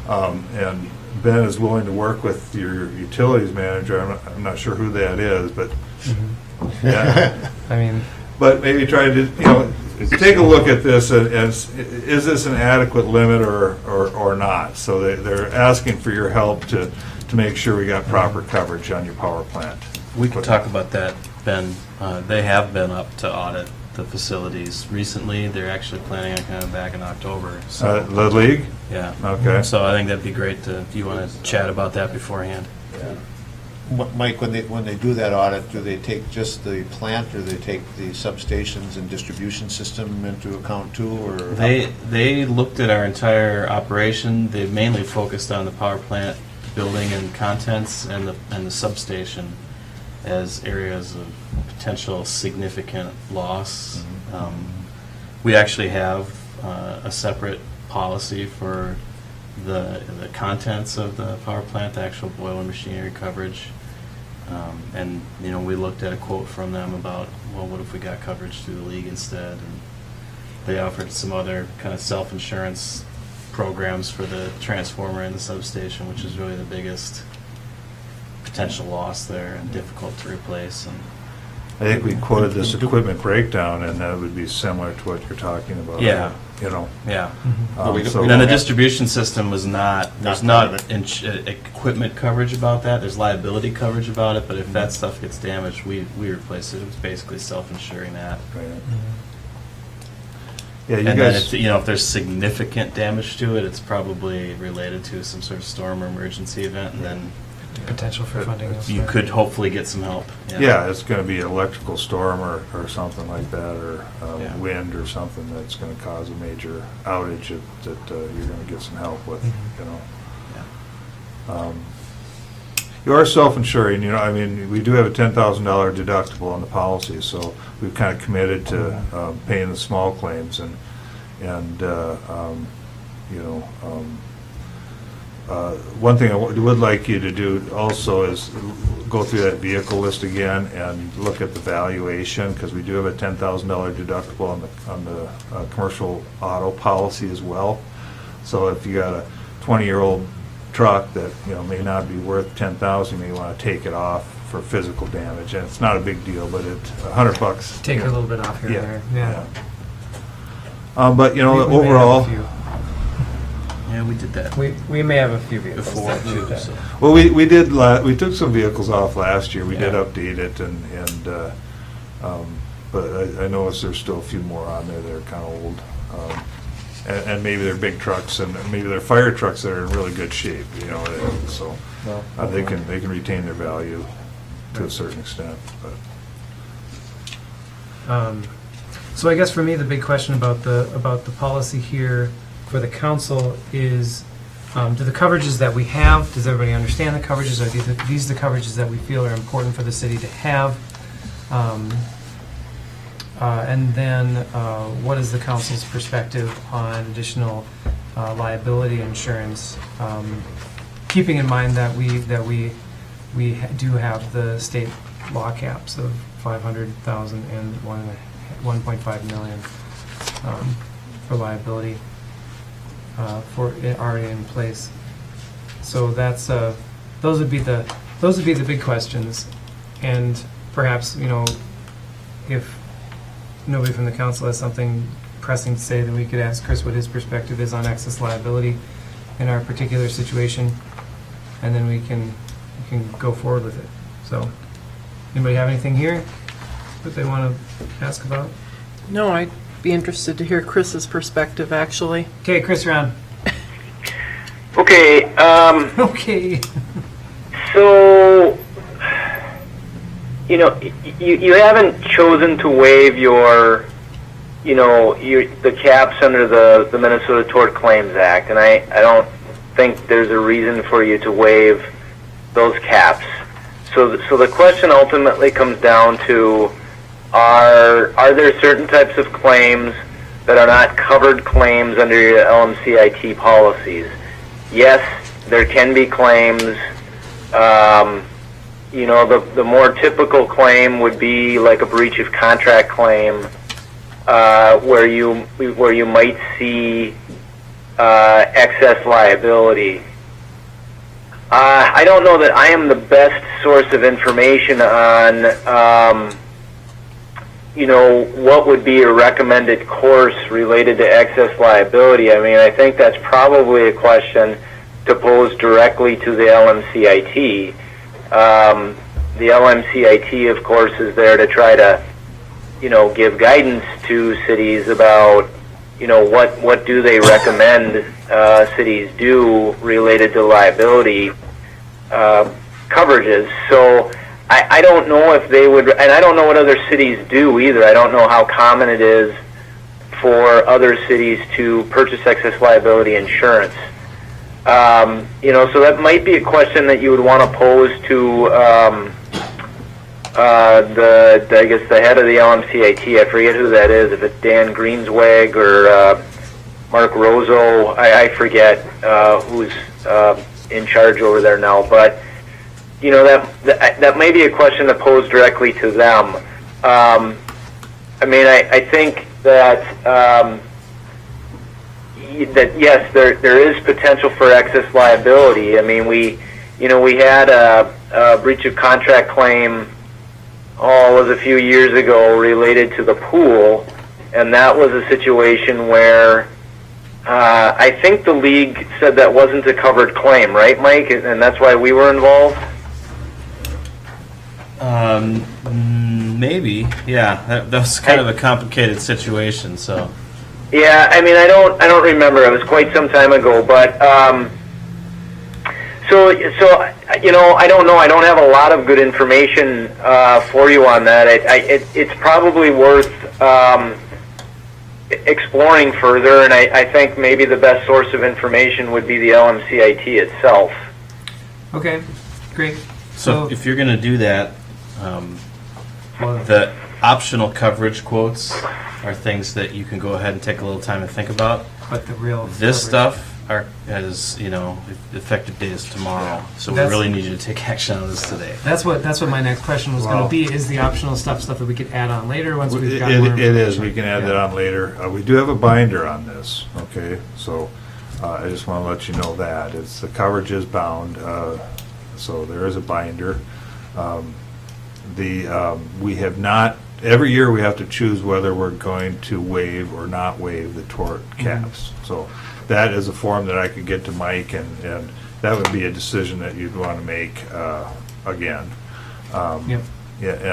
Speaker 14: and Ben is willing to work with your utilities manager. I'm not sure who that is, but yeah.
Speaker 5: I mean,
Speaker 14: But maybe try to, take a look at this and is this an adequate limit or not? So they're asking for your help to make sure we got proper coverage on your power plant.
Speaker 9: We could talk about that, Ben. They have been up to audit the facilities recently. They're actually planning on coming back in October. So,
Speaker 14: The league?
Speaker 9: yeah.
Speaker 14: Okay.
Speaker 9: So I think that'd be great if you want to chat about that beforehand.
Speaker 13: Mike, when they do that audit, do they take just the plant, or they take the substations and distribution system into account too, or?
Speaker 9: They looked at our entire operation. They mainly focused on the power plant building and contents and the substation as areas of potential significant loss. We actually have a separate policy for the contents of the power plant, the actual boiler machinery coverage. And we looked at a quote from them about, well, what if we got coverage through the league instead? And they offered some other kind of self-insurance programs for the transformer and the substation, which is really the biggest potential loss there and difficult to replace. And
Speaker 14: I think we quoted this equipment breakdown, and that would be similar to what you're talking about.
Speaker 9: Yeah.
Speaker 14: Yeah.
Speaker 9: And then the distribution system was there's not equipment coverage about that. There's liability coverage about it, but if that stuff gets damaged, we replace it. It was basically self-insuring that.
Speaker 14: Right. Yeah, you
Speaker 9: And
Speaker 14: guys.
Speaker 9: then if there's significant damage to it, it's probably related to some sort of storm or emergency event, and then
Speaker 5: potential for funding.
Speaker 9: you could hopefully get some help.
Speaker 14: Yeah, it's going to be an electrical storm or something like that, or
Speaker 9: Yeah.
Speaker 14: wind or something that's going to cause a major outage that you're going to get some help with, You are self-insuring, we do have a $10,000 deductible on the policy, so we've kind of committed to paying the small claims, one thing I would like you to do also is go through that vehicle list again and look at the valuation, because we do have a $10,000 deductible on the commercial auto policy as well. So if you got a 20-year-old truck that may not be worth $10,000, you may want to take it off for physical damage, and it's not a big deal, but it's $100.
Speaker 5: Take a little bit off here and there.
Speaker 14: But
Speaker 5: We may have
Speaker 14: overall.
Speaker 5: a few.
Speaker 9: Yeah, we did that
Speaker 5: We may have a few vehicles
Speaker 9: before
Speaker 5: that do
Speaker 9: too.
Speaker 5: that.
Speaker 9: So.
Speaker 14: Well, we did. We took some vehicles off last year. We did
Speaker 5: Yeah.
Speaker 14: update it, but I noticed there's still a few more on there that are kind of old, and maybe they're big trucks, and maybe they're fire trucks that are in really good shape. So they can retain their value to a certain extent. But
Speaker 5: So I guess for me, the big question about the policy here for the council is, do the coverages that we have, does everybody understand the coverages? Are these the coverages that we feel are important for the city to have? And then what is the council's perspective on additional liability insurance? Keeping in mind that we do have the state law caps of 500,000 and 1.5 million for liability already in place. So that's those would be the big questions, and perhaps if nobody from the council has something pressing to say, then we could ask Chris what his perspective is on excess liability in our particular situation, and then we can go forward with it. So, anybody have anything here that they want to ask about?
Speaker 2: No, I'd be interested to hear Chris's perspective, actually.
Speaker 5: Okay, Chris, you're on.
Speaker 11: Okay.
Speaker 5: Okay.
Speaker 11: So, you haven't chosen to waive your the caps under the Minnesota Tort Claims Act, and I don't think there's a reason for you to waive those caps. So the question ultimately comes down to, are there certain types of claims that are not covered claims under your LMCIT policies? Yes, there can be claims the more typical claim would be like a breach of contract claim, where you might see excess liability. I don't know that I am the best source of information on, what would be a recommended course related to excess liability. I mean, I think that's probably a question to pose directly to the LMCIT. The LMCIT, of course, is there to try to, give guidance to cities about, what do they recommend cities do related to liability coverages. So I don't know if they would, and I don't know what other cities do either. I don't know how common it is for other cities to purchase excess liability insurance. So that might be a question that you would want to pose to I guess the head of the LMCIT. I forget who that is. If it's Dan Greenswag or Mark Rozo, I forget who's in charge over there now. But that may be a question to pose directly to them. I mean, I think that yes, there is potential for excess liability. I mean, we had a breach of contract claim, it was a few years ago, related to the pool, and that was a situation where I think the league said that wasn't a covered claim, right, Mike? And that's why we were involved?
Speaker 9: Maybe, yeah. That was kind of a complicated situation, so.
Speaker 11: Yeah, I mean, I don't remember. It was quite some time ago, but so I don't know. I don't have a lot of good information for you on that. It's probably worth exploring further, and I think maybe the best source of information would be the LMCIT itself.
Speaker 5: Okay, great.
Speaker 9: So if you're going to do that, the optional coverage quotes are things that you can go ahead and take a little time to think about.
Speaker 5: But the real
Speaker 9: this
Speaker 5: coverage.
Speaker 9: stuff has effective date is tomorrow, so we
Speaker 5: That's-
Speaker 9: really need you to take action on this today.
Speaker 5: That's what my next question was going
Speaker 14: Well-
Speaker 5: to be. Is the optional stuff that we could add on later once we've
Speaker 14: It
Speaker 5: got more
Speaker 14: it is,
Speaker 5: information?
Speaker 14: we can add that
Speaker 5: Yeah.
Speaker 14: on later. We do have a binder on this, okay? So I just want to let you know that. The coverage is bound, so there is a binder. We have not, every year we have to choose whether we're going to waive or not waive the tort caps. So that is a form that I could get to Mike, and that would be a decision that you'd want to make again.
Speaker 5: Yep.
Speaker 14: Yeah,